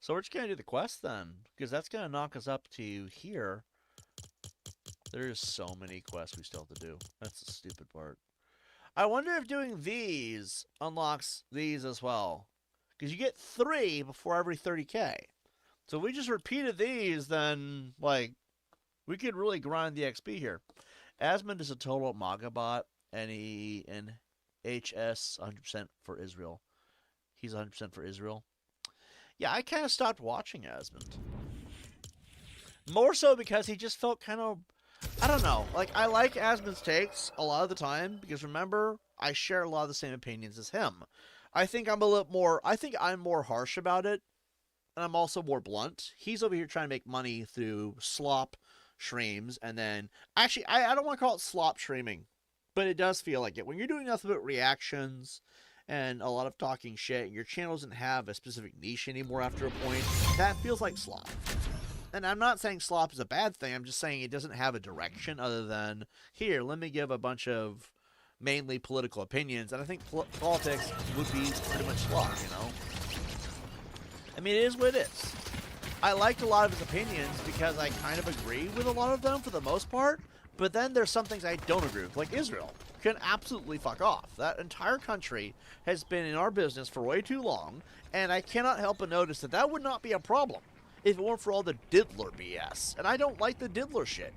So we're just going to do the quest then, because that's going to knock us up to here. There's so many quests we still have to do. That's the stupid part. I wonder if doing these unlocks these as well. Because you get 3 before every 30k. So if we just repeated these, then, like, we could really grind the XP here. Asmund is a total Magabot, and he in HS 100% for Israel. He's 100% for Israel. Yeah, I kind of stopped watching Asmund. More so because he just felt kind of, I don't know. Like, I like Asmund's takes a lot of the time because remember, I share a lot of the same opinions as him. I think I'm more harsh about it, and I'm also more blunt. He's over here trying to make money through slop streams, and then, actually, I don't want to call it slop streaming, but it does feel like it. When you're doing nothing but reactions and a lot of talking shit, and your channel doesn't have a specific niche anymore after a point, that feels like slop. And I'm not saying slop is a bad thing. I'm just saying it doesn't have a direction other than, here, let me give a bunch of mainly political opinions. And I think politics would be pretty much slop, you know? I mean, it is what it is. I liked a lot of his opinions because I kind of agree with a lot of them for the most part. But then there's some things I don't agree with, like Israel can absolutely fuck off. That entire country has been in our business for way too long, and I cannot help but notice that that would not be a problem if it weren't for all the diddler BS. And I don't like the diddler shit.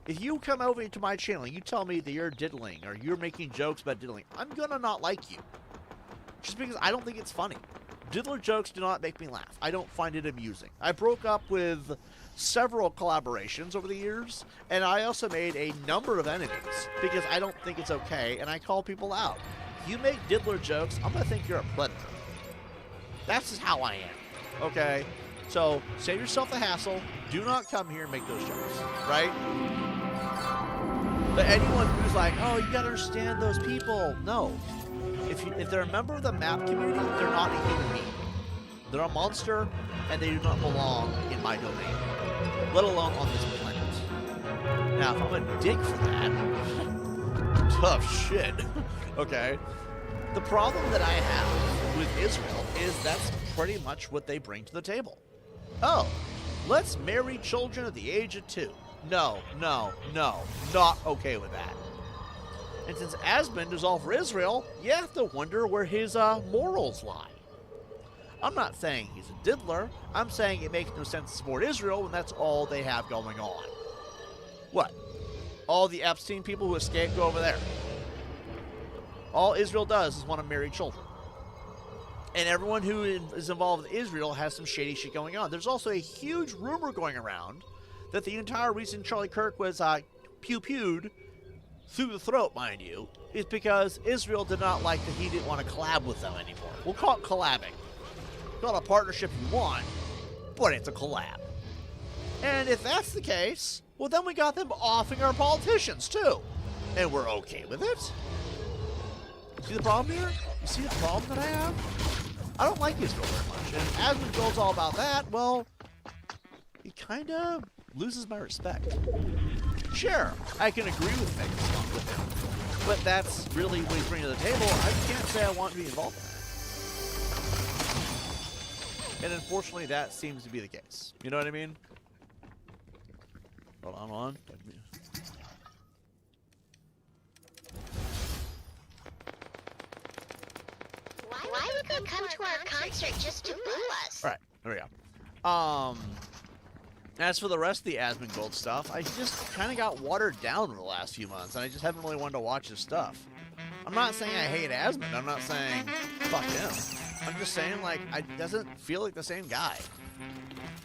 If you come over to my channel and you tell me that you're diddling or you're making jokes about diddling, I'm gonna not like you. Just because I don't think it's funny. Diddler jokes do not make me laugh. I don't find it amusing. I broke up with several collaborations over the years, and I also made a number of enemies because I don't think it's okay, and I call people out. If you make diddler jokes, I'm gonna think you're a predator. That's just how I am. Okay? So, save yourself the hassle. Do not come here and make those jokes, right? But anyone who's like, oh, you gotta understand those people. No. If they're a member of the map community, they're not a human being. They're a monster, and they do not belong in my domain. Let alone on this planet. Now, if I'm a dick for that, tough shit. Okay? The problem that I have with Israel is that's pretty much what they bring to the table. Oh, let's marry children at the age of 2. No, no, no, not okay with that. And since Asmund is all for Israel, you have to wonder where his morals lie. I'm not saying he's a diddler. I'm saying it makes no sense to support Israel when that's all they have going on. What? All the Epstein people who escaped go over there. All Israel does is want to marry children. And everyone who is involved with Israel has some shady shit going on. There's also a huge rumor going around that the entire reason Charlie Kirk was pew-pewed through the throat, mind you, is because Israel did not like that he didn't want to collab with them anymore. We'll call it collabing. Call it a partnership if you want, but it's a collab. And if that's the case, well then we got them offing our politicians too. And we're okay with it. See the problem here? You see the problem that I have? I don't like Israel very much. And as it goes all about that, well, he kind of loses my respect. Sure, I can agree with making fun with him, but that's really what he's bringing to the table. I can't say I want to be involved in that. And unfortunately, that seems to be the case. You know what I mean? Hold on. Why would they come to our concert just to boo us? Alright, there we go. As for the rest of the Asmund Gold stuff, I just kind of got watered down in the last few months, and I just haven't really wanted to watch his stuff. I'm not saying I hate Asmund. I'm not saying fuck him. I'm just saying, like, it doesn't feel like the same guy.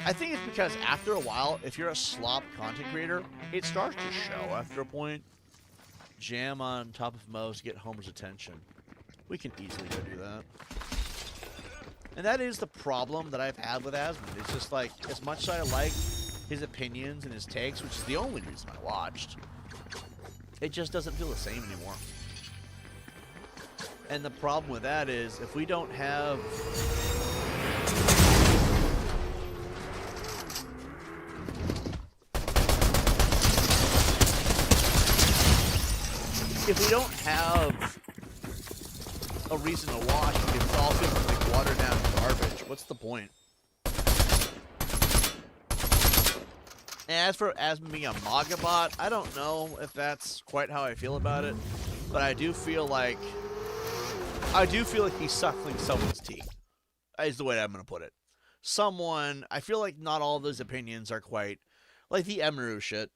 I think it's because after a while, if you're a slop content creator, it starts to show after a point. Jam on top of Mo's to get Homer's attention. We can easily go do that. And that is the problem that I've had with Asmund. It's just like, as much as I like his opinions and his takes, which is the only reason I watched, it just doesn't feel the same anymore. And the problem with that is, if we don't have... If we don't have a reason to watch, because it's all feels like watered down garbage, what's the point? And as for Asmund being a MAGA bot, I don't know if that's quite how I feel about it, but I do feel like he's suckling someone's teeth, is the way I'm going to put it. I feel like not all of those opinions are quite, like the Emiru shit.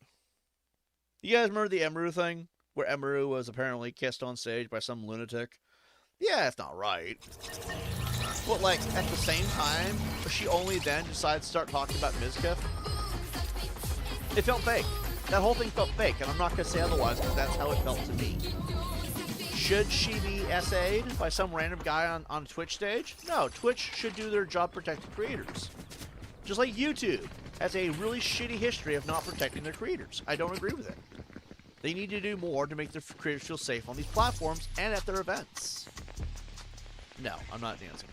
You guys remember the Emiru thing? Where Emiru was apparently kissed on stage by some lunatic? Yeah, it's not right. But like at the same time, she only then decides to start talking about Mizkif. It felt fake. That whole thing felt fake, and I'm not gonna say otherwise because that's how it felt to me. Should she be SA'd by some random guy on Twitch stage? No, Twitch should do their job protecting creators. Just like YouTube has a really shitty history of not protecting their creators. I don't agree with it. They need to do more to make their creators feel safe on these platforms and at their events. No, I'm not dancing.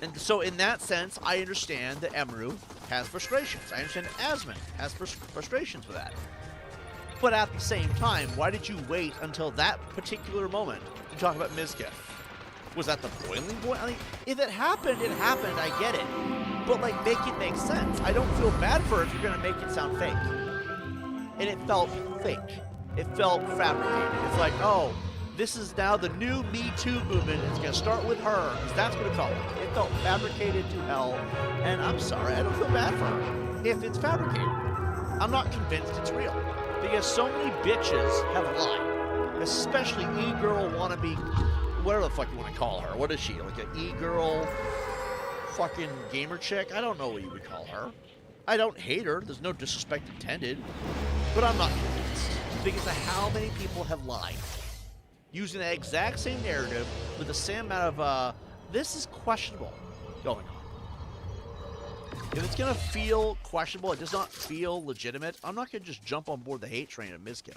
And so in that sense, I understand that Emru has frustrations. I understand Asmon has frustrations with that. But at the same time, why did you wait until that particular moment to talk about Mizkif? Was that the boiling point? I mean, if it happened, I get it. But, like, make it make sense. I don't feel bad for it if you're going to make it sound fake. And it felt fake. It felt fabricated. It's like, oh, this is now the new Me Too movement. It's going to start with her, because that's what it felt like. It felt fabricated to hell. And I'm sorry, I don't feel bad for her if it's fabricated. I'm not convinced it's real. Because so many bitches have lied. Especially e-girl wannabe, whatever the fuck you want to call her. What is she? Like an e-girl fucking gamer chick? I don't know what you would call her. I don't hate her. There's no disrespect intended. But I'm not convinced. Because of how many people have lied. Using the exact same narrative with the same amount of, this is questionable going on. If it's going to feel questionable, it does not feel legitimate, I'm not going to just jump on board the hate train of Mizkif.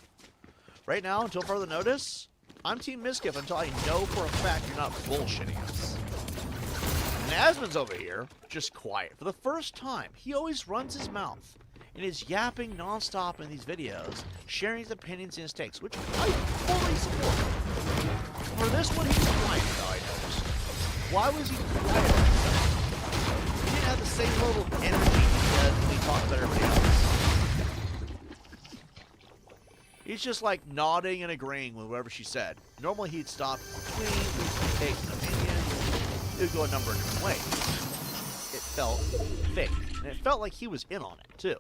Right now, until further notice, I'm Team Mizkif until I know for a fact you're not bullshitting us. And Asmon's over here, just quiet. For the first time, he always runs his mouth and is yapping nonstop in these videos, sharing his opinions and his takes, which I fully support. For this one, he's quiet, though, I noticed. Why was he quiet? He didn't have the same level of energy when he talked about everybody else. He's just like nodding and agreeing with whatever she said. Normally he'd stop between, he'd take an opinion, it would go a number of different ways. It felt fake. And it felt like he was in on it, too.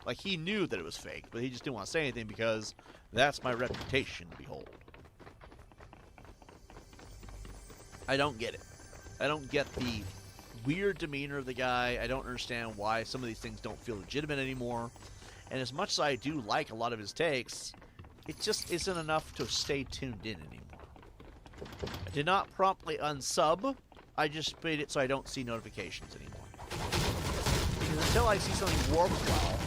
Like he knew that it was fake, but he just didn't want to say anything because that's my reputation to behold. I don't get it. I don't get the weird demeanor of the guy. I don't understand why some of these things don't feel legitimate anymore. And as much as I do like a lot of his takes, it just isn't enough to stay tuned in anymore. I did not promptly unsub. I just made it so I don't see notifications anymore. Because until I see something work well,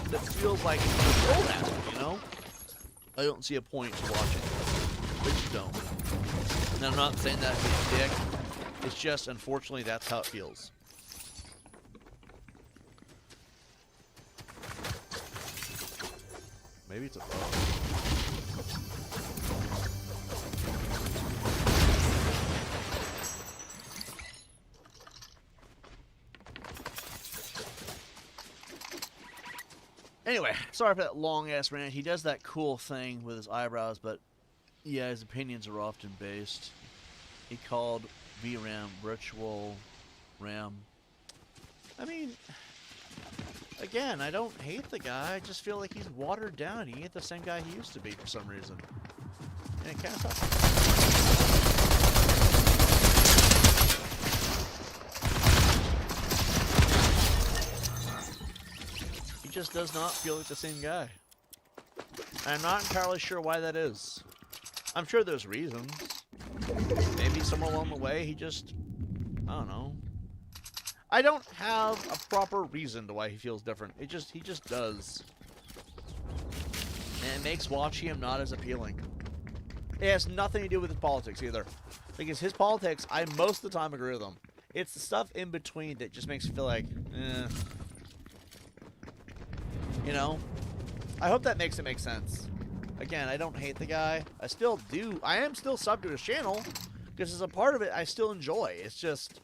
that feels like it's old at me, you know? I don't see a point to watching. But you don't. And I'm not saying that to be a dick. It's just, unfortunately, that's how it feels. Maybe it's a bug. Anyway, sorry for that long-ass rant. He does that cool thing with his eyebrows, but yeah, his opinions are often based. He called VRAM virtual RAM. I mean, again, I don't hate the guy. I just feel like he's watered down. He ain't the same guy he used to be for some reason. And it kind of sucks. He just does not feel like the same guy. I'm not entirely sure why that is. I'm sure there's reasons. Maybe somewhere along the way he just, I don't know. I don't have a proper reason to why he feels different. He just does. And it makes watching him not as appealing. It has nothing to do with his politics either. Because his politics, I most of the time agree with them. It's the stuff in between that just makes me feel like, eh. You know? I hope that makes it make sense. Again, I don't hate the guy. I still do. I am still subbed to his channel. Because as a part of it, I still enjoy. It's just,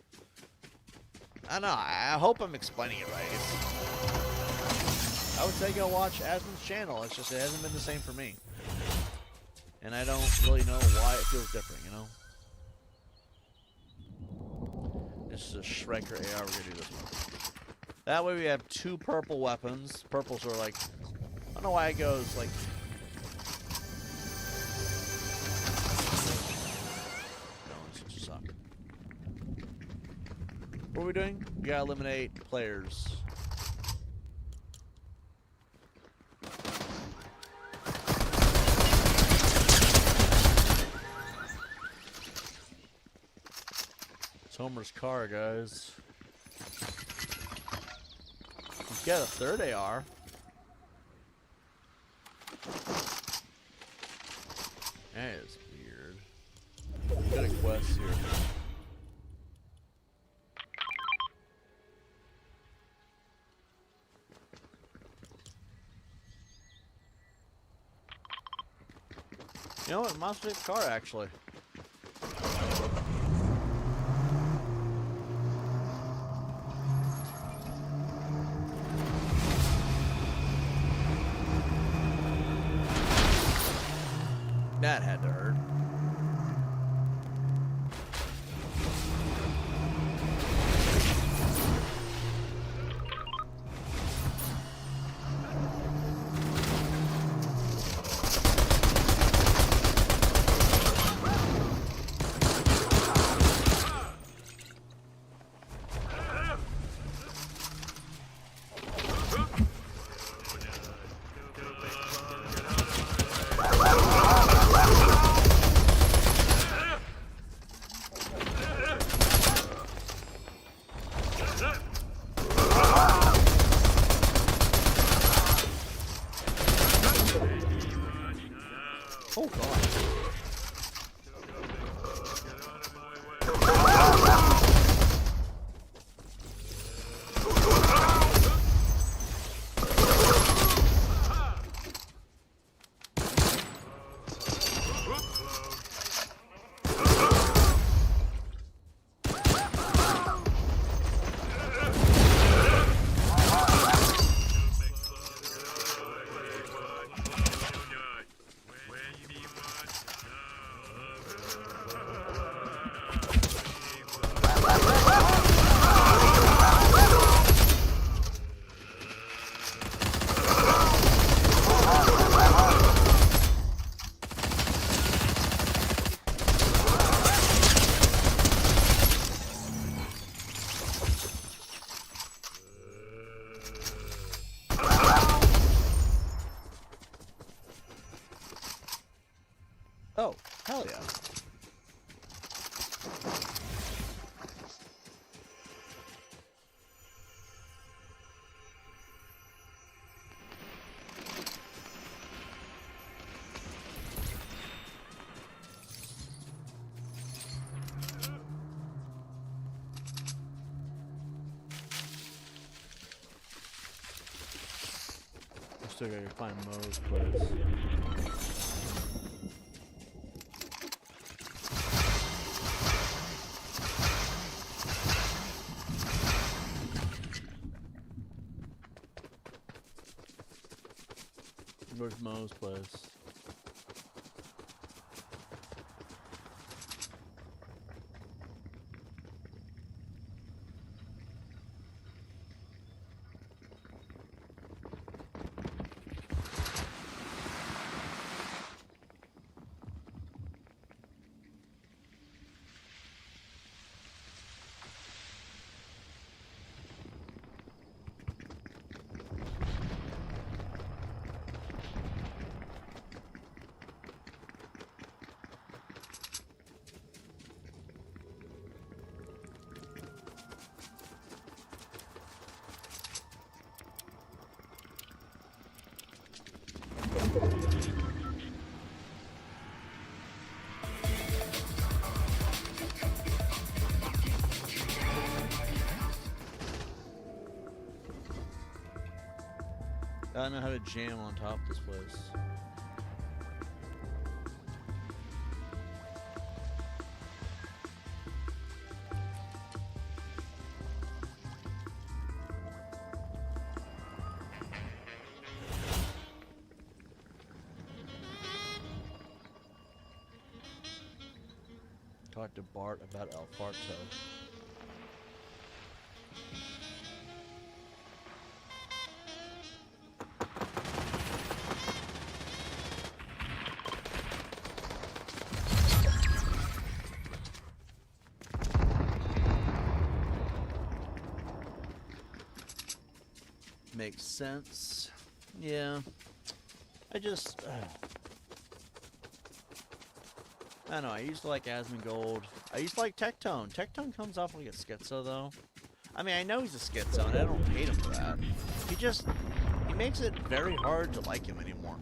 I don't know. I hope I'm explaining it right. I would say go watch Asmon's channel. It's just, it hasn't been the same for me. And I don't really know why it feels different, you know? This is a Shreker AR. We're going to do this one. That way we have two purple weapons. Purples are like, I don't know why it goes like, What are we doing? We gotta eliminate players. It's Homer's car, guys. He's got a third AR. That is weird. Got a quest here. You know what? Monster car actually. That had to hurt. Oh god. Oh, hell yeah. I still gotta find Mo's place. Where's Mo's place? I don't know how to jam on top of this place. Talk to Bart about El Farto. makes sense. Yeah. I just... I don't know, I used to like Asmongold. I used to like Tectone. Tectone comes off like a schizo, though. I mean, I know he's a schizo, and I don't hate him for that. He makes it very hard to like him anymore.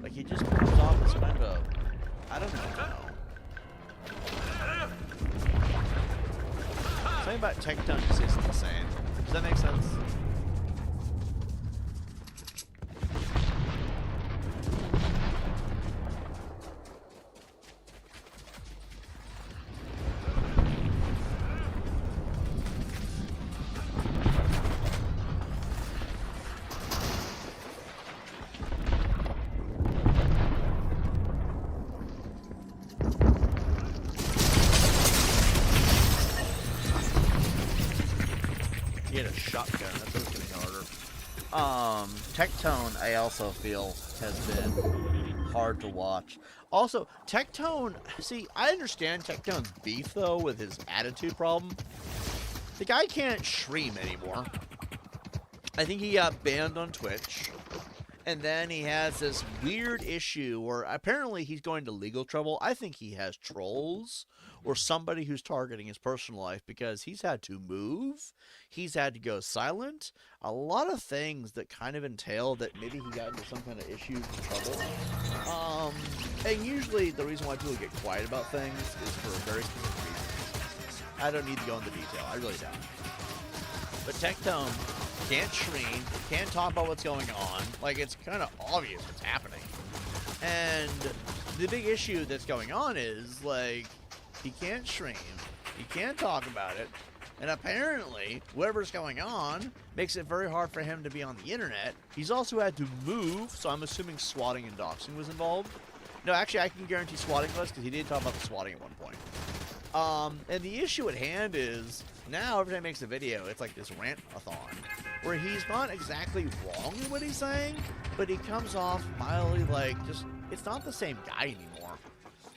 Like, he just comes off as kind of... I don't know. Something about Tectone just isn't the same. Does that make sense? He had a shotgun. That was getting harder. Tectone, I also feel, has been hard to watch. Also, Tectone, see, I understand Tectone's beef, though, with his attitude problem. The guy can't stream anymore. I think he got banned on Twitch. And then he has this weird issue where apparently he's going to legal trouble. I think he has trolls or somebody who's targeting his personal life because he's had to move. He's had to go silent. A lot of things that kind of entail that maybe he got into some kind of issues and trouble. And usually the reason why people get quiet about things is for a very specific reason. I don't need to go into detail. I really don't. But Tectone can't stream, can't talk about what's going on. Like, it's kind of obvious what's happening. And the big issue that's going on is, like, he can't stream, he can't talk about it, and apparently, whatever's going on makes it very hard for him to be on the internet. He's also had to move, so I'm assuming swatting and doxing was involved. No, actually, I can guarantee swatting was, because he did talk about the swatting at one point. And the issue at hand is, now every time he makes a video, it's like this rant-a-thon, where he's not exactly wrong in what he's saying, but he comes off mildly like, just, it's not the same guy anymore.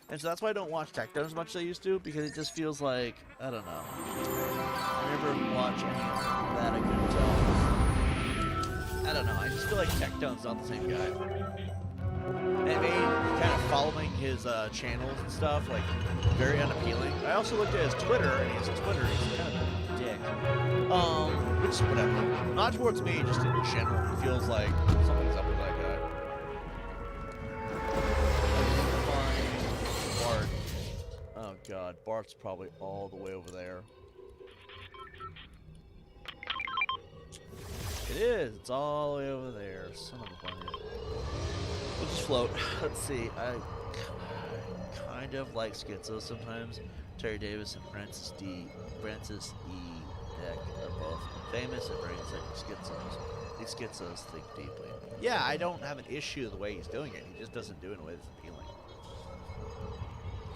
And so that's why I don't watch Tectone as much as I used to, because it just feels like, I don't know. I never watch any of that, I couldn't tell. I don't know, I just feel like Tectone's not the same guy. And it made kind of following his channels and stuff, like, very unappealing. I also looked at his Twitter, and his Twitter, he's kind of a dick. Which is whatever. Not towards me, just in general. It feels like something's up with that guy. Find Bart. Oh god, Bart's probably all the way over there. It is, it's all the way over there. Son of a bunny. We'll just float. Let's see. I kind of like Schizo sometimes. Terry Davis and Francis E. Deck are both famous and very like schizos. These schizos think deeply. Yeah, I don't have an issue with the way he's doing it. He just doesn't do it in a way that's appealing.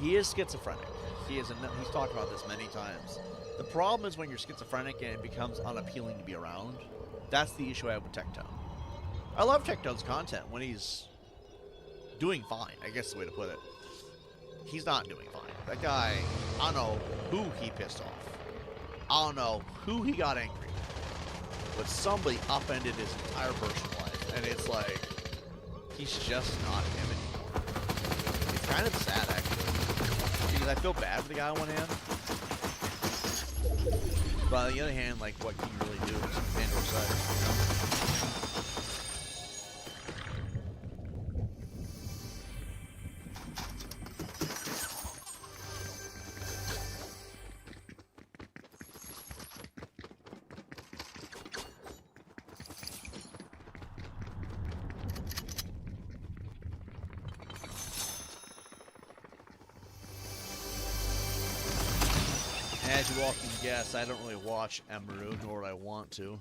He is schizophrenic. He's talked about this many times. The problem is when you're schizophrenic and it becomes unappealing to be around. That's the issue I have with Tectone. I love Tectone's content when he's doing fine, I guess is the way to put it. He's not doing fine. That guy, I don't know who he pissed off. I don't know who he got angry with. But somebody upended his entire personal life. And it's like, he's just not him anymore. It's kind of sad, actually. Because I feel bad for the guy on one hand. But on the other hand, like, what can you really do? Just stand aside, you know? As you all can guess, I don't really watch Emeru, nor would I want to.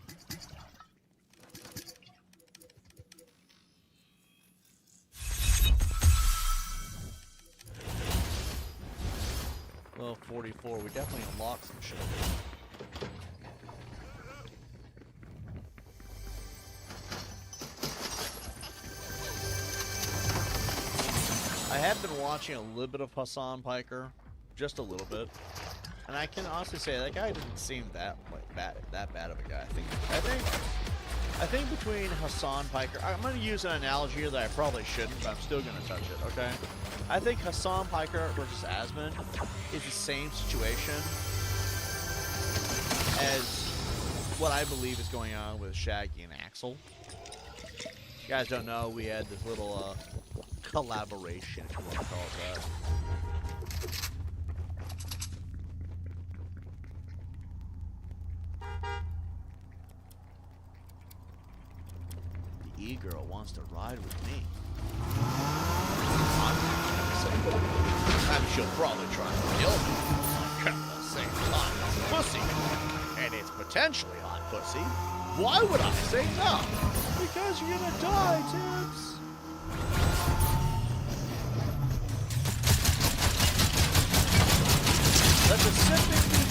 Well, 44, we definitely unlocked some shit. I have been watching a little bit of Hassan Piker, just a little bit. And I can honestly say that guy didn't seem that bad of a guy. I think I think between Hassan Piker, I'm going to use an analogy here that I probably shouldn't, but I'm still going to touch it, okay? I think Hassan Piker versus Asmund is the same situation as what I believe is going on with Shaggy and Axel. If you guys don't know, we had this little collaboration, if you want to call it that. The E-girl wants to ride with me. And she'll probably try to kill me. At the same time, it's pussy. And it's potentially hot pussy. Why would I say no? Because you're gonna die, Tibbs. Let the sipping begin.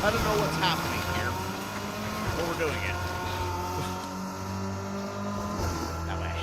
I don't know what's happening here, but we're doing it. That way.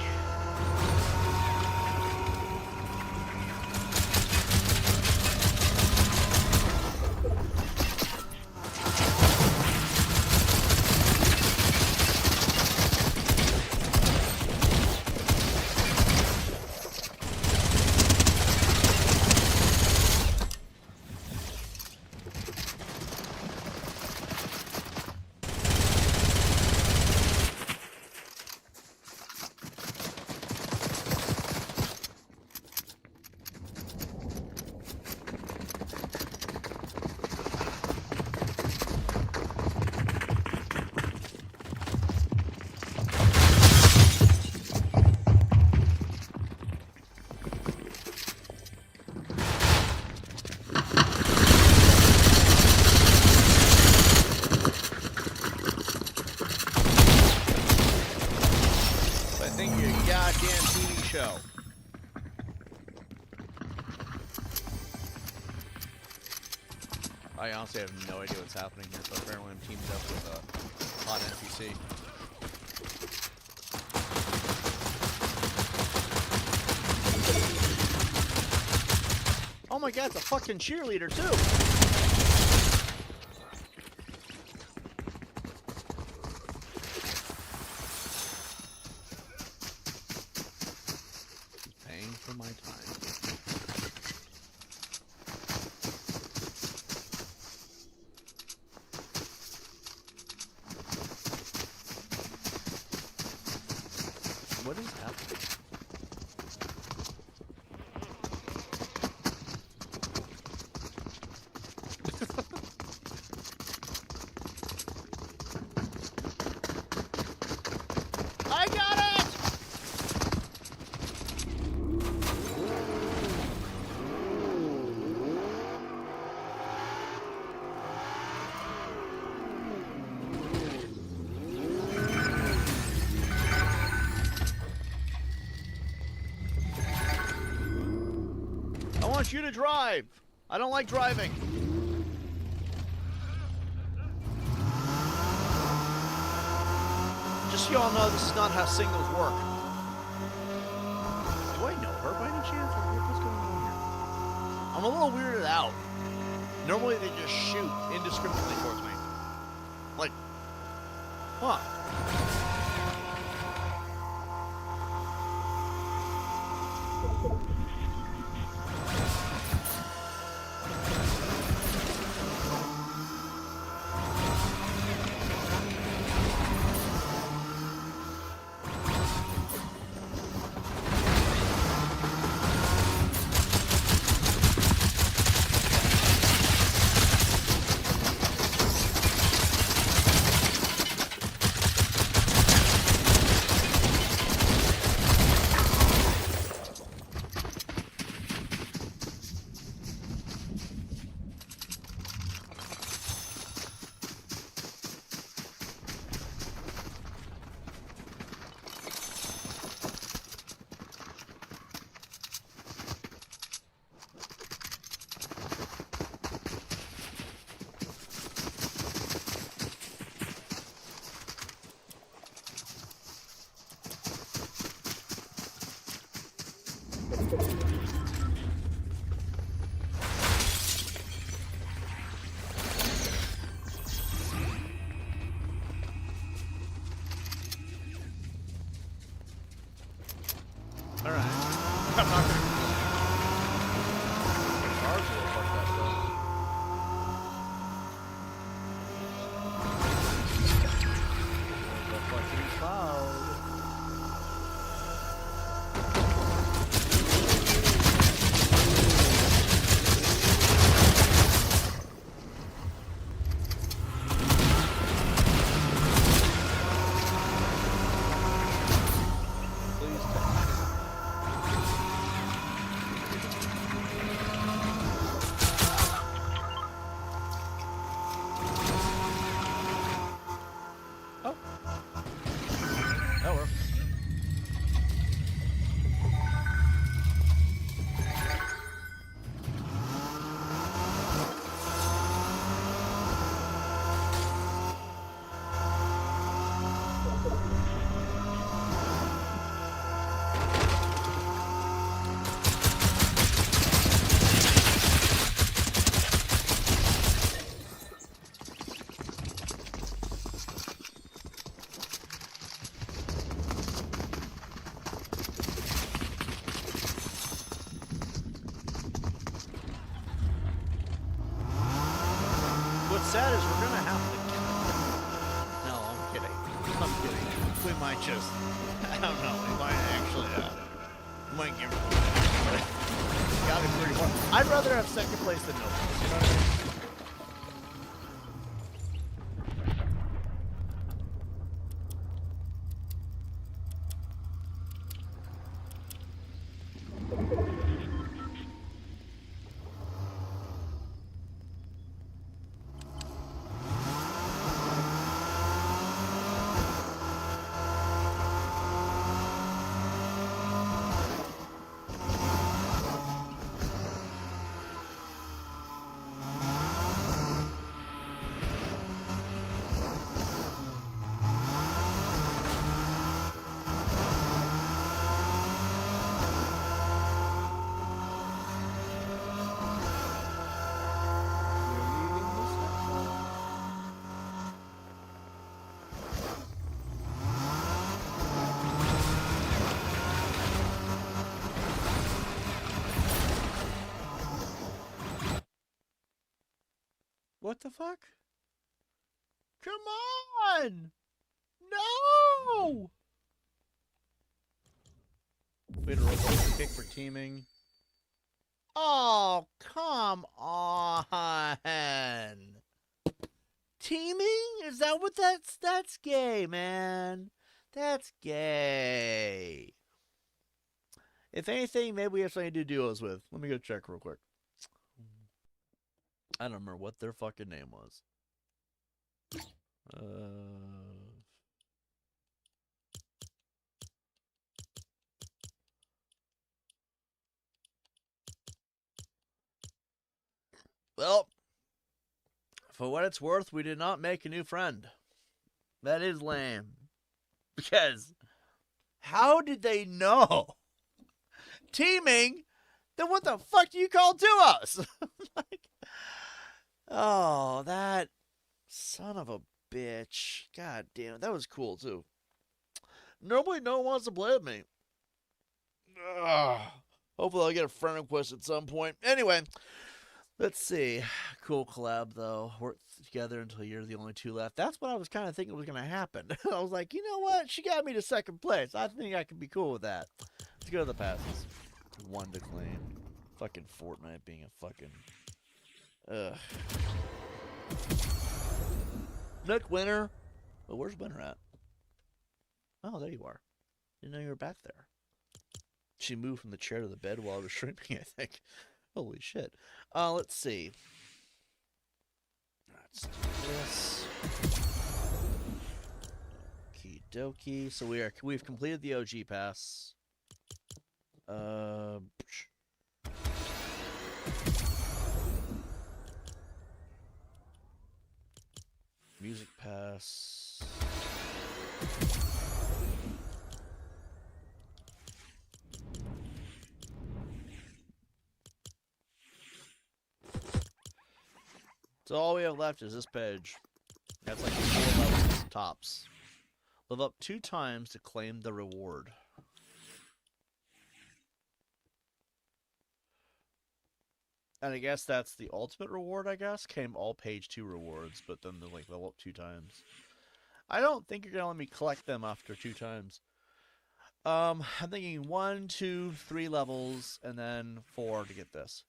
Goddamn TV show. I honestly have no idea what's happening here, but apparently I'm teamed up with a hot NPC. Oh my god, it's a fucking cheerleader too! For my time. What is happening? I got it! I want you to drive. I don't like driving. Just so y'all know, this is not how singles work. Do I know her by any chance? What's going on here? I'm a little weirded out. Normally they just shoot indiscriminately towards me. Like, huh. All right. I'm not gonna. Cars will fuck that stuff. The fucking cloud. Please text. Oh. That works. What's sad is we're gonna have to. No, I'm kidding. I'm kidding. We might just. I don't know. We might actually. We might give it. Gotta be pretty hard. I'd rather have second place than no place. You know what I mean? What the fuck? Come on! No! We had a roll kick for teaming. Oh, come on! Teaming? Is that what that's gay, man. That's gay. If anything, maybe we have something to do duos with. Let me go check real quick. I don't remember what their fucking name was. Well, for what it's worth, we did not make a new friend. That is lame. Because how did they know? Teaming? Then what the fuck do you call to us? Like, oh, that son of a bitch. God damn it. That was cool, too. Nobody no one wants to play with me. Ugh. Hopefully I'll get a friend request at some point. Anyway, let's see. Cool collab, though. Work together until you're the only two left. That's what I was kind of thinking was going to happen. I was like, you know what? She got me to second place. I think I could be cool with that. Let's go to the passes. One to claim. Fucking Fortnite being a fucking... Ugh. Nook winner. Well, where's winner at? Oh, there you are. Didn't know you were back there. She moved from the chair to the bed while I was streaming, I think. Holy shit. Let's see. Let's do this. Okie dokie. So we've completed the OG pass. Music pass. So all we have left is this page. That's like 4 levels tops. Live up 2 times to claim the reward. And I guess that's the ultimate reward, I guess. Came all page 2 rewards, but then they're like level up 2 times. I don't think you're going to let me collect them after 2 times. I'm thinking 1, 2, 3 levels, and then 4 to get this.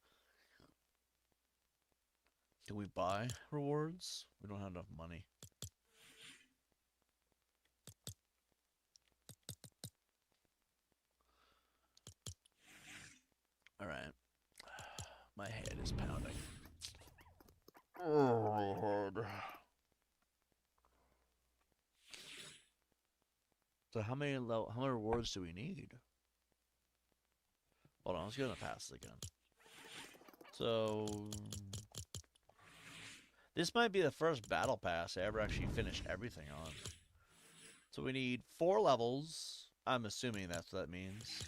Can we buy rewards? We don't have enough money. Alright. My head is pounding. Oh, my head. So how many rewards do we need? Hold on, let's go to pass again. So this might be the first battle pass I ever actually finished everything on. So we need 4 levels. I'm assuming that's what that means.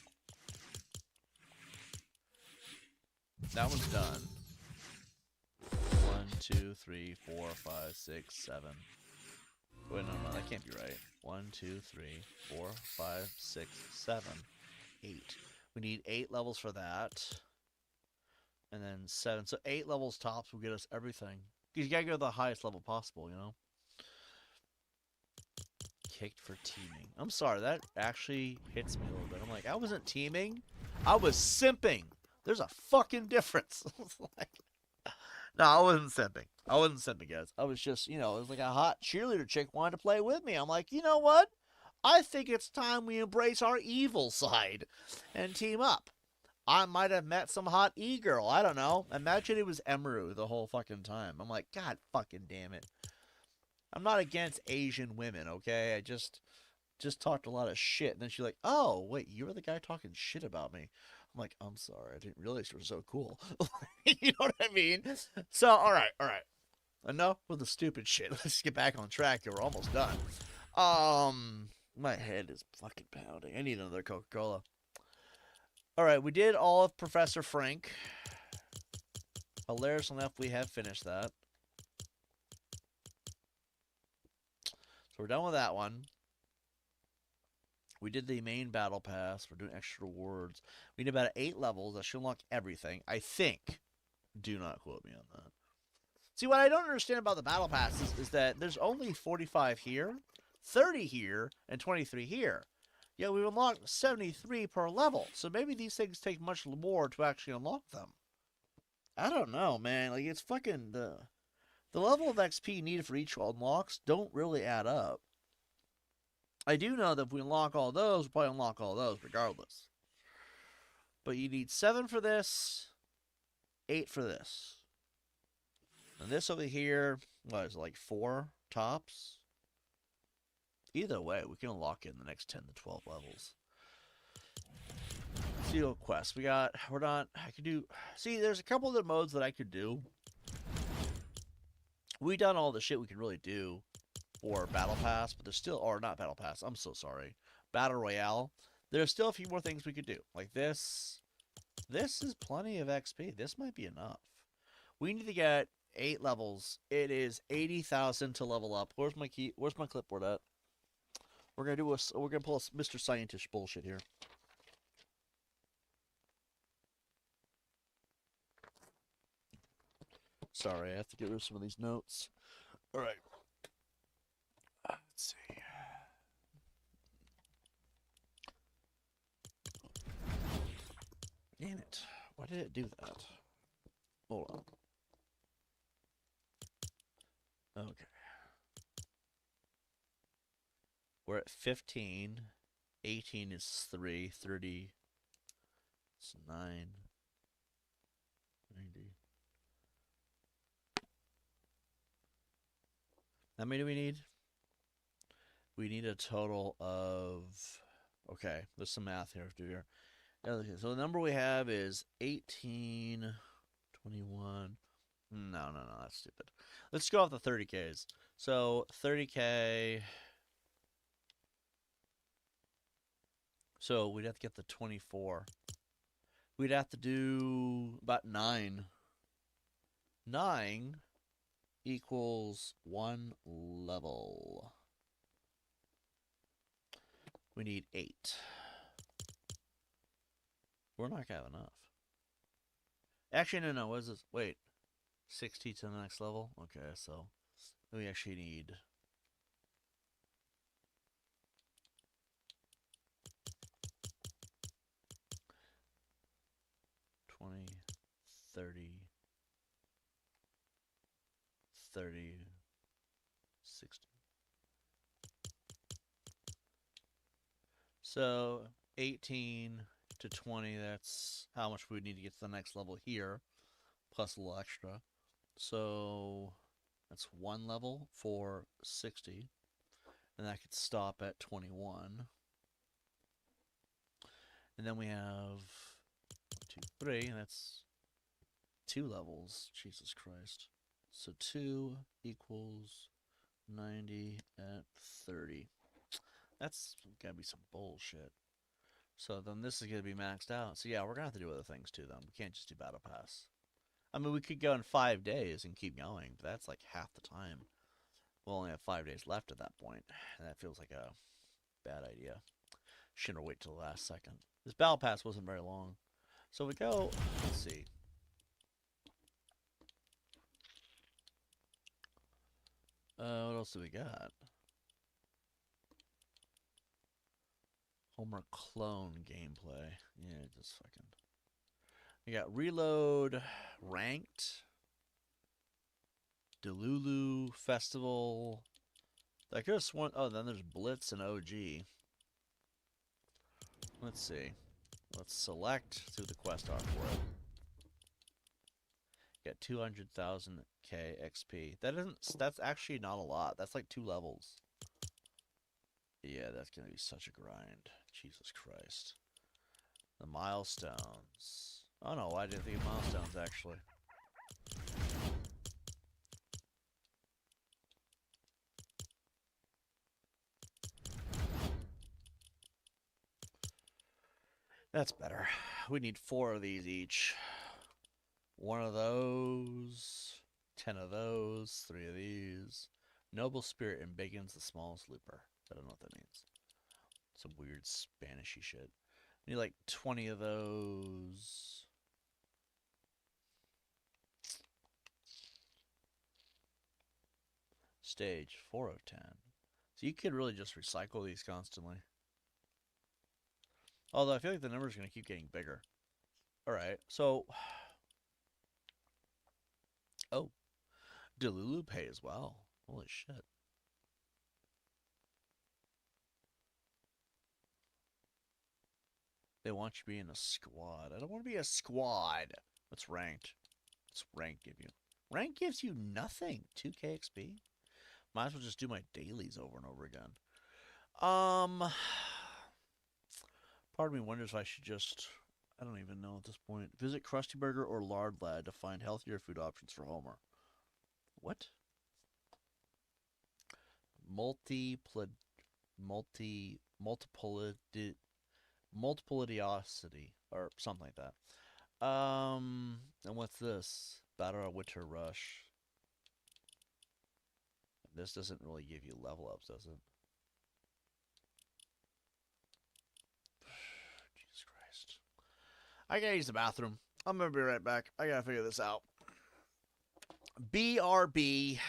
That one's done. 1, 2, 3, 4, 5, 6, 7. Wait, no, that can't be right. 1, 2, 3, 4, 5, 6, 7, 8. We need 8 levels for that. And then 7. So 8 levels tops will get us everything. Because you gotta go to the highest level possible, you know? Kicked for teaming. I'm sorry, that actually hits me a little bit. I'm like, I wasn't teaming. I was simping. There's a fucking difference. Like, no, I wasn't simping. I wasn't simping, guys. I was just, you know, it was like a hot cheerleader chick wanted to play with me. I'm like, you know what? I think it's time we embrace our evil side and team up. I might have met some hot e-girl. I don't know. Imagine it was Emeru the whole fucking time. I'm like, God fucking damn it. I'm not against Asian women, okay? I just talked a lot of shit. And then she's like, oh, wait, you were the guy talking shit about me. I'm like, I'm sorry. I didn't realize you were so cool. You know what I mean? So, all right. Enough with the stupid shit. Let's get back on track here. We're almost done. My head is fucking pounding. I need another Coca-Cola. All right, we did all of Professor Frank. Hilarious enough, we have finished that. So we're done with that one. We did the main battle pass. We're doing extra rewards. We need about 8 levels. That should unlock everything. I think. Do not quote me on that. See, what I don't understand about the battle pass is that there's only 45 here, 30 here, and 23 here. Yeah, we've unlocked 73 per level. So maybe these things take much more to actually unlock them. I don't know, man. Like, it's fucking... The level of XP needed for each unlocks don't really add up. I do know that if we unlock all those, we'll probably unlock all those regardless. But you need 7 for this, 8 for this. And this over here, what is it, like 4 tops? Either way, we can unlock it in the next 10 to 12 levels. Seal quest. I could do, see, there's a couple of the modes that I could do. We done all the shit we can really do for Battle Pass, but there's still, or not Battle Pass, I'm so sorry. Battle Royale. There's still a few more things we could do. Like this. This is plenty of XP. This might be enough. We need to get 8 levels. It is 80,000 to level up. Where's my key? Where's my clipboard at? We're gonna pull a Mr. Scientist bullshit here. Sorry, I have to get rid of some of these notes. All right. Let's see. Damn it! Why did it do that? Hold on. Okay. We're at 15. 18 is 3. 30 is 9. 90. How many do we need? We need a total of... Okay, there's some math here to do here. Okay, so the number we have is 18, 21... No, that's stupid. Let's go off the 30Ks. So, 30K... So, we'd have to get the 24. We'd have to do about 9. 9 equals 1 level. We need 8. We're not gonna have enough. Actually, no. What is this? Wait. 60 to the next level? Okay, so we actually need 20, 30, 30, 60. So 18 to 20, that's how much we would need to get to the next level here, plus a little extra. So that's 1 level for 60, and that could stop at 21. And then we have 2, 3, and that's 2 levels. Jesus Christ. So 2 equals 90 at 30. That's gotta be some bullshit. So then this is gonna be maxed out. So yeah, we're gonna have to do other things too then. We can't just do Battle Pass. I mean, we could go in 5 days and keep going, but that's like half the time. We'll only have 5 days left at that point, and that feels like a bad idea. Shouldn't wait till the last second. This Battle Pass wasn't very long. So we go, let's see. What else do we got? Homer clone gameplay. Yeah, just fucking. We got reload, ranked, Delulu festival. I could have sworn. Oh, then there's Blitz and OG. Let's see. Let's select through the quest art for it. Get 200,000 K XP. That isn't. That's actually not a lot. That's like 2 levels. Yeah, that's gonna be such a grind. Jesus Christ. The milestones. Oh no, I didn't think of milestones actually. That's better. We need 4 of these each. 1 of those, 10 of those, 3 of these. Noble spirit and Bacon's the smallest looper. I don't know what that means. Some weird Spanishy shit. We need like 20 of those. Stage 4 of 10. So you could really just recycle these constantly. Although I feel like the number's going to keep getting bigger. Alright, so... Oh. Delulu pay as well. Holy shit. They want you to be in a squad. I don't want to be a squad. What's ranked? What's rank give you? Rank gives you nothing. 2k XP? Might as well just do my dailies over and over again. Part of me wonders if I should just... I don't even know at this point. Visit Krusty Burger or Lard Lad to find healthier food options for Homer. What? Multiplicity or something like that. And what's this? Battle Winter Rush. This doesn't really give you level ups, does it? Jesus Christ. I gotta use the bathroom. I'm gonna be right back. I gotta figure this out. BRB.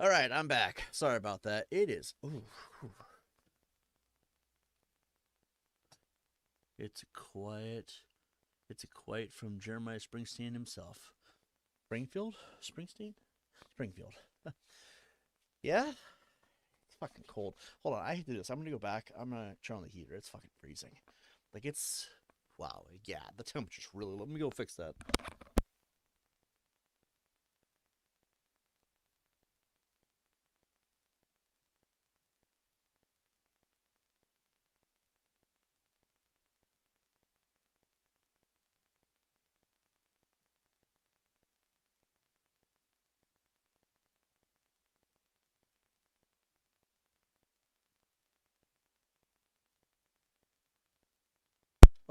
All right, I'm back. Sorry about that. It is. Ooh. It's a quiet. It's a quiet from Jeremiah Springsteen himself. Springfield? Springsteen? Springfield. Yeah? It's fucking cold. Hold on, I hate to do this. I'm gonna go back. I'm gonna turn on the heater. It's fucking freezing. Like it's wow, yeah, the temperature's really low. Let me go fix that.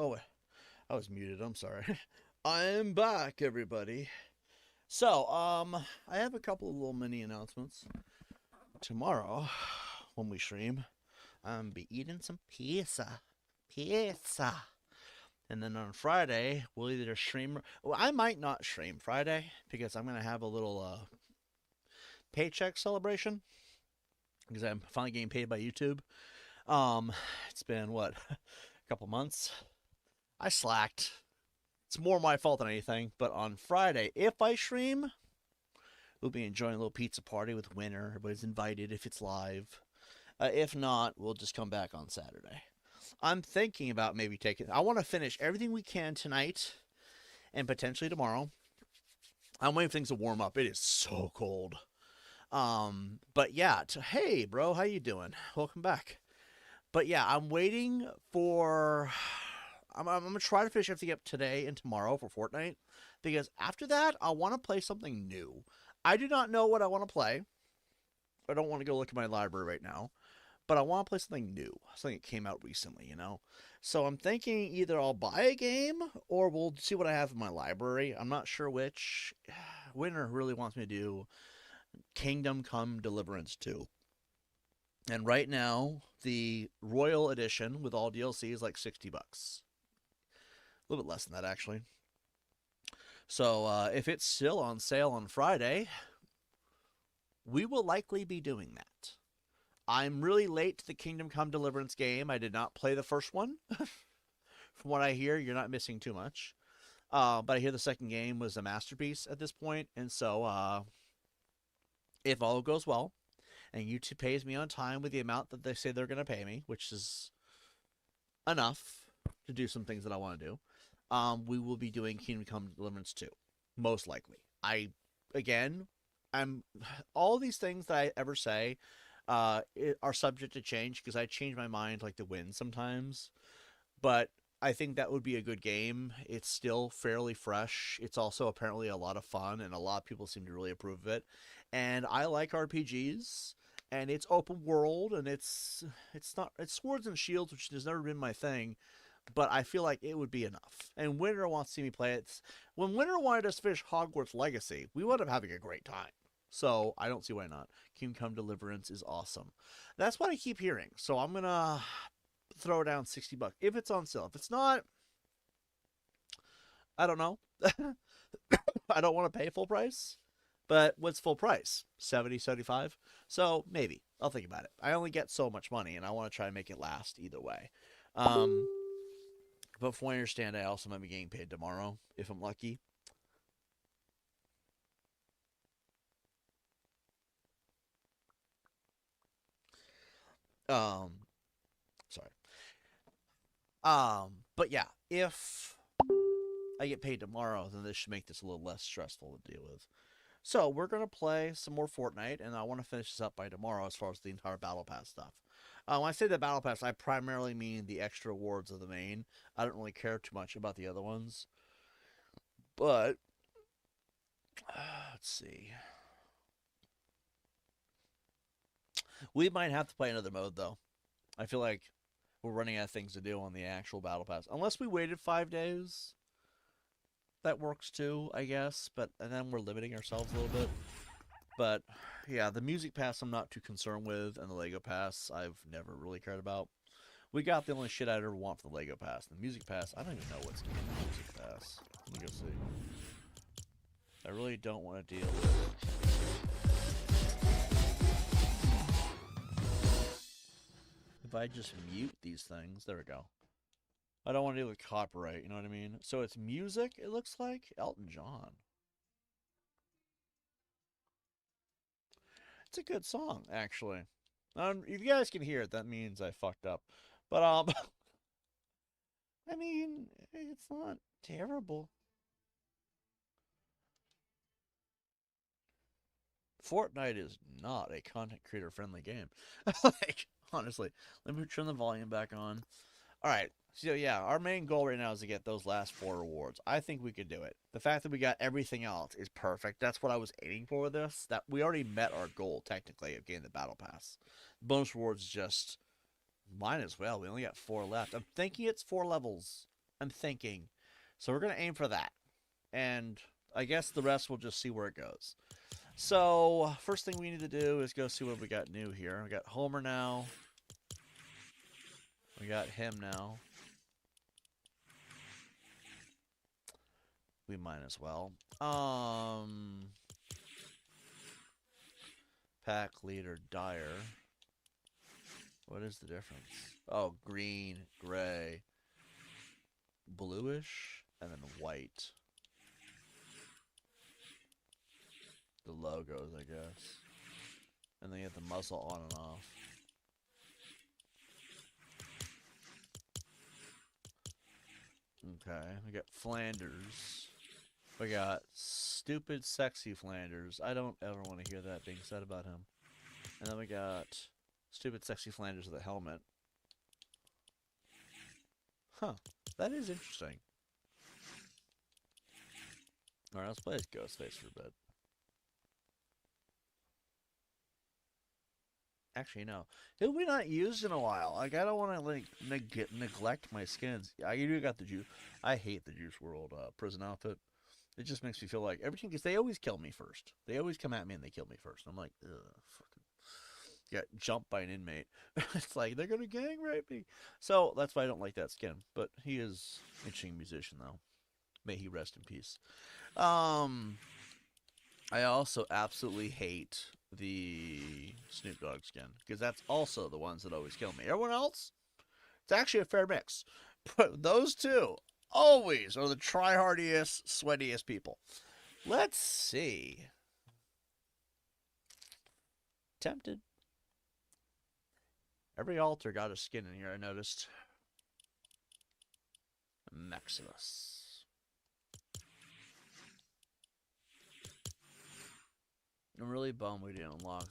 Oh, I was muted. I'm sorry. I'm back, everybody. So, I have a couple of little mini announcements. Tomorrow, when we stream, I'm be eating some pizza. Pizza. And then on Friday, we'll either stream. Well, I might not stream Friday because I'm gonna have a little paycheck celebration because I'm finally getting paid by YouTube. It's been what a couple months. I slacked. It's more my fault than anything. But on Friday, if I stream, we'll be enjoying a little pizza party with Winner. Everybody's invited if it's live. If not, we'll just come back on Saturday. I'm thinking about maybe taking. I want to finish everything we can tonight and potentially tomorrow. I'm waiting for things to warm up. It is so cold. But yeah. Hey, bro, how you doing? Welcome back. But yeah, I'm waiting for. I'm gonna try to finish everything up today and tomorrow for Fortnite because after that, I want to play something new. I do not know what I want to play. I don't want to go look at my library right now. But I want to play something new, something that came out recently, you know? So I'm thinking either I'll buy a game or we'll see what I have in my library. I'm not sure which. Winter really wants me to do Kingdom Come Deliverance 2. And right now, the Royal Edition with all DLC is like $60. A little bit less than that, actually. So if it's still on sale on Friday, we will likely be doing that. I'm really late to the Kingdom Come Deliverance game. I did not play the first one. From what I hear, you're not missing too much. But I hear the second game was a masterpiece at this point. And so, if all goes well, and YouTube pays me on time with the amount that they say they're going to pay me, which is enough to do some things that I want to do, we will be doing Kingdom Come Deliverance 2. Most likely. I'm all these things that I ever say are subject to change because I change my mind like the wind sometimes. But I think that would be a good game. It's still fairly fresh. It's also apparently a lot of fun, and a lot of people seem to really approve of it. And I like RPGs, and it's open world, and it's swords and shields, which has never been my thing. But I feel like it would be enough. And Winter wants to see me play it. When Winter wanted us to finish Hogwarts Legacy, we wound up having a great time. So I don't see why not. Kingdom Come Deliverance is awesome. That's what I keep hearing. So I'm gonna throw down $60 if it's on sale. If it's not, I don't know. I don't want to pay full price. But what's full price? 70, 75? So maybe I'll think about it. I only get so much money, and I want to try and make it last either way. But from what I understand, I also might be getting paid tomorrow if I'm lucky. Sorry. But yeah, if I get paid tomorrow, then this should make this a little less stressful to deal with. So we're gonna play some more Fortnite, and I want to finish this up by tomorrow as far as the entire Battle Pass stuff. When I say the Battle Pass, I primarily mean the extra awards of the main. I don't really care too much about the other ones. But let's see. We might have to play another mode though. I feel like we're running out of things to do on the actual Battle Pass. Unless we waited 5 days. That works too, I guess. And then we're limiting ourselves a little bit. But yeah, the Music Pass I'm not too concerned with, and the Lego Pass I've never really cared about. We got the only shit I'd ever want for the Lego Pass. The Music Pass, I don't even know what's in the Music Pass. Let me go see. I really don't want to deal with if I just mute these things, there we go. I don't want to deal with copyright, you know what I mean? So it's music, it looks like. Elton John. It's a good song, actually. If you guys can hear it, that means I fucked up. But, I mean, it's not terrible. Fortnite is not a content creator friendly game. Like, honestly. Let me turn the volume back on. Alright, so yeah, our main goal right now is to get those last 4 rewards. I think we could do it. The fact that we got everything else is perfect. That's what I was aiming for with this. That we already met our goal, technically, of getting the battle pass. Bonus rewards just mine as well. We only got 4 left. I'm thinking it's 4 levels. I'm thinking. So we're going to aim for that. And I guess the rest we'll just see where it goes. So, first thing we need to do is go see what we got new here. We got Homer now. We got him now. We might as well. Pack leader Dyer. What is the difference? Oh, green, gray, bluish, and then white. The logos, I guess. And then you have the muzzle on and off. Okay, we got Flanders. We got stupid, sexy Flanders. I don't ever want to hear that being said about him. And then we got stupid, sexy Flanders with a helmet. Huh, that is interesting. Alright, let's play as Ghostface for a bit. Actually, no. He'll be not used in a while. Like, I don't want to, like, neglect my skins. I do got the Juice. I hate the Juice WRLD prison outfit. It just makes me feel like everything, because they always kill me first. They always come at me and they kill me first. I'm like, ugh, fucking. Got jumped by an inmate. It's like, they're going to gang rape me. So, that's why I don't like that skin. But he is an interesting musician, though. May he rest in peace. I also absolutely hate the Snoop Dogg skin, because that's also the ones that always kill me. Everyone else, it's actually a fair mix. But those two always are the try-hardiest, sweatiest people. Let's see. Tempted. Every altar got a skin in here, I noticed. Maximus. I'm really bummed we didn't unlock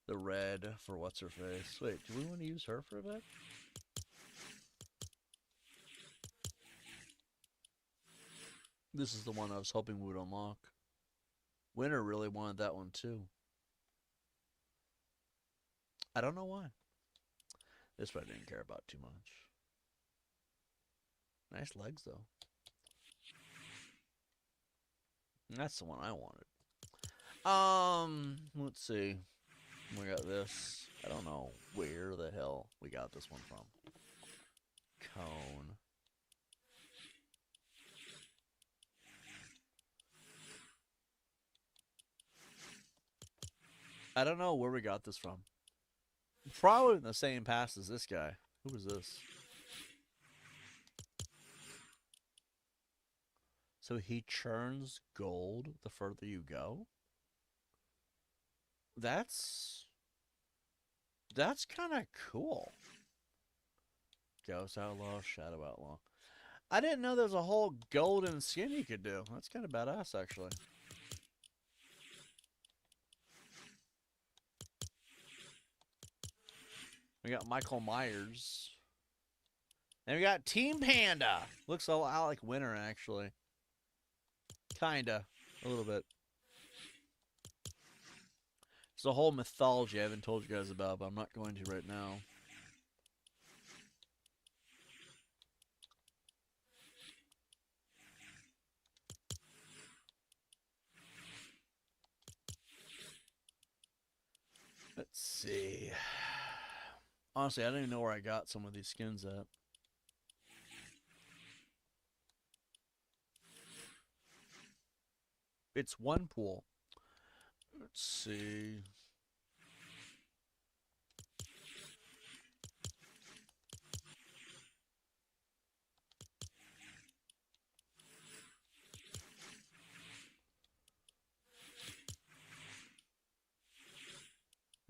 the red for what's her face. Wait, do we want to use her for a bit? This is the one I was hoping we would unlock. Winter really wanted that one too. I don't know why. This one I didn't care about too much. Nice legs though. That's the one I wanted. Let's see. We got this. I don't know where the hell we got this one from. Cone. I don't know where we got this from. Probably in the same pass as this guy. Who is this? So he churns gold the further you go? That's kind of cool. Ghost Outlaw, Shadow Outlaw. I didn't know there was a whole golden skin you could do. That's kind of badass, actually. We got Michael Myers. And we got Team Panda. Looks a lot like Winter, actually. Kinda. A little bit. It's a whole mythology I haven't told you guys about, but I'm not going to right now. Let's see. Honestly, I don't even know where I got some of these skins at. It's one pool. Let's see.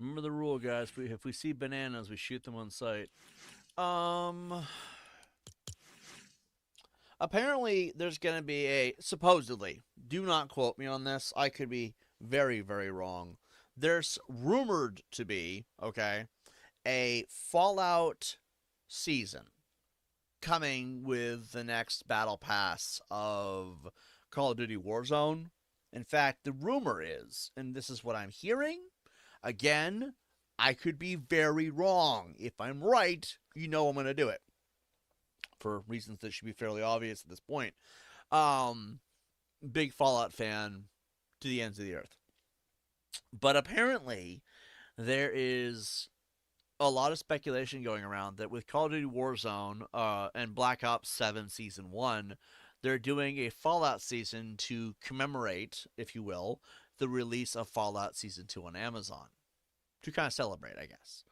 Remember the rule, guys. If we see bananas, we shoot them on sight. Apparently, there's going to be supposedly, do not quote me on this. I could be very, very wrong. There's rumored to be, okay, a Fallout season coming with the next battle pass of Call of Duty Warzone. In fact, the rumor is, and this is what I'm hearing, again, I could be very wrong. If I'm right, you know I'm going to do it. For reasons that should be fairly obvious at this point. Big Fallout fan to the ends of the earth. But apparently, there is a lot of speculation going around that with Call of Duty Warzone and Black Ops 7 Season 1, they're doing a Fallout season to commemorate, if you will, the release of Fallout Season 2 on Amazon. To kind of celebrate, I guess.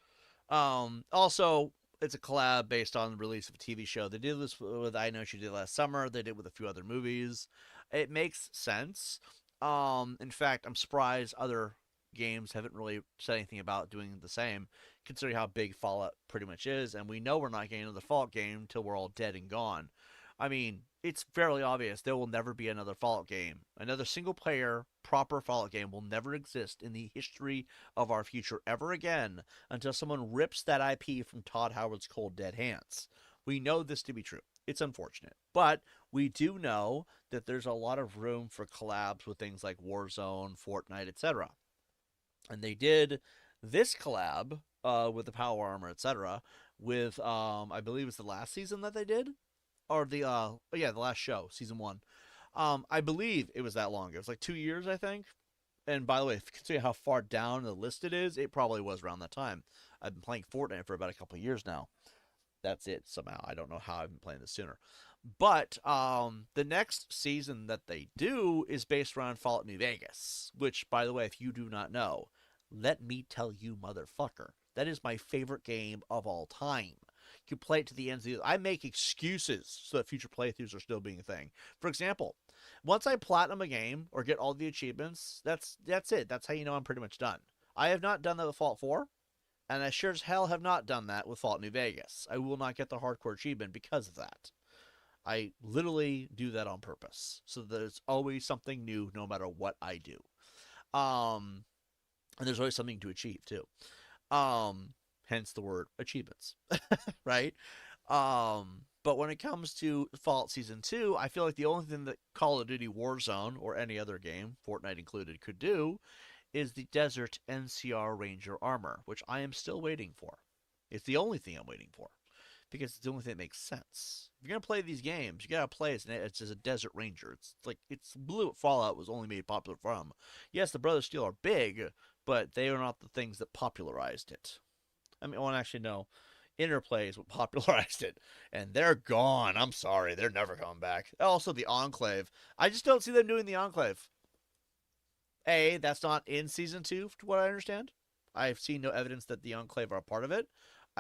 Also, it's a collab based on the release of a TV show. They did this with I Know She Did last summer. They did with a few other movies. It makes sense. In fact, I'm surprised other games haven't really said anything about doing the same, considering how big Fallout pretty much is. And we know we're not getting another Fallout game until we're all dead and gone. I mean, it's fairly obvious there will never be another Fallout game. Another single-player, proper Fallout game will never exist in the history of our future ever again until someone rips that IP from Todd Howard's cold, dead hands. We know this to be true. It's unfortunate. But we do know that there's a lot of room for collabs with things like Warzone, Fortnite, etc. And they did this collab with the Power Armor, etc. with, I believe it's the last season that they did. Or the last show, season 1. I believe it was that long. It was like 2 years, I think. And by the way, if you consider how far down the list it is, it probably was around that time. I've been playing Fortnite for about a couple of years now. That's it somehow. I don't know how I've been playing this sooner. But the next season that they do is based around Fallout New Vegas, which, by the way, if you do not know, let me tell you, motherfucker, that is my favorite game of all time. You play it to the ends of the... I make excuses so that future playthroughs are still being a thing. For example, once I platinum a game or get all the achievements, that's it. That's how you know I'm pretty much done. I have not done that with Fallout 4, and I sure as hell have not done that with Fallout New Vegas. I will not get the hardcore achievement because of that. I literally do that on purpose, so that there's always something new no matter what I do. And there's always something to achieve, too. Hence the word achievements, right? But when it comes to Fallout Season 2, I feel like the only thing that Call of Duty Warzone, or any other game, Fortnite included, could do is the Desert NCR Ranger armor, which I am still waiting for. It's the only thing I'm waiting for, because it's the only thing that makes sense. If you're going to play these games, you got to play as a Desert Ranger. It's blue Fallout was only made popular from. Yes, the Brothers Steel are big, but they are not the things that popularized it. I mean, well, actually, no. Interplay is what popularized it. And they're gone. I'm sorry. They're never coming back. Also, the Enclave. I just don't see them doing the Enclave. That's not in Season 2, to what I understand. I've seen no evidence that the Enclave are a part of it.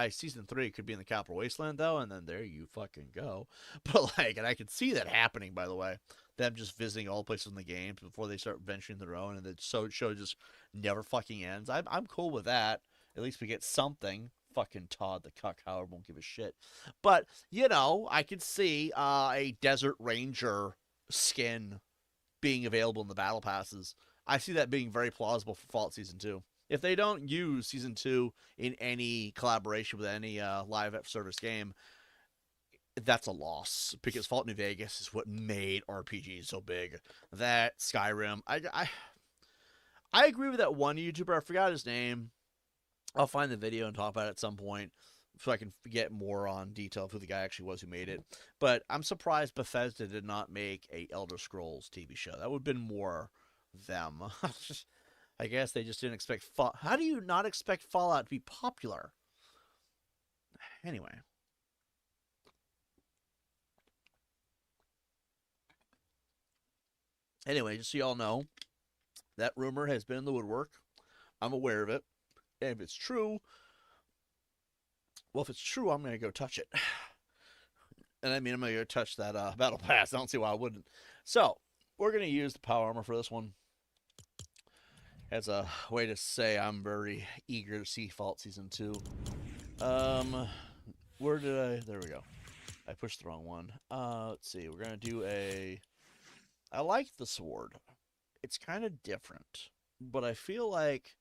Season 3 could be in the Capital Wasteland, though, and then there you fucking go. But, and I can see that happening, by the way. Them just visiting all places in the game before they start venturing their own, and the show just never fucking ends. I'm cool with that. At least we get something. Fucking Todd the Cuck Howard won't give a shit. But, I could see a Desert Ranger skin being available in the battle passes. I see that being very plausible for Fallout Season 2. If they don't use Season 2 in any collaboration with any live service game, that's a loss. Because Fallout New Vegas is what made RPGs so big. That, Skyrim. I agree with that one YouTuber. I forgot his name. I'll find the video and talk about it at some point so I can get more on detail of who the guy actually was who made it. But I'm surprised Bethesda did not make a Elder Scrolls TV show. That would have been more them. I guess they just didn't expect How do you not expect Fallout to be popular? Anyway. Just so y'all know, that rumor has been in the woodwork. I'm aware of it. And if it's true, I'm going to go touch it. And I mean, I'm going to go touch that Battle Pass. I don't see why I wouldn't. So, we're going to use the Power Armor for this one. As a way to say I'm very eager to see Fault Season 2. Where did I... There we go. I pushed the wrong one. Let's see. We're going to do a... I like the sword. It's kind of different. But I feel like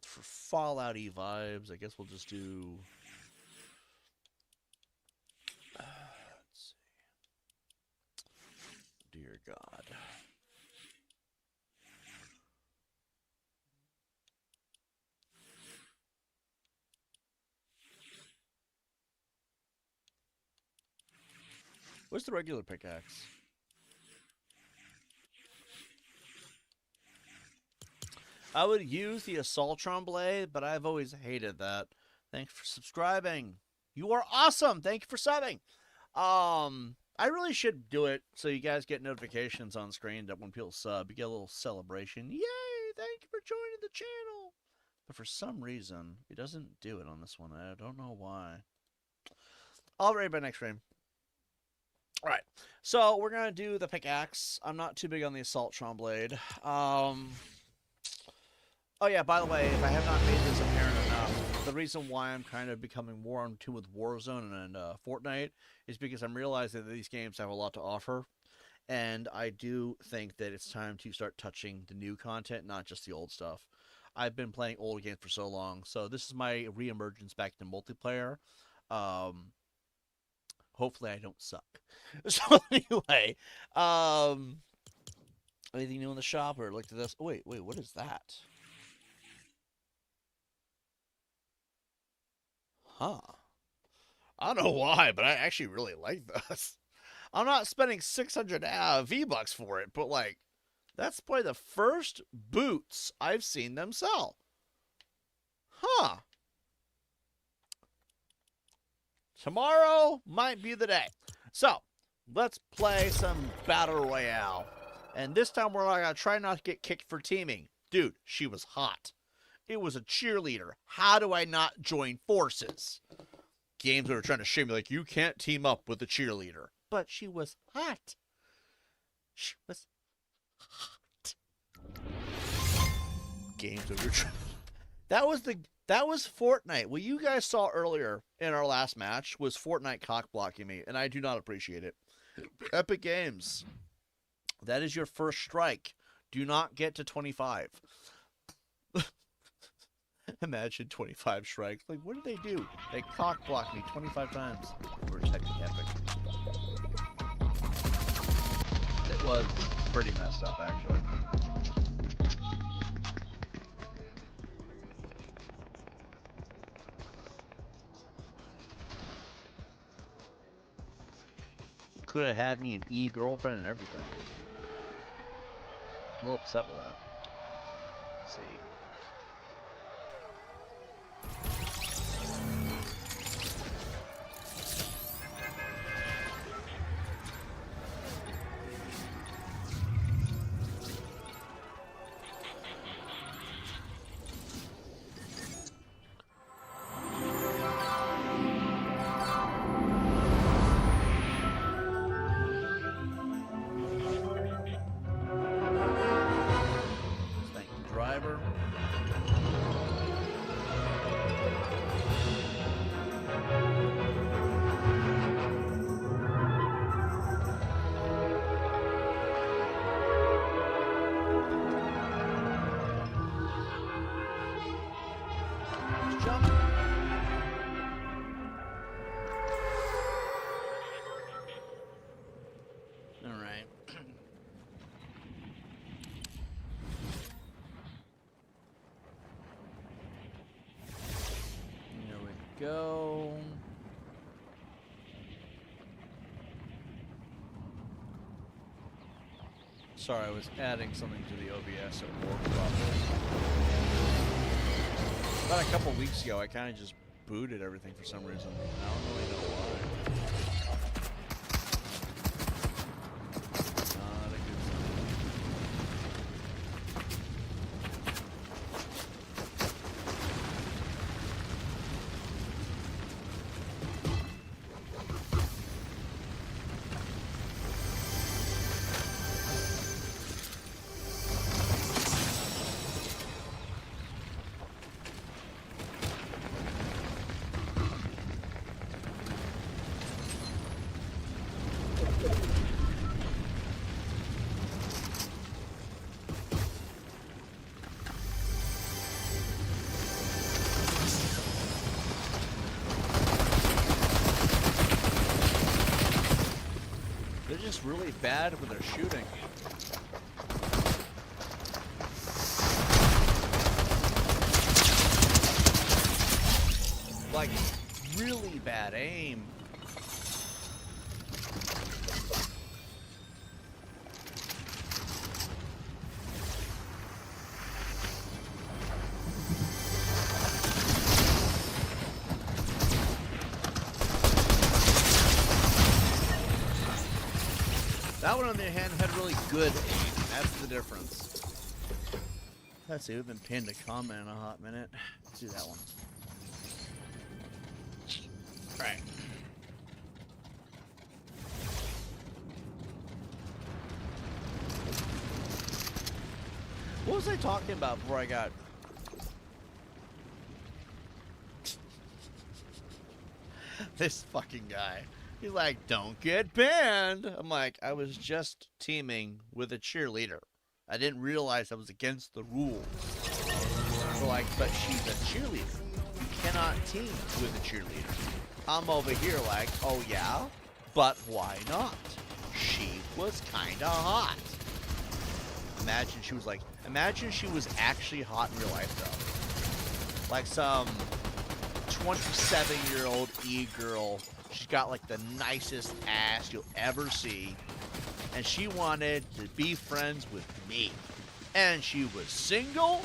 for Fallout-y vibes, I guess we'll just do... let's see. Dear God. What's the regular pickaxe? I would use the Assaultron blade, but I've always hated that. Thanks for subscribing. You are awesome. Thank you for subbing. I really should do it so you guys get notifications on screen that when people sub, you get a little celebration. Yay! Thank you for joining the channel. But for some reason, it doesn't do it on this one. I don't know why. I'll be ready by next stream. Alright, so we're going to do the pickaxe. I'm not too big on the Assaultron blade. Oh yeah, by the way, if I have not made this apparent enough, the reason why I'm kind of becoming more on tune with Warzone and Fortnite is because I'm realizing that these games have a lot to offer. And I do think that it's time to start touching the new content, not just the old stuff. I've been playing old games for so long, so this is my re-emergence back to multiplayer. Hopefully I don't suck. So anyway, anything new in the shop or look at this? Oh, wait, what is that? Huh. I don't know why, but I actually really like this. I'm not spending 600 V-Bucks for it, but like, that's probably the first boots I've seen them sell. Huh. Tomorrow might be the day. So, let's play some Battle Royale. And this time we're going to try not to get kicked for teaming. Dude, she was hot. It was a cheerleader. How do I not join forces? Games that are trying to shame me like, you can't team up with a cheerleader. But she was hot. She was hot. Games that are trying... That was Fortnite. What you guys saw earlier in our last match was Fortnite cock-blocking me, and I do not appreciate it. Epic Games. That is your first strike. Do not get to 25. Imagine 25 strikes. Like, what did they do? They cock-blocked me 25 times. We're technically epic. It was pretty messed up, actually. Could have had me an e-girlfriend and everything. I'm a little upset with that. Let's see. Go. Sorry, I was adding something to the OBS at work properly. About a couple weeks ago, I kind of just booted everything for some reason. I don't really know why. Not a good sign. bad when they're shooting. Like, really bad aim. That one, on the other hand, had really good aim. That's the difference. Let's see, we've been pinned a comment in a hot minute. Let's do that one. Alright. What was I talking about before I got... this fucking guy. He's like, don't get banned. I'm like, I was just teaming with a cheerleader. I didn't realize I was against the rules. So like, but she's a cheerleader. You cannot team with a cheerleader. I'm over here like, oh yeah? But why not? She was kinda hot. Imagine she was like, imagine she was actually hot in real life though. Like some 27-year-old e-girl. She's got like the nicest ass you'll ever see. And she wanted to be friends with me. And she was single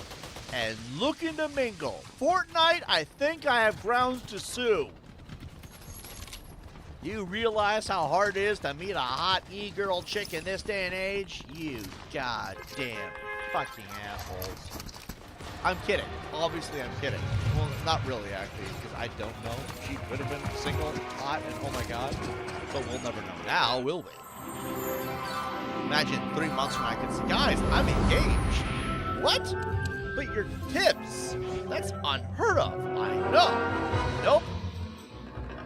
and looking to mingle. Fortnite, I think I have grounds to sue. You realize how hard it is to meet a hot e-girl chick in this day and age? You goddamn fucking assholes. I'm kidding. Obviously, I'm kidding. Well, not really, actually, because I don't know. She could have been single, hot, and oh my god. But we'll never know now, will we? Imagine 3 months from now I can say, guys, I'm engaged. What? But your tips. That's unheard of. I know. Nope.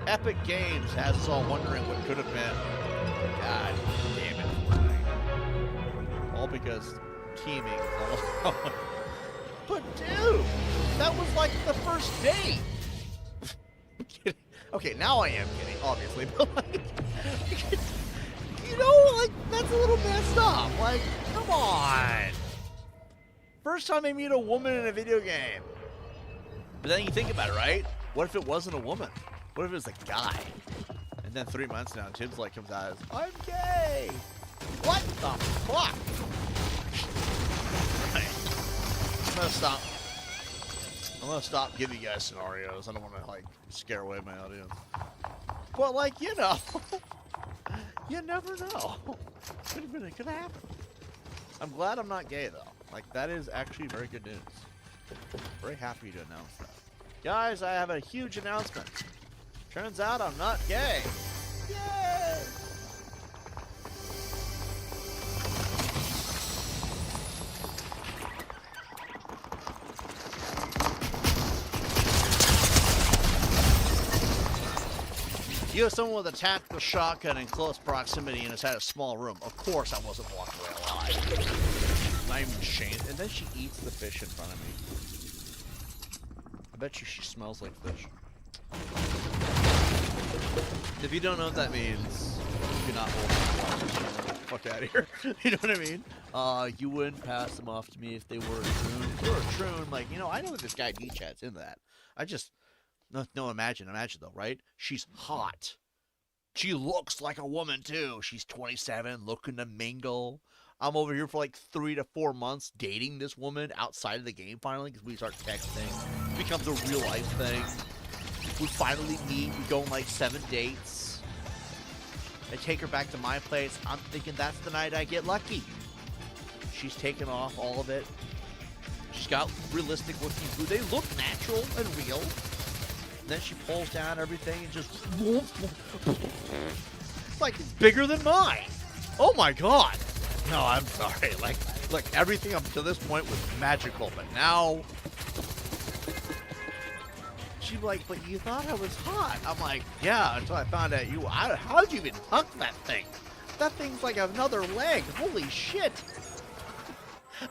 Epic Games has us all wondering what could have been. God damn it. All because teaming. But dude, that was like the first date. Okay, now I am kidding, obviously, but like, you know, like, that's a little messed up. Like, come on. First time I meet a woman in a video game. But then you think about it, right? What if it wasn't a woman? What if it was a guy? And then 3 months now, Tim's like comes out as, I'm gay. What the fuck? I'm gonna stop giving you guys scenarios. I don't want to like scare away my audience. But like, you know, you never know. It could happen. I'm glad I'm not gay though. Like that is actually very good news. Very happy to announce that. Guys, I have a huge announcement. Turns out I'm not gay. Yay! You have someone with a tactical shotgun in close proximity and is at a small room. Of course I wasn't walking away alive. Not even ashamed. And then she eats the fish in front of me. I bet you she smells like fish. If you don't know what that means, you're not hold the fuck out of here. You know what I mean? You wouldn't pass them off to me if they were a troon. If they were a troon, like, you know, I know that this guy D-Chat's into that. I just... No, imagine though, right? She's hot. She looks like a woman too. She's 27, looking to mingle. I'm over here for like 3 to 4 months dating this woman outside of the game finally because we start texting. It becomes a real life thing. We finally meet. We go on like 7 dates. I take her back to my place. I'm thinking that's the night I get lucky. She's taken off all of it. She's got realistic looking food. They look natural and real. Then she pulls down everything and just... It's like it's bigger than mine. Oh my god. No, I'm sorry. Like, look, everything up to this point was magical, but now... She's like, but you thought I was hot. I'm like, yeah, until I found out you... How'd you even tuck that thing? That thing's like another leg. Holy shit.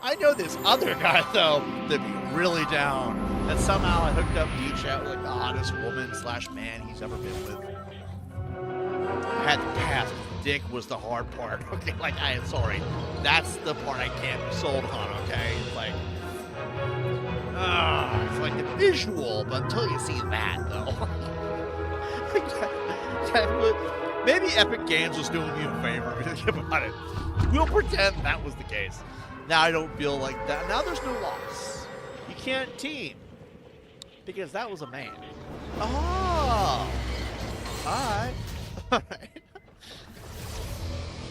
I know this other guy, though, that'd be really down. And somehow I hooked up D-Chat with like the hottest woman / man he's ever been with. I had to pass dick was the hard part. Okay, like I am sorry. That's the part I can't be sold on, okay? It's like the visual, but until you see that though. Maybe Epic Games was doing me a favor if you think about it. We'll pretend that was the case. Now I don't feel like that. Now there's no loss. You can't team. Because that was a man. Oh! Alright. Alright.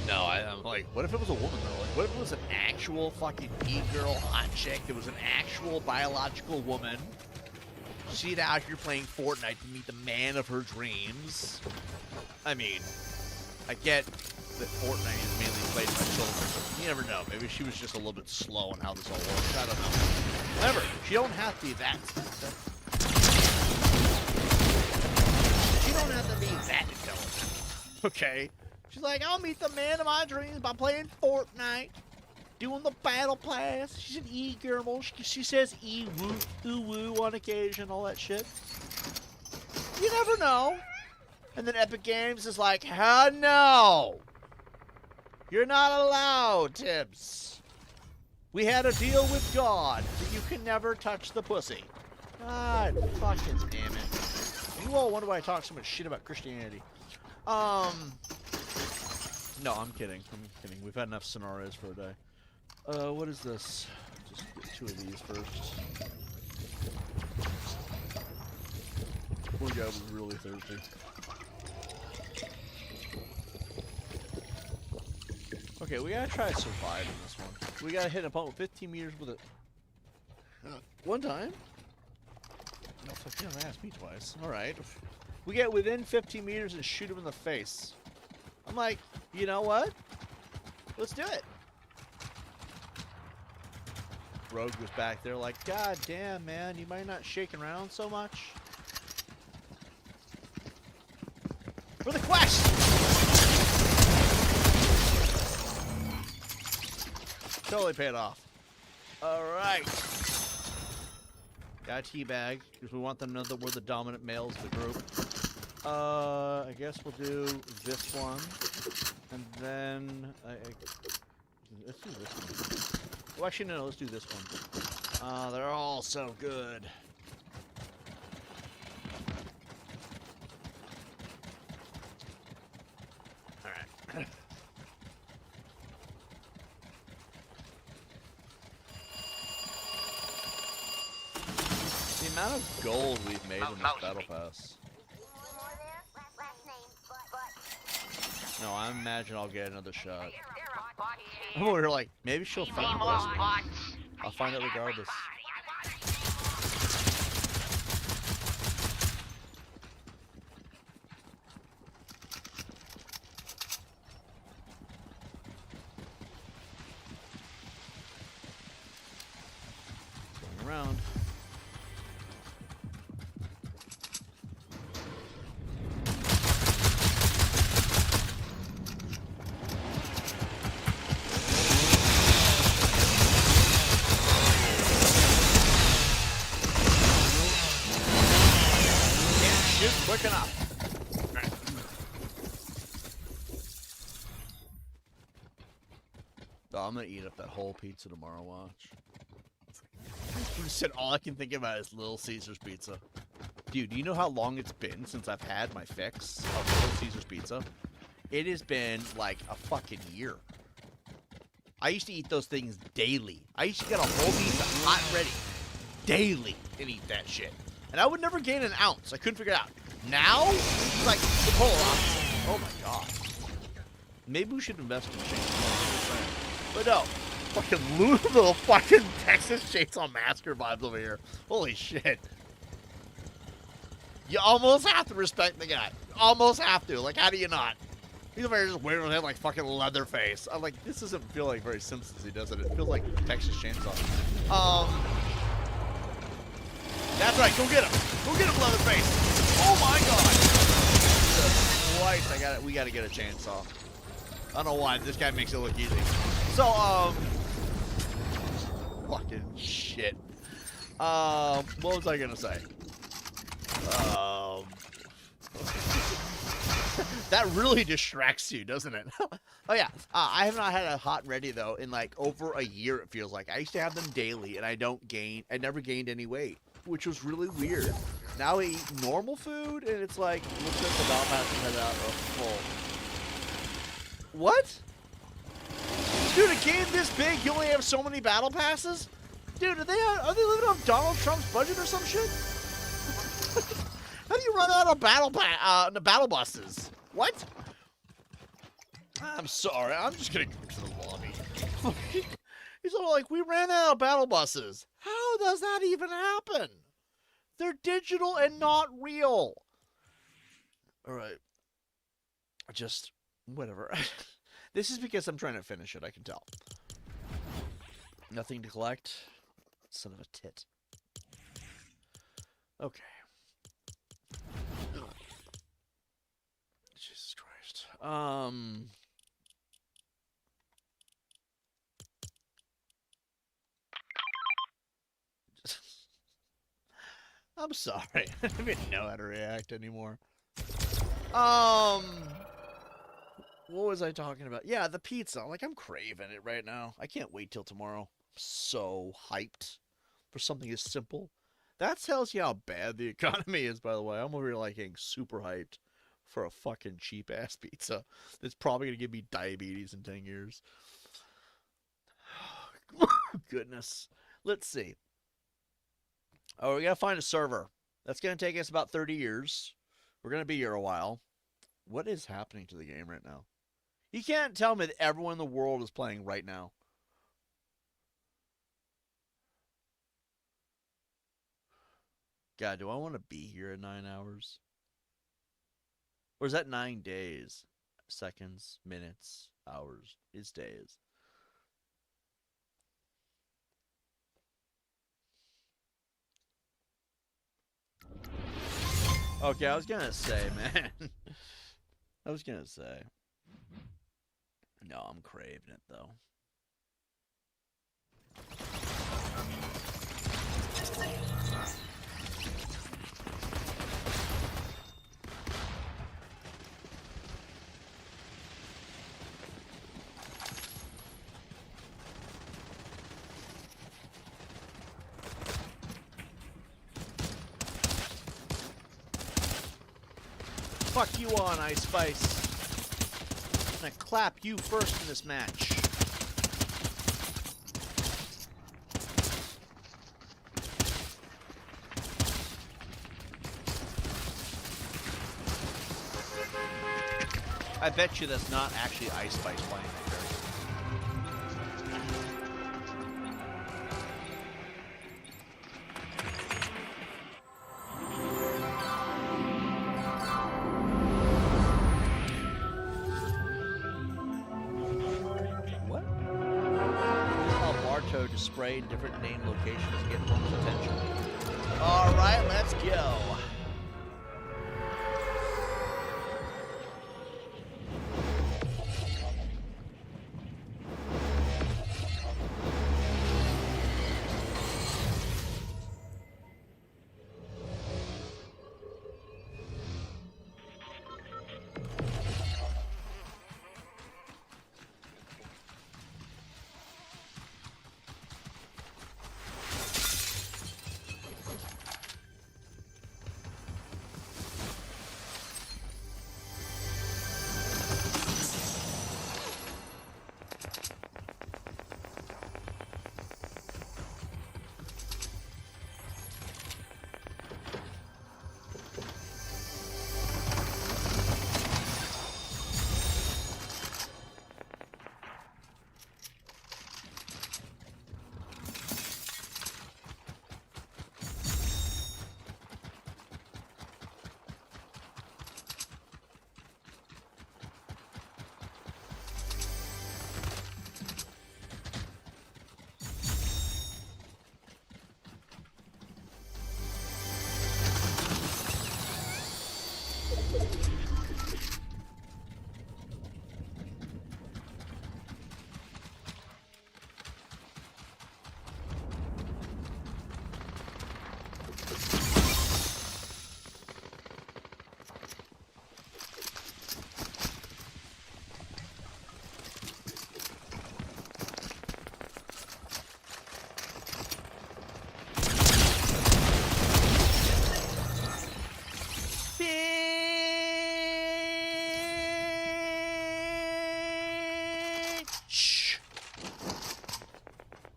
No, I'm like, what if it was a woman though? Like, what if it was an actual fucking e-girl hot chick? It was an actual biological woman. She's out here playing Fortnite to meet the man of her dreams. I mean, I get that Fortnite is mainly played by children, but you never know. Maybe she was just a little bit slow on how this all works. I don't know. Remember, she don't have to be that. She don't have to be that intelligent. Okay? She's like, I'll meet the man of my dreams by playing Fortnite, doing the battle pass. She's an e-girl. She says e-woo, ooh-woo on occasion, all that shit. You never know. And then Epic Games is like, hell no. You're not allowed, TiBBz. We had a deal with God that you can never touch the pussy. God fucking damn it. You all wonder why I talk so much shit about Christianity. No, I'm kidding. I'm kidding. We've had enough scenarios for a day. What is this? Just get 2 of these first. Poor guy was really thirsty. Okay, we gotta try to survive in this one. We gotta hit a opponent with 15 meters with it. One time? No, fuck yeah, they asked me twice. Alright. We get within 15 meters and shoot him in the face. I'm like, you know what? Let's do it. Rogue was back there like, God damn, man, you might not shake around so much. For the quest! Totally paid off. Alright. Got a teabag, because we want them to know that we're the dominant males of the group. I guess we'll do this one. And then... let's do this one. Well, actually, no, let's do this one. They're all so good. Alright. The amount of gold we've made in this battle pass. No, I imagine I'll get another shot. We're like, maybe she'll find us. I'll find out regardless. Going around. Quick enough. Right. Oh, I'm gonna eat up that whole pizza tomorrow. Watch. All I can think about is Little Caesar's pizza. Dude, do you know how long it's been since I've had my fix of Little Caesar's pizza? It has been like a fucking year. I used to eat those things daily. I used to get a whole pizza hot and ready daily and eat that shit. And I would never gain an ounce. I couldn't figure it out. Now, it's like the polar opposite. Oh my god. Maybe we should invest in chainsaw. But no. Fucking little fucking Texas Chainsaw Massacre vibes over here. Holy shit. You almost have to respect the guy. Almost have to. Like, how do you not? He's over here just wearing on him like fucking Leatherface. I'm like, this doesn't feel like very Simpsons-y, does it? It feels like Texas Chainsaw. That's right, go get him. Go get him, Leatherface. Oh my god. Jesus Christ, we gotta get a chainsaw. I don't know why, this guy makes it look easy. So, fucking shit. What was I gonna say? That really distracts you, doesn't it? Oh yeah, I have not had a hot and ready though in like over a year. It feels like I used to have them daily, and I never gained any weight, which was really weird. Now I eat normal food, and it's like looks at the battle pass and head out full. What? Dude, a game this big, you only have so many battle passes? Dude, are they living on Donald Trump's budget or some shit? How do you run out of battle buses? What? I'm sorry. I'm just gonna go to the lobby. He's all like, we ran out of battle buses. How does that even happen? They're digital and not real. All right. Just whatever. This is because I'm trying to finish it. I can tell. Nothing to collect. Son of a tit. Okay. Jesus Christ. I'm sorry. I don't even know how to react anymore. What was I talking about? Yeah, the pizza. Like, I'm craving it right now. I can't wait till tomorrow. I'm so hyped for something as simple. That tells you how bad the economy is, by the way. I'm over here, like, getting super hyped for a fucking cheap-ass pizza that's probably going to give me diabetes in 10 years. Goodness. Let's see. Oh, we got to find a server. That's going to take us about 30 years. We're going to be here a while. What is happening to the game right now? You can't tell me that everyone in the world is playing right now. God, do I want to be here in 9 hours? Or is that 9 days? Seconds, minutes, hours. It's days. Okay, I was going to say, man. I was going to say. No, I'm craving it, though. Fuck you on, Ice Spice. I'm gonna clap you first in this match. I bet you that's not actually Ice Spice playing that character. What? Alberto to spray in different name locations to get one's attention. Alright, let's go.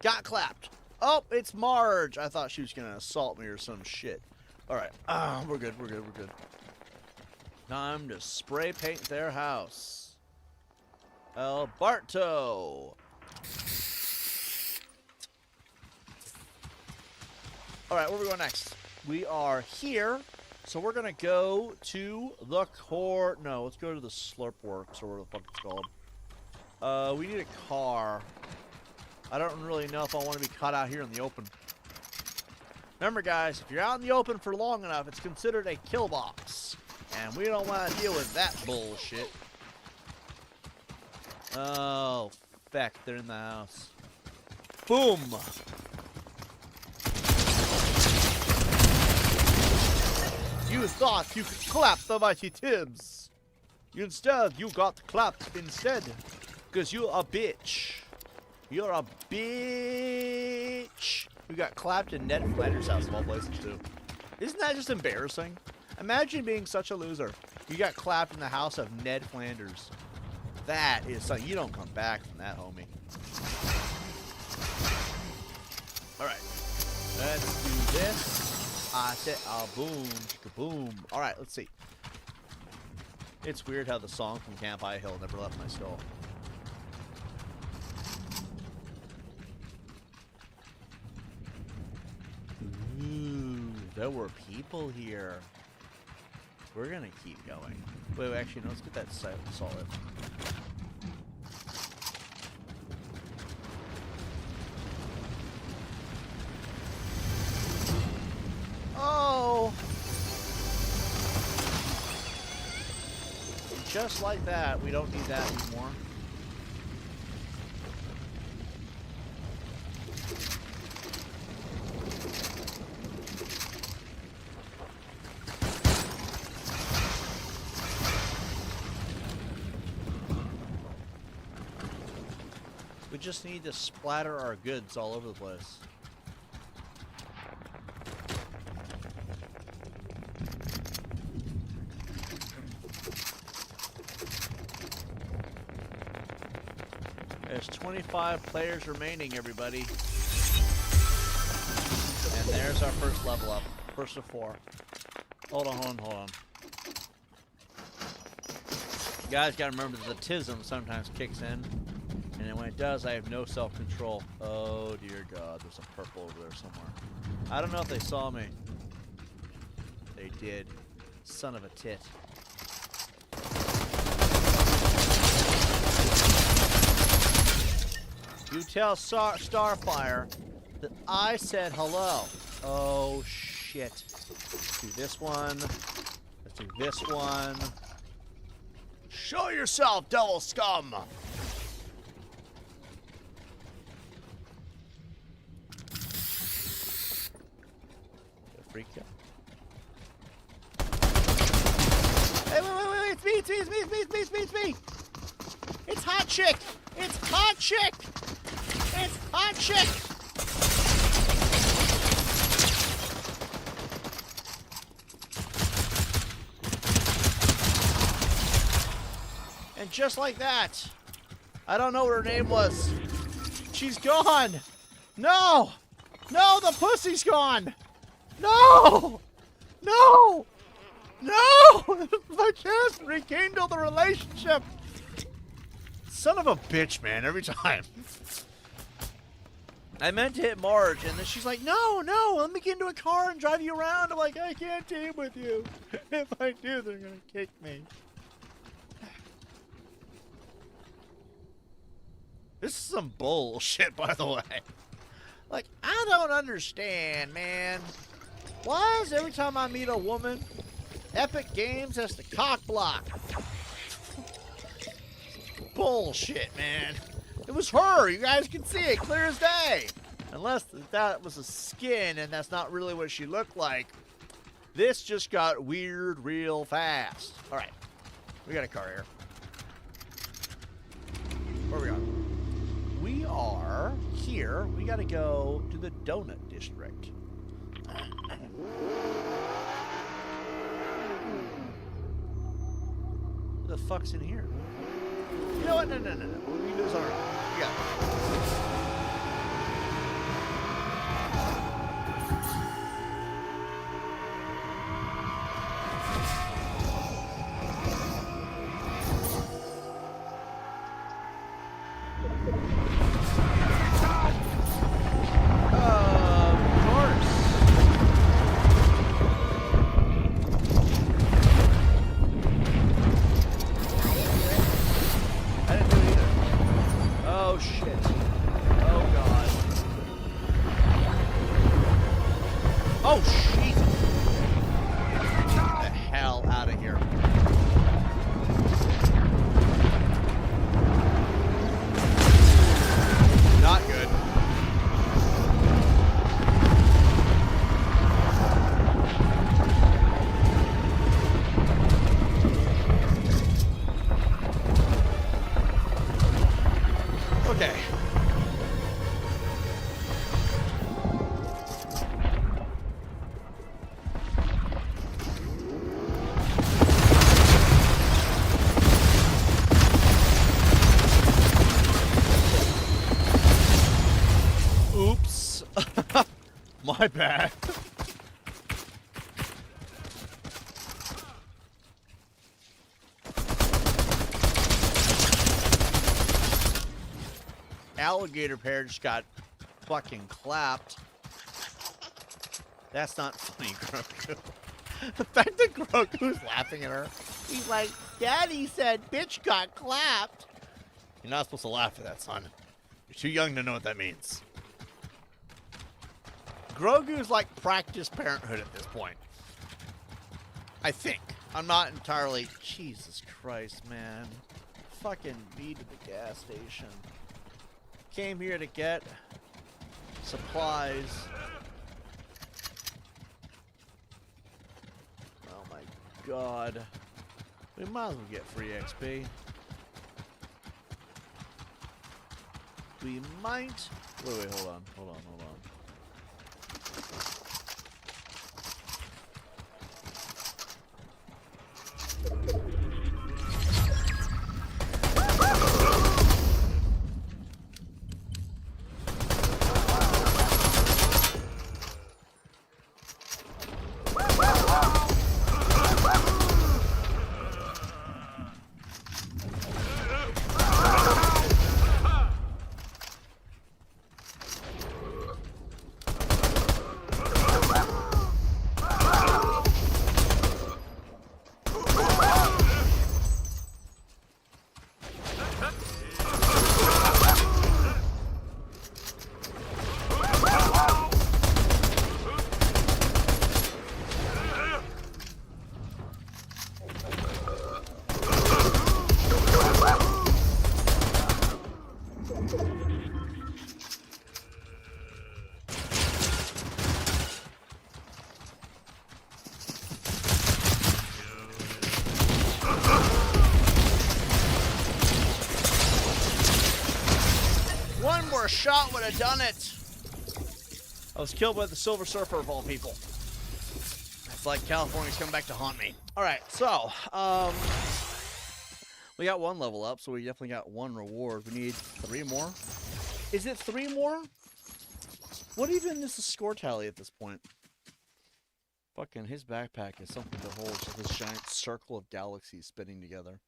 Got clapped. Oh, it's Marge. I thought she was going to assault me or some shit. All right. We're good. We're good. We're good. Time to spray paint their house. Alberto. All right, where are we going next? We are here, so we're going to go to the court. No, let's go to the Slurp Works, or whatever the fuck it's called. We need a car. I don't really know if I want to be caught out here in the open. Remember, guys, if you're out in the open for long enough, it's considered a kill box. And we don't want to deal with that bullshit. Oh, feck, they're in the house. Boom! You thought you could clap the mighty Tibbs. Instead, you got clapped instead. Because you're a bitch. You're a bitch. We got clapped in Ned Flanders' house of all places, too. Isn't that just embarrassing? Imagine being such a loser. You got clapped in the house of Ned Flanders. That is something. You don't come back from that, homie. Alright. Let's do this. I said, boom, kaboom. Alright, let's see. It's weird how the song from Camp High Hill never left my skull. Ooh, there were people here. We're gonna keep going. Wait, actually, no, let's get that solid. Oh! Just like that, we don't need that anymore. We just need to splatter our goods all over the place. There's 25 players remaining, everybody. And there's our first level up. First of 4. Hold on. You guys gotta remember that the tism sometimes kicks in. And then when it does, I have no self-control. Oh, dear God. There's a purple over there somewhere. I don't know if they saw me. They did. Son of a tit. You tell Starfire that I said hello. Oh, shit. Let's do this one. Let's do this one. Show yourself, devil scum! Freak you. Hey, wait, it's me! It's Hot Chick! It's Hot Chick! It's Hot Chick! And just like that, I don't know what her name was. She's gone! No! No, the pussy's gone! No! No! No! My chance to rekindle the relationship! Son of a bitch, man, every time. I meant to hit Marge, and then she's like, no, let me get into a car and drive you around. I'm like, I can't team with you. If I do, they're gonna kick me. This is some bullshit, by the way. Like, I don't understand, man. Why is every time I meet a woman, Epic Games has to cock block? Bullshit, man. It was her. You guys can see it clear as day. Unless that was a skin and that's not really what she looked like. This just got weird real fast. All right. We got a car here. Where are we on? We are here. We got to go to the Donut District. Who the fuck's in here? You know what? No. We lose our. We got it. Oh, Jesus. Get the hell out of here. Not good. Okay. Oops. My bad. Alligator pair just got fucking clapped. That's not funny, Grogu. The fact that Grogu's laughing at her, he's like, Daddy said bitch got clapped. You're not supposed to laugh at that, son. You're too young to know what that means. Grogu's like practiced parenthood at this point. I think. I'm not entirely... Jesus Christ, man. Fucking me to the gas station. Came here to get supplies. Oh my god. We might as well get free XP. We might... Wait, hold on. One more shot would have done it. I was killed by the Silver Surfer of all people. It's like California's coming back to haunt me. All right, so we got one level up, so we definitely got one reward. We need 3 more. Is it 3 more? What even is the score tally at this point? Fucking his backpack is something to hold. It's just this giant circle of galaxies spinning together.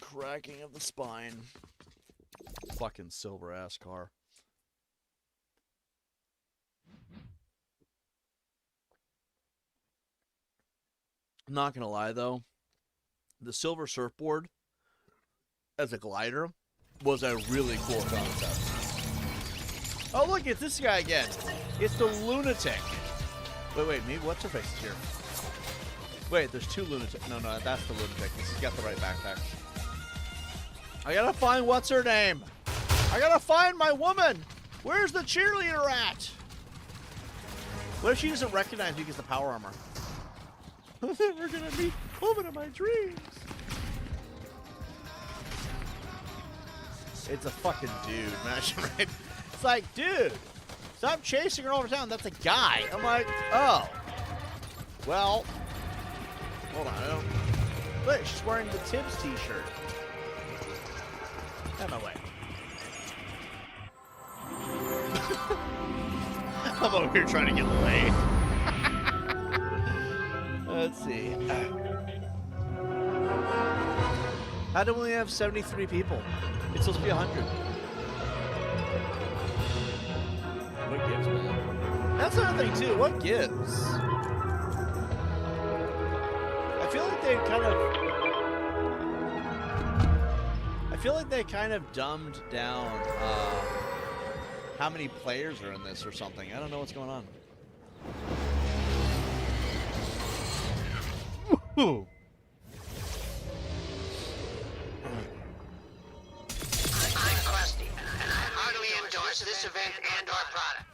Cracking of the spine. Fucking silver ass car. I'm not gonna lie though, the silver surfboard as a glider was a really cool concept. Oh look, it's this guy again. It's the lunatic. Wait, maybe what's her face is here? Wait, there's 2 lunatics. No, that's the lunatic. This has got the right backpack. I gotta find what's her name. I gotta find my woman. Where's the cheerleader at? What if she doesn't recognize me because the power armor? I'm never gonna meet woman of my dreams. It's a fucking dude, imagine, right? It's like, dude, stop chasing her all over town. That's a guy. I'm like, oh. Well, hold on. I don't... Wait, she's wearing the TiBBz t-shirt. Out of my way. I'm over here trying to get laid. Let's see. How do we only have 73 people? It's supposed to be 100. What gives, man? That's another thing, too. What gives? I feel like they kind of... I feel like they kind of dumbed down how many players are in this or something. I don't know what's going on. Woohoo! I'm Krusty, and I heartily endorse this event and our product.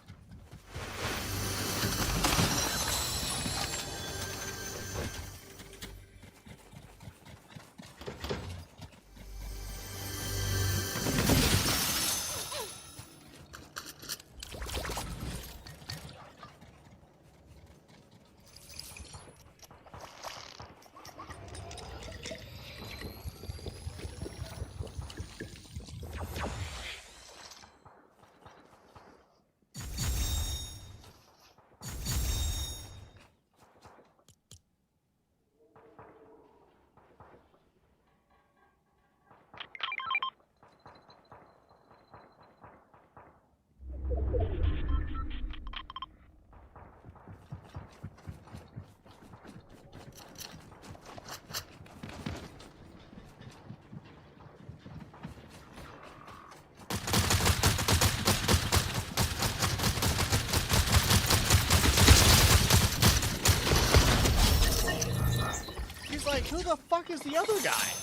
Like, who the fuck is the other guy?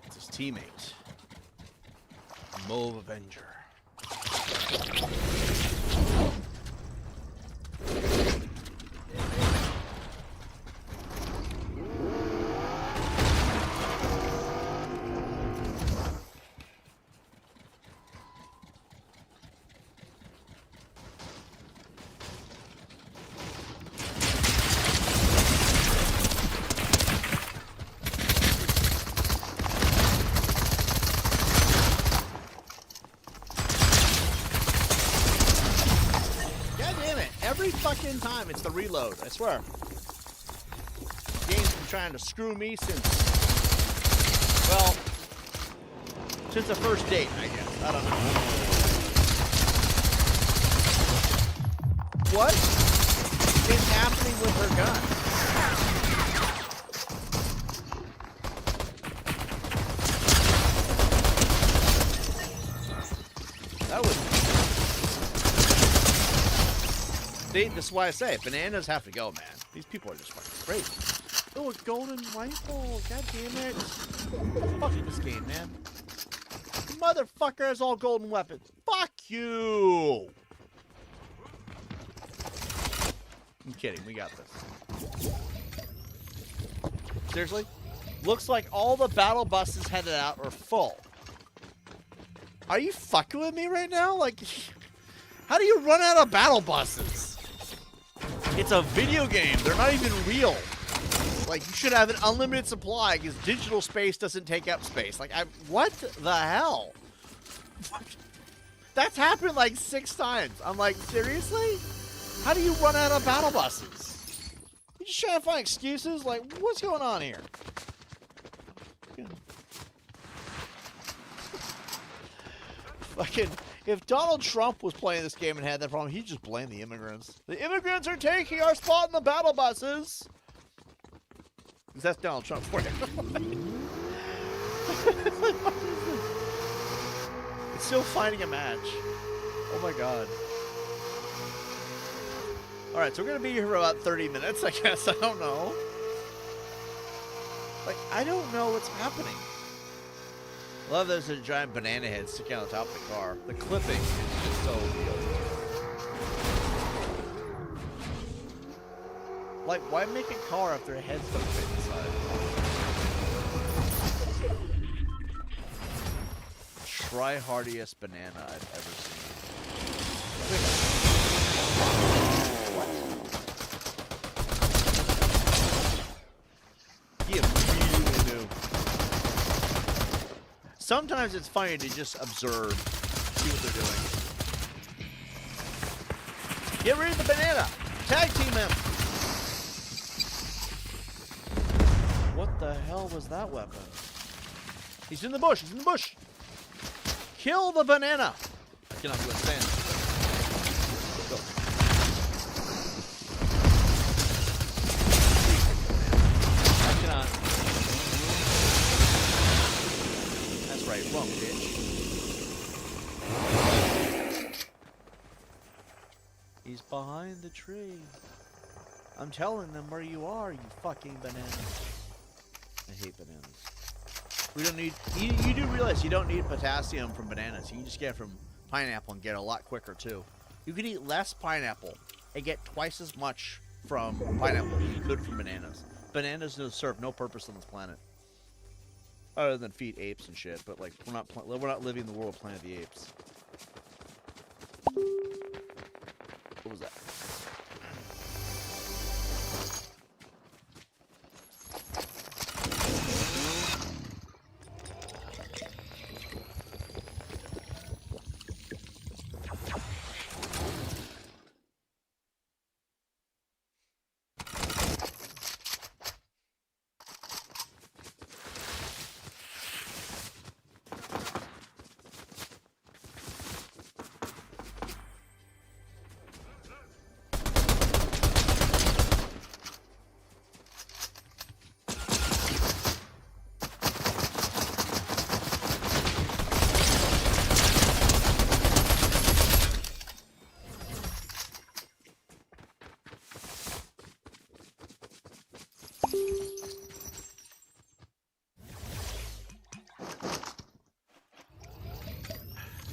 It's his teammate. Mauve Avenger. Every fucking time it's the reload, I swear. Game's been trying to screw me since, well, since the first date, I guess. I don't know. What is happening with her gun? That was... See, this is why I say bananas have to go, man. These people are just fucking crazy. Oh, a golden rifle. God damn it. Fuck this game, man. Motherfucker has all golden weapons. Fuck you. I'm kidding. We got this. Seriously? Looks like all the battle buses headed out are full. Are you fucking with me right now? Like, how do you run out of battle buses? It's a video game. They're not even real. Like, you should have an unlimited supply because digital space doesn't take up space. Like, what the hell? That's happened like 6 times. I'm like, seriously? How do you run out of battle buses? You just trying to find excuses? Like, what's going on here? Fucking... If Donald Trump was playing this game and had that problem, he'd just blame the immigrants. The immigrants are taking our spot in the battle buses. Because that's Donald Trump for you. It's still finding a match. Oh my god. Alright, so we're going to be here for about 30 minutes, I guess. I don't know. Like, I don't know what's happening. I love there's a giant banana head sticking on the top of the car. The clipping is just so real. Like, why make a car if their heads don't fit inside? Try-hardiest banana I've ever seen. He immediately knew. Sometimes it's funny to just observe, see what they're doing. Get rid of the banana! Tag team him! What the hell was that weapon? He's in the bush! He's in the bush! Kill the banana! I cannot do a stand. Go. I cannot. Come on, bitch. He's behind the tree. I'm telling them where you are, you fucking bananas. I hate bananas. We don't need... You do realize you don't need potassium from bananas. You can just get it from pineapple and get it a lot quicker, too. You can eat less pineapple and get twice as much from pineapple as you could from bananas. Bananas serve no purpose on this planet. Other than feed apes and shit, but like we're not living in the world of Planet of the Apes. What was that?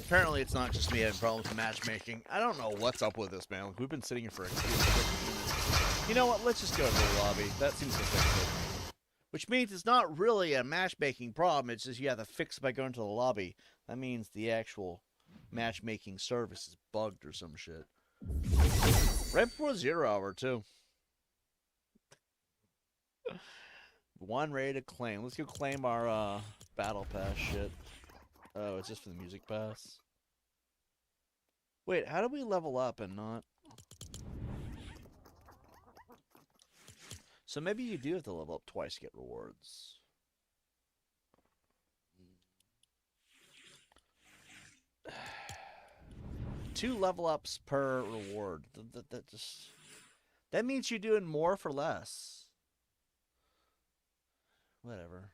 Apparently, it's not just me having problems with matchmaking. I don't know what's up with this, man. Like, we've been sitting here for a minutes. You know what? Let's just go to the lobby. That seems to fix it. Which means it's not really a matchmaking problem. It's just you have to fix it by going to the lobby. That means the actual matchmaking service is bugged or some shit. Right before 0 hour, too. One ready to claim. Let's go claim our battle pass shit. Oh, it's just for the music pass. Wait, how do we level up and not? So maybe you do have to level up twice to get rewards. Two level ups per reward. That means you're doing more for less. Whatever.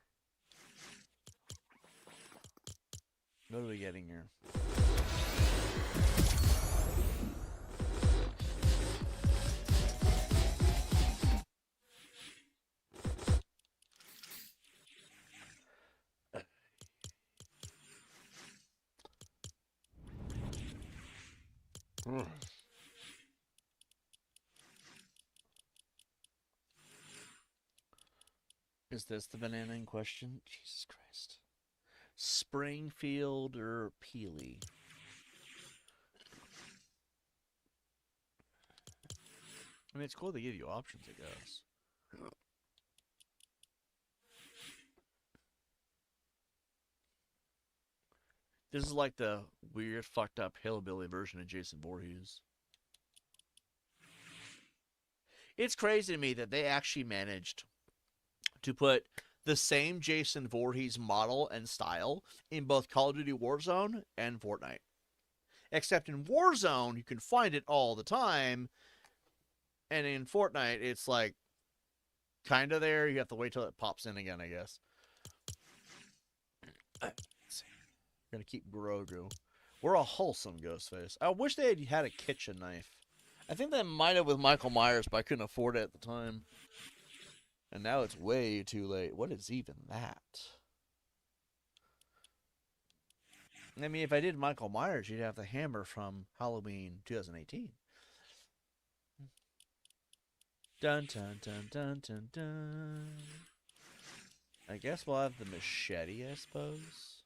What are we getting here? Is this the banana in question? Jesus Christ. Springfield or Peely? I mean, it's cool they give you options, I guess. This is like the weird, fucked up hillbilly version of Jason Voorhees. It's crazy to me that they actually managed to put the same Jason Voorhees model and style in both Call of Duty Warzone and Fortnite. Except in Warzone, you can find it all the time. And in Fortnite, it's like kind of there. You have to wait till it pops in again, I guess. We're going to keep Grogu. We're a wholesome Ghostface. I wish they had a kitchen knife. I think they might have with Michael Myers, but I couldn't afford it at the time. And now it's way too late. What is even that? I mean, if I did Michael Myers, you'd have the hammer from Halloween 2018. Dun dun dun dun dun dun. I guess we'll have the machete, I suppose.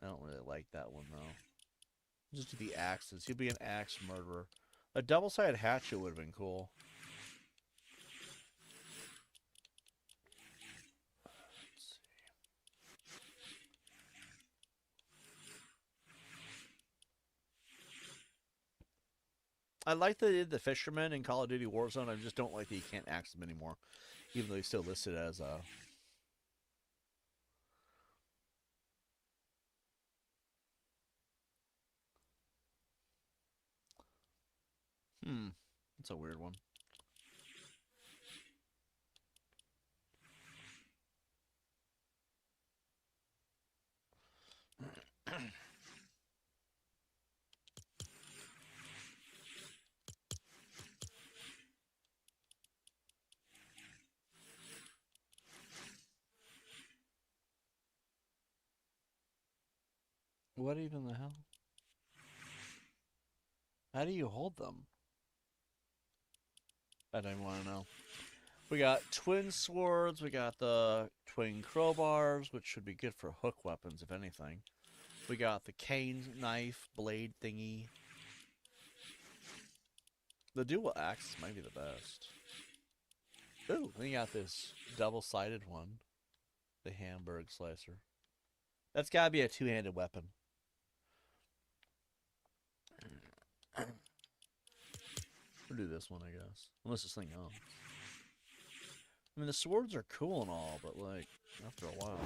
I don't really like that one, though. Just do the axes. He'll be an axe murderer. A double-sided hatchet would have been cool. I like that they did the fisherman in Call of Duty Warzone. I just don't like that you can't axe them anymore. Even though he's still listed as a... That's a weird one. What even the hell? How do you hold them? I don't want to know. We got twin swords. We got the twin crowbars, which should be good for hook weapons, if anything. We got the cane knife blade thingy. The dual axe might be the best. Ooh, we got this double-sided one. The Hamburg slicer. That's gotta be a two-handed weapon. We'll do this one, I guess. Unless this thing comes. I mean, the swords are cool and all, but, like, after a while.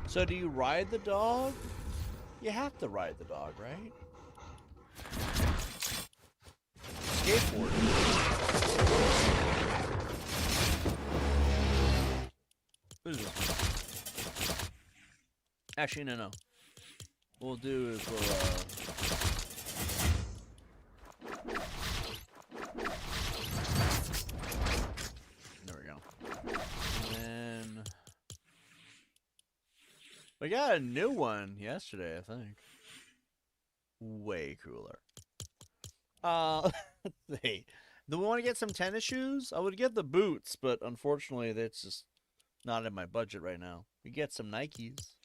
So do you ride the dog? You have to ride the dog, right? Skateboard. What is this? Actually, no. What we'll do is we'll, there we go. And then... we got a new one yesterday, I think. Way cooler. Hey, do we want to get some tennis shoes? I would get the boots, but unfortunately, that's just not in my budget right now. We get some Nikes.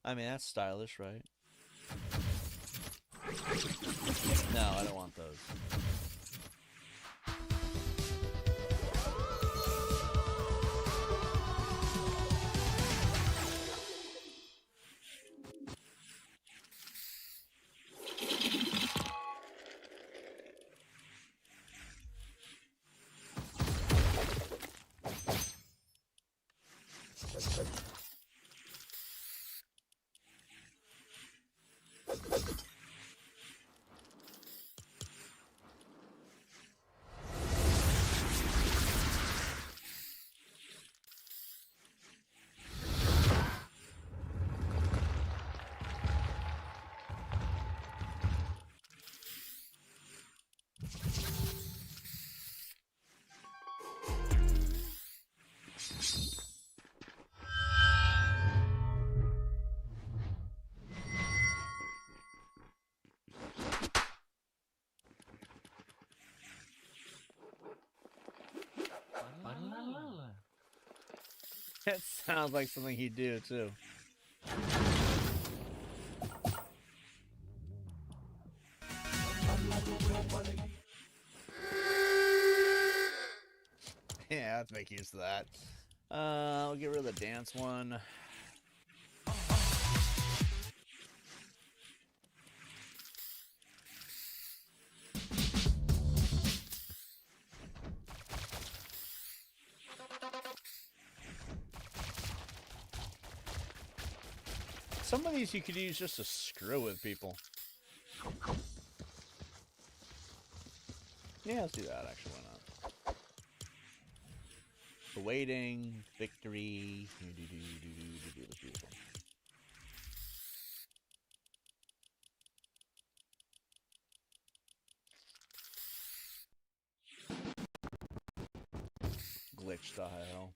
I mean, that's stylish, right? No, I don't want those. That sounds like something he'd do, too. Yeah, let's make use of that. I'll get rid of the dance one. Some of these you could use just to screw with people. Yeah, let's do that, actually, why not? The waiting, victory, let's do this one. Glitch style.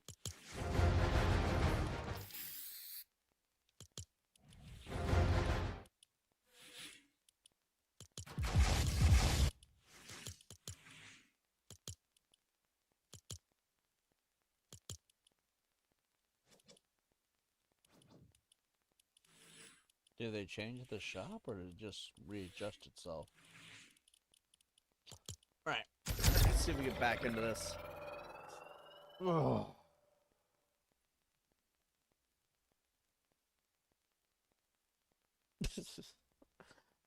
Did they change the shop or did it just readjust itself? Alright, let's see if we get back into this. Oh.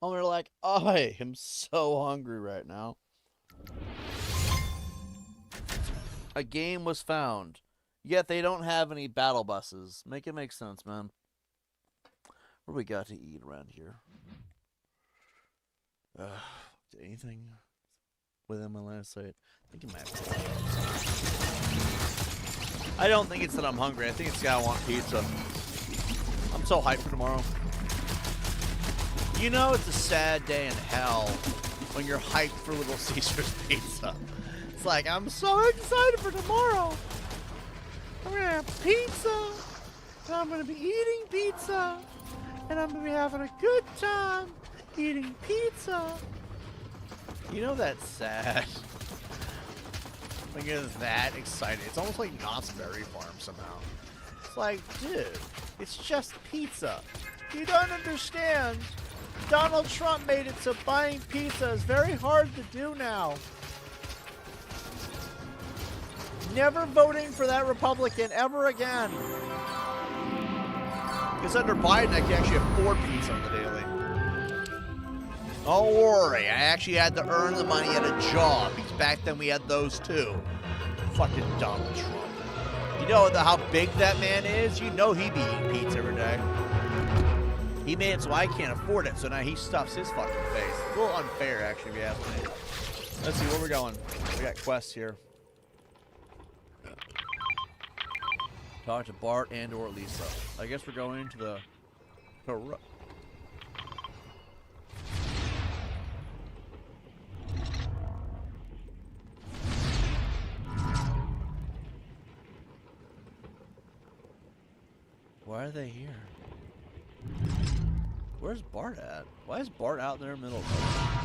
And they're like, I am so hungry right now. A game was found. Yet they don't have any battle buses. Make it make sense, man. What do we got to eat around here? Anything within my line of sight? I think it might be. I don't think it's that I'm hungry. I think it's that I want pizza. I'm so hyped for tomorrow. You know it's a sad day in hell when you're hyped for Little Caesar's pizza. It's like, I'm so excited for tomorrow. I'm gonna have pizza, and I'm gonna be eating pizza, and I'm gonna be having a good time eating pizza. You know that's sad. When you're that excited. It's almost like Knott's Berry Farm somehow. It's like, dude, it's just pizza. You don't understand. Donald Trump made it so buying pizza is very hard to do now. Never voting for that Republican ever again. Because under Biden, I can actually afford pizza on the daily. Don't worry, I actually had to earn the money at a job. Because back then we had those too. Fucking Donald Trump. You know how big that man is? You know he'd be eating pizza every day. He made it so I can't afford it, so now he stuffs his fucking face. A little unfair, actually, if you ask me. Let's see, where we're going. We got quests here. Talk to Bart and or Lisa. I guess we're going to the... Why are they here? Where's Bart at? Why is Bart out there in the middle of nowhere?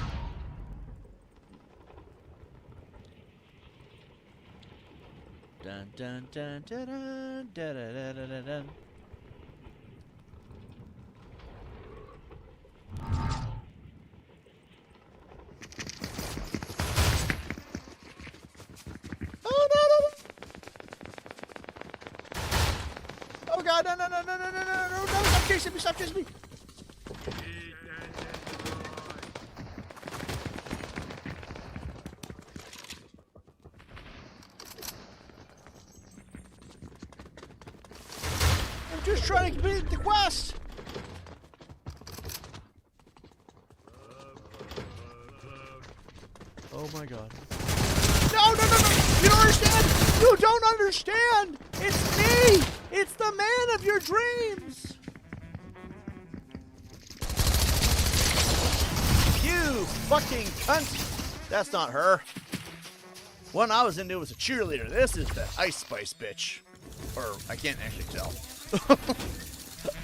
Dun dun dun dun dun dun dun dun dun dun. Oh no no no! Oh god, no no no no no no no no no! Stop chasing me! Stop chasing me! I'm just trying to complete the quest! Oh my god. No, no, no, no! You don't understand! You don't understand! It's me! It's the man of your dreams! You fucking cunt! That's not her. One I was into was a cheerleader. This is the Ice Spice bitch. Or, I can't actually tell. I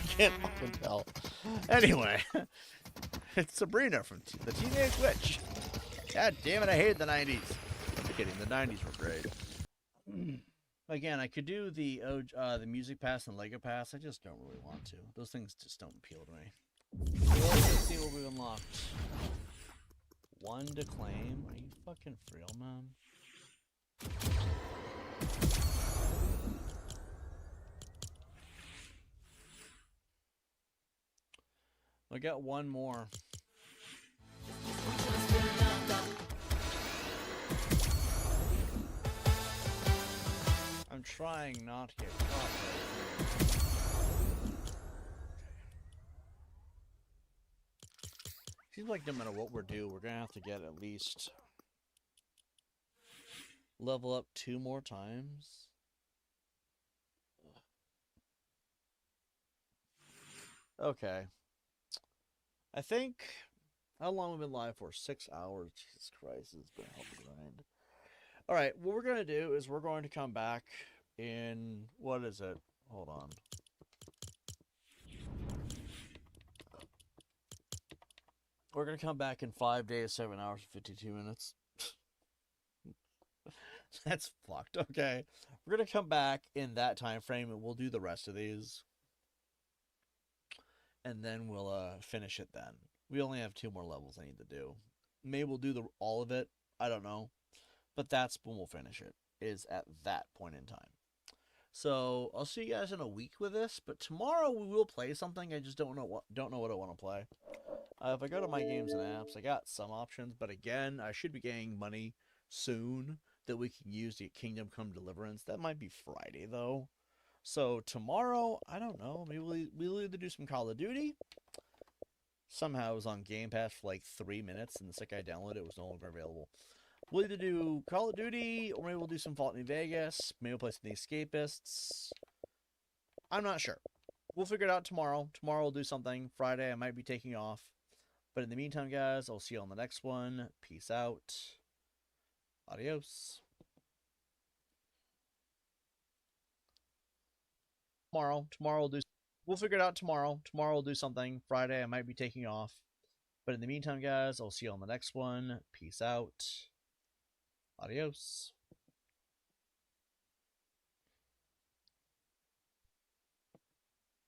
can't fucking tell. Anyway. It's Sabrina from the Teenage Witch. God damn it, I hated the 90s. I'm kidding, the 90s were great. Again, I could do the Music Pass and Lego Pass. I just don't really want to. Those things just don't appeal to me. So let's see what we've unlocked. 1 to claim. Are you fucking for real, man? I got 1 more. I'm trying not to get caught. Seems like no matter what we're doing, we're gonna have to get at least level up 2 more times. Okay. I think, how long have we been live for? 6 hours. Jesus Christ, it's been a hell of a grind. Alright, what we're going to do is we're going to come back in, what is it? Hold on. We're going to come back in 5 days, 7 hours, 52 minutes. That's fucked. Okay. We're going to come back in that time frame and we'll do the rest of these. And then we'll finish it then. We only have 2 more levels I need to do. Maybe we'll do all of it. I don't know. But that's when we'll finish it. Is at that point in time. So I'll see you guys in a week with this. But tomorrow we will play something. I just don't know what I want to play. If I go to my games and apps, I got some options. But again, I should be getting money soon. that we can use to get Kingdom Come Deliverance. That might be Friday though. So tomorrow, I don't know. Maybe we'll either do some Call of Duty. Somehow it was on Game Pass for like 3 minutes, and the second I downloaded it, was no longer available. We'll either do Call of Duty, or maybe we'll do some Fortnite Vegas. Maybe we'll play some The Escapists. I'm not sure. We'll figure it out tomorrow. Tomorrow we'll do something. Friday I might be taking off. But in the meantime, guys, I'll see you on the next one. Peace out. Adios. Tomorrow we'll do. We'll figure it out tomorrow. Tomorrow we'll do something. Friday I might be taking off. But in the meantime, guys, I'll see you on the next one. Peace out. Adios.